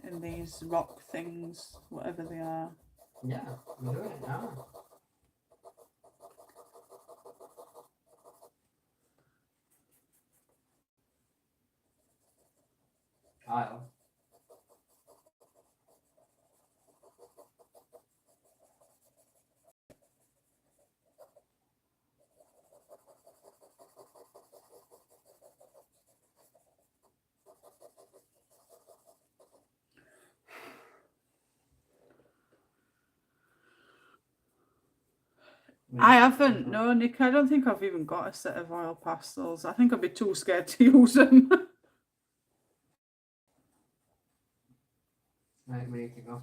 in these rock things, whatever they are. Yeah, I'm doing it now. Kyle. I haven't, no, Nick. I don't think I've even got a set of oil pastels. I think I'd be too scared to use them. Right, we need to go.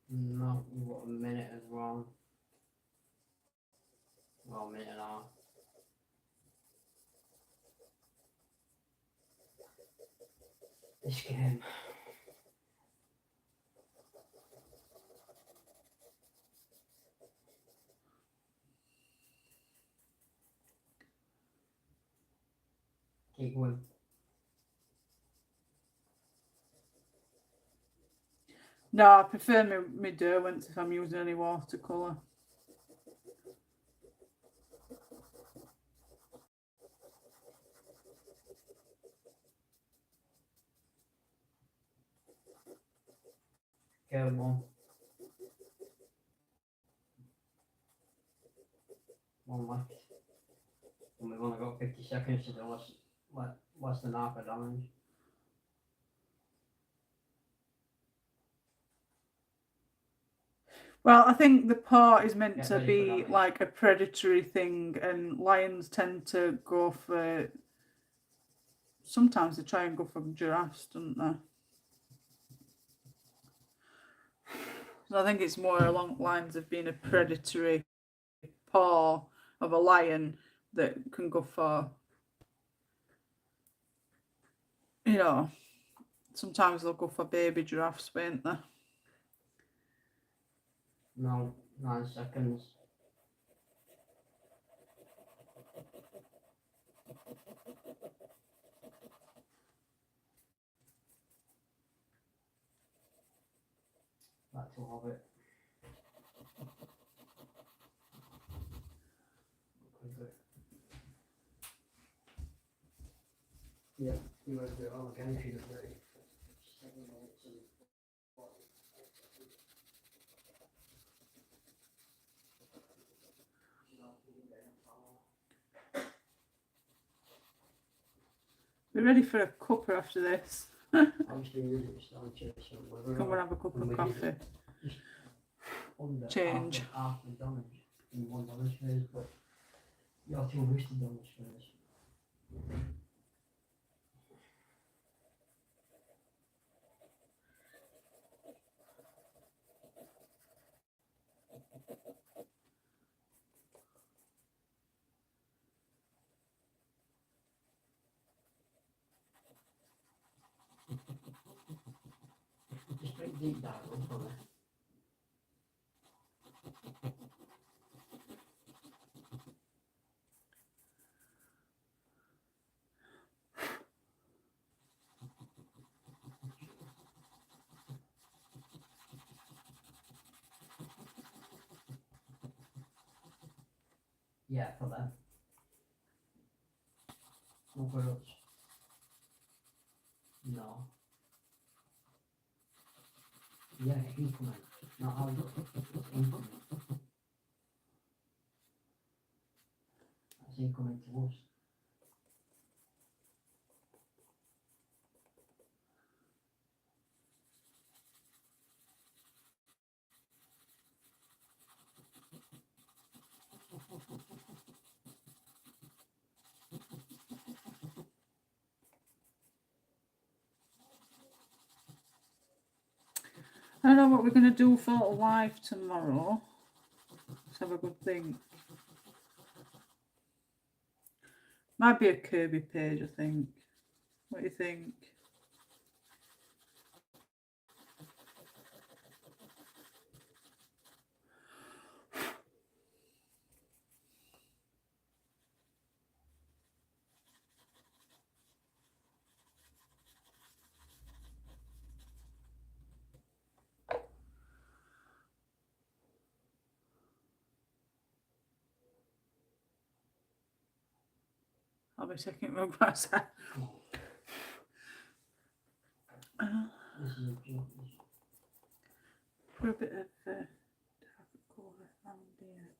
No, we've got a minute as well. Well, a minute and a half. This game. Keep going. No, I prefer my Derwents if I'm using any watercolour. Go one. One left. And we've only got 50 seconds to do less than half a damage. Well, I think the paw is meant Yeah, to ready for be damage. like a predatory thing, and lions tend to go for. Sometimes they try and go for giraffes, don't they? So I think it's more along the lines of being a predatory paw of a lion that can go for. You know, sometimes they'll go for baby giraffes, won't they? No, 9 seconds. That's all of it. Yeah, you want to do it all again if you're ready. 7 minutes and 40. We're ready for a cuppa after this. Obviously, using stone chips, so we're Come and have a cup of coffee. under Change. half the damage in one damage phase, but you're too rich to damage phase. Just take deep dive on from it. Yeah, for them. No for us. No. Yeah, increment. Not how you increment. That's increment to us. I don't know what we're going to do for live tomorrow. Let's have a good think. Might be a Kirby page, I think. What do you think? I'll be taking my glass out. Put a bit of dark colour around here.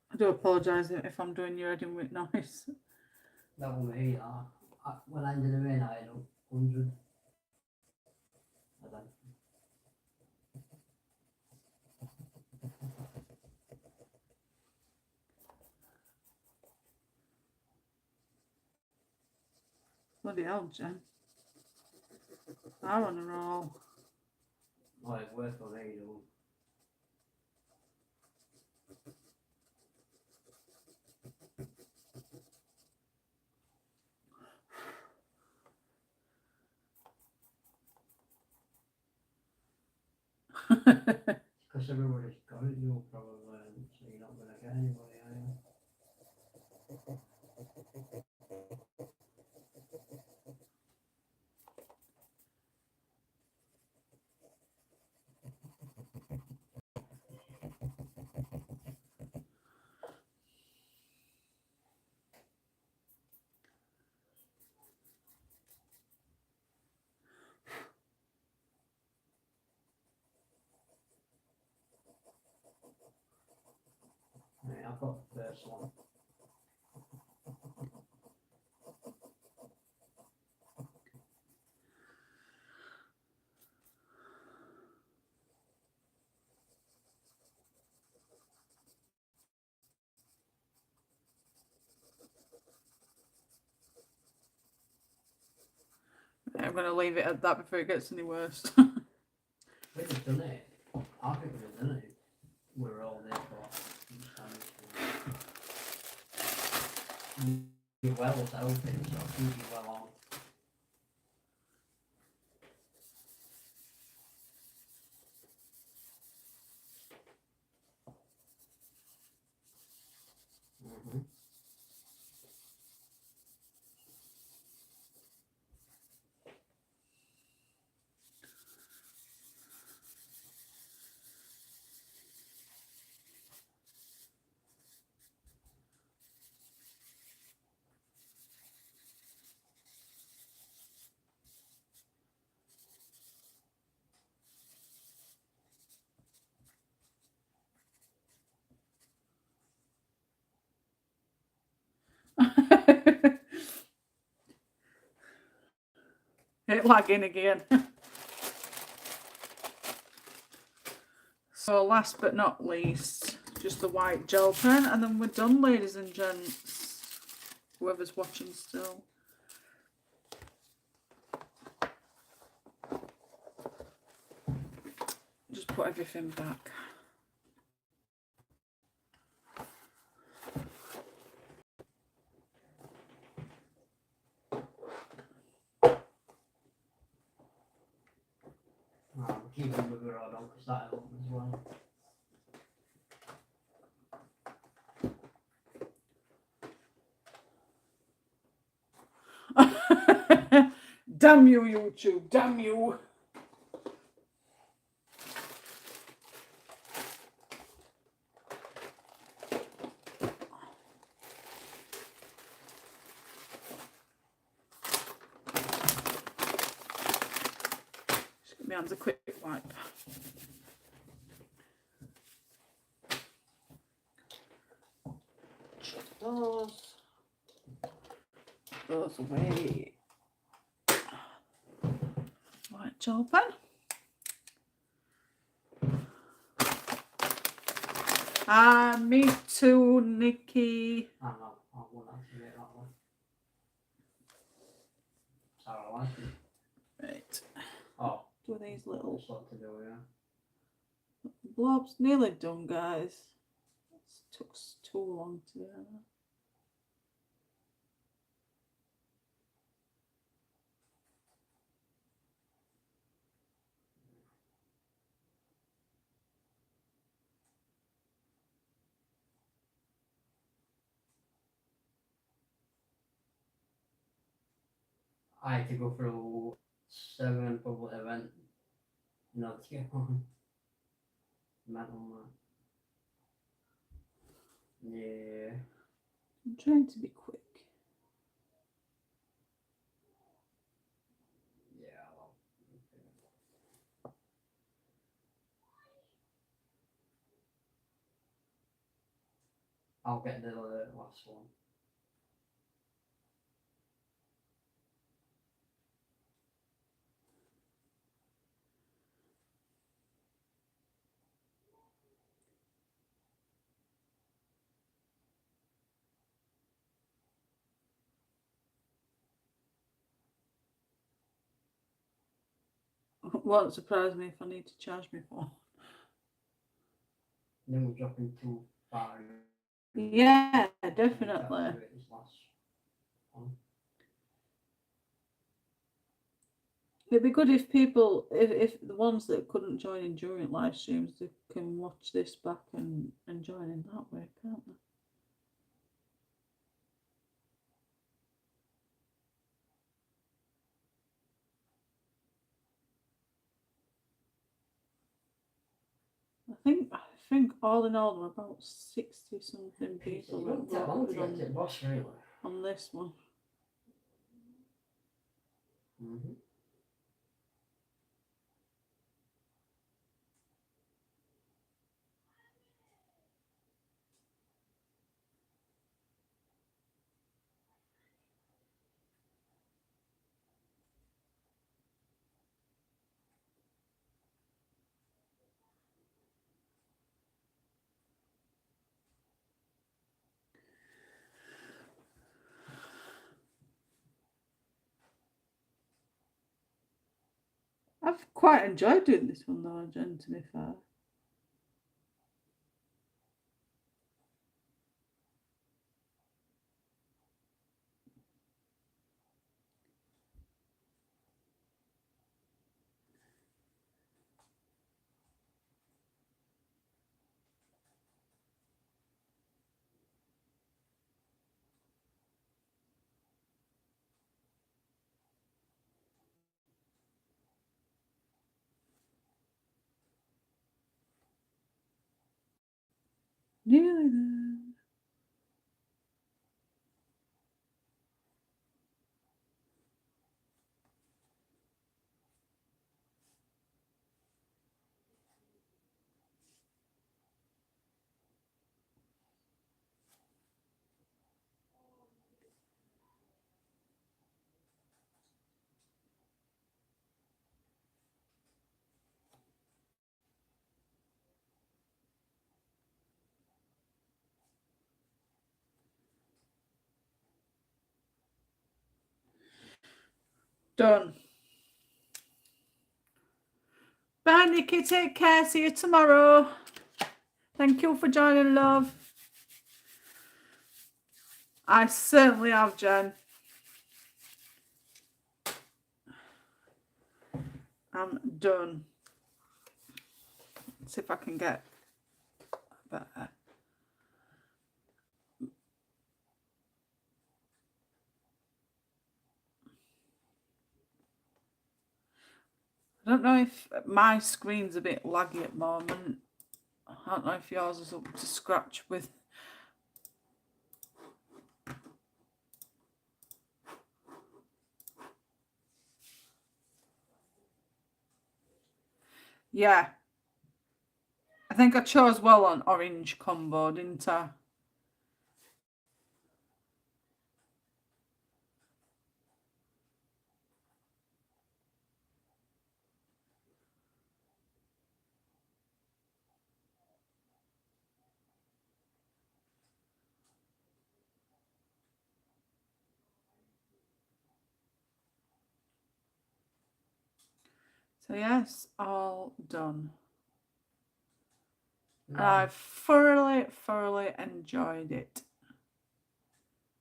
I do apologise if I'm doing your editing with noise. That was me. When I ended the rain, I had 100. Bloody hell, Jen. I'm on a roll. Oh, it's worth for me, though. Because everybody's got it, you'll probably, so you're not going to get anybody, are you? Right, I've got the first one. I'm going to leave it at that before it gets any worse. We've just done it. I think we've done it. We're all there for you're well open, so I think you're well on. Hit lagging again. So last but not least, just the white gel pen, and then we're done, ladies and gents. Whoever's watching still. Just put everything back. Keep them with your on because that helps as well. Damn you, YouTube, damn you. Just give my hands a quick wipe. Those away. White pouch open. Me too, Nikki. I know, I won't activate that one. Sorry, I like it. Right. Oh, Do these little what's what to do, yeah. blobs. Nearly done, guys. It took too long to do that. I had to go through 7 public events not to get one. Mental man. Yeah. I'm trying to be quick. Yeah, well. I'll get the last one. Won't surprise me if I need to charge my phone. Then we're dropping too far. Yeah, We'll definitely. activate this last one. It'd be good if people, if the ones that couldn't join in during live streams, they can watch this back and join in that way, can't they? I think all in all, there are about 60 something people It won't take long to get to the boss, really. on this one. Mm-hmm. I've quite enjoyed doing this one though, Jen, to be fair. Nearly there. Done. Bye, Nikki. Take care. See you tomorrow. Thank you for joining, love. I certainly have, Jen. I'm done. Let's see if I can get better. I don't know if my screen's a bit laggy at the moment. I don't know if yours is up to scratch with. Yeah. I think I chose well on orange combo, didn't I? So yes, all done. And Now, I've thoroughly enjoyed it.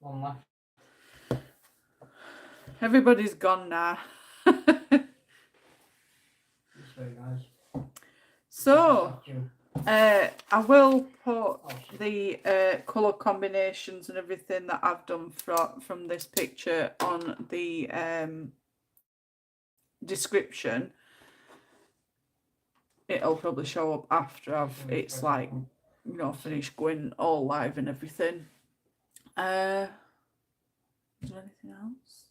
one left. Everybody's gone now. It's very nice. So, I will put Oh, shit. the colour combinations and everything that I've done from this picture on the description. It'll probably show up after it's like, you know, finished going all live and everything. Is there anything else?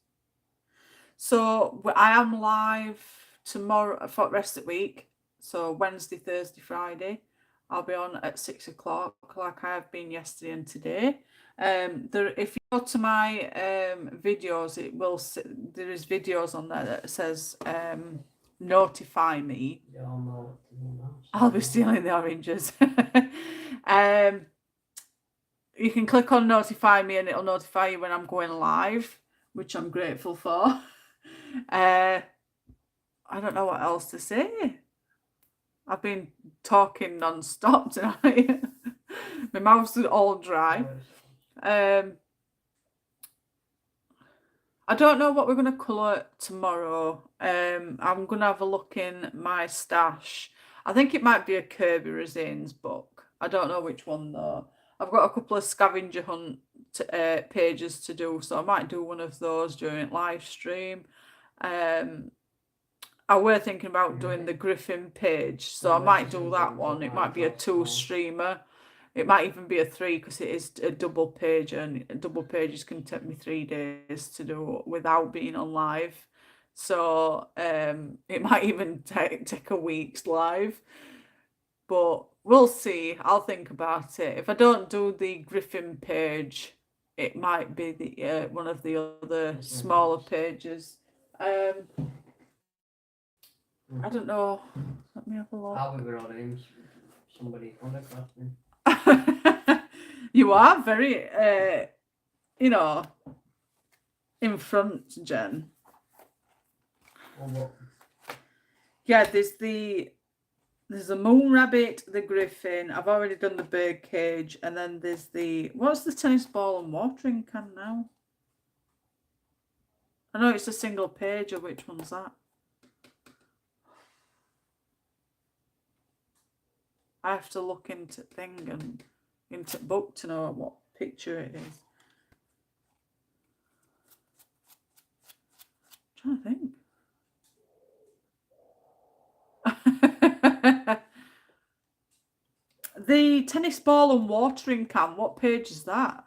So I am live tomorrow for the rest of the week. So Wednesday, Thursday, Friday. I'll be on at 6 o'clock, like I have been yesterday and today. If you go to my videos, there is videos on there that says notify me. You all know what to do now. I'll be stealing the oranges. You can click on notify me and it'll notify you when I'm going live, which I'm grateful for. I don't know what else to say. I've been talking non-stop tonight. My mouth's all dry. I don't know what we're going to colour tomorrow. I'm going to have a look in my stash. I think it might be a Kirby Resines book. I don't know which one though. I've got a couple of scavenger hunt pages to do, so I might do one of those during live stream. I were thinking about doing the Griffin page, so I might do that one. It might be a 2-streamer. It might even be a 3 because it is a double page, and double pages can take me 3 days to do without being on live. So it might even take a week's live, but we'll see. I'll think about it. If I don't do the Griffin page, it might be the one of the other smaller pages. I don't know. Let me have a look. I'll be running. Somebody contact me. You are very, you know, in front, Jen. Yeah, there's the moon rabbit, the griffin. I've already done the bird cage, and then there's what's the tennis ball and watering can now? I know it's a single page, or which one's that? I have to look into thing and into book to know what picture it is. I'm trying to think. The tennis ball and watering can, what page is that?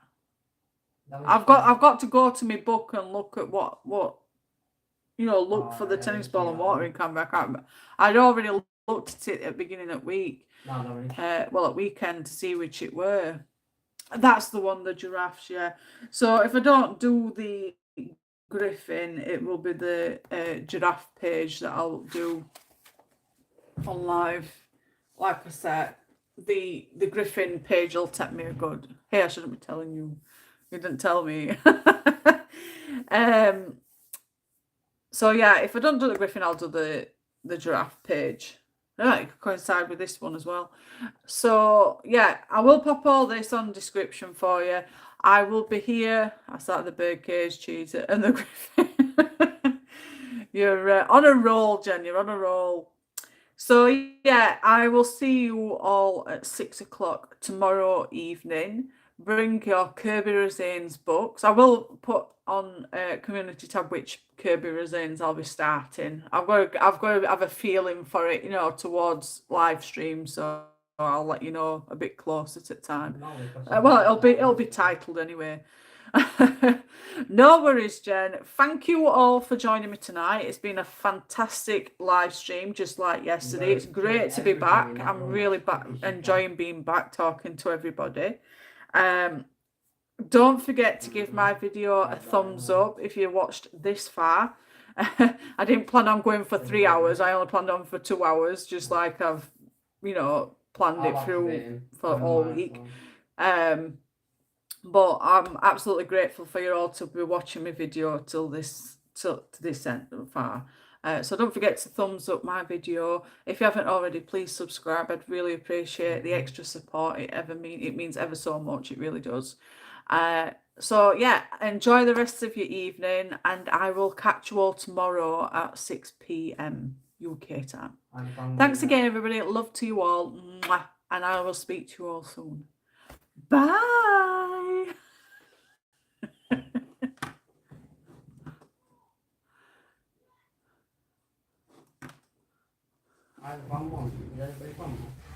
I've got to go to my book and look at what look for the tennis ball and watering can. I can't remember. I'd already looked at it at the beginning of the week. At weekend to see which it were. That's the one, the giraffes, yeah. So if I don't do the griffin, it will be the giraffe page that I'll do on live. Like I said, the griffin page will take me a good. Hey, I shouldn't be telling you. You didn't tell me. So yeah, if I don't do the griffin, I'll do the giraffe page. Right, it could coincide with this one as well. So yeah, I will pop all this on description for you. I will be here. I started the bird cage, cheater, and the griffin. You're on a roll, Jen. You're on a roll. So yeah, I will see you all at 6 o'clock tomorrow evening. Bring your Kirby Resines books. I will put on a community tab which Kirby Resines I'll be starting. I've got to have a feeling for it, towards live stream. So I'll let you know a bit closer to the time. Well, it'll be titled anyway. No worries, Jen. Thank you all for joining me tonight. It's been a fantastic live stream, just like yesterday. It's great to be back. I'm really enjoying being back, talking to everybody. Don't forget to give my video a thumbs up if you watched this far. I didn't plan on going for 3 hours. I only planned on for 2 hours, just like I've, planned it through for all week. But I'm absolutely grateful for you all to be watching my video till this end far. So don't forget to thumbs up my video. If you haven't already, please subscribe. I'd really appreciate the extra support. It means ever so much. It really does. So yeah, enjoy the rest of your evening, and I will catch you all tomorrow at 6 p.m. UK time. Thanks again, everybody. Love to you all. Mwah. And I will speak to you all soon. Bye. I have one more. Is everybody one more?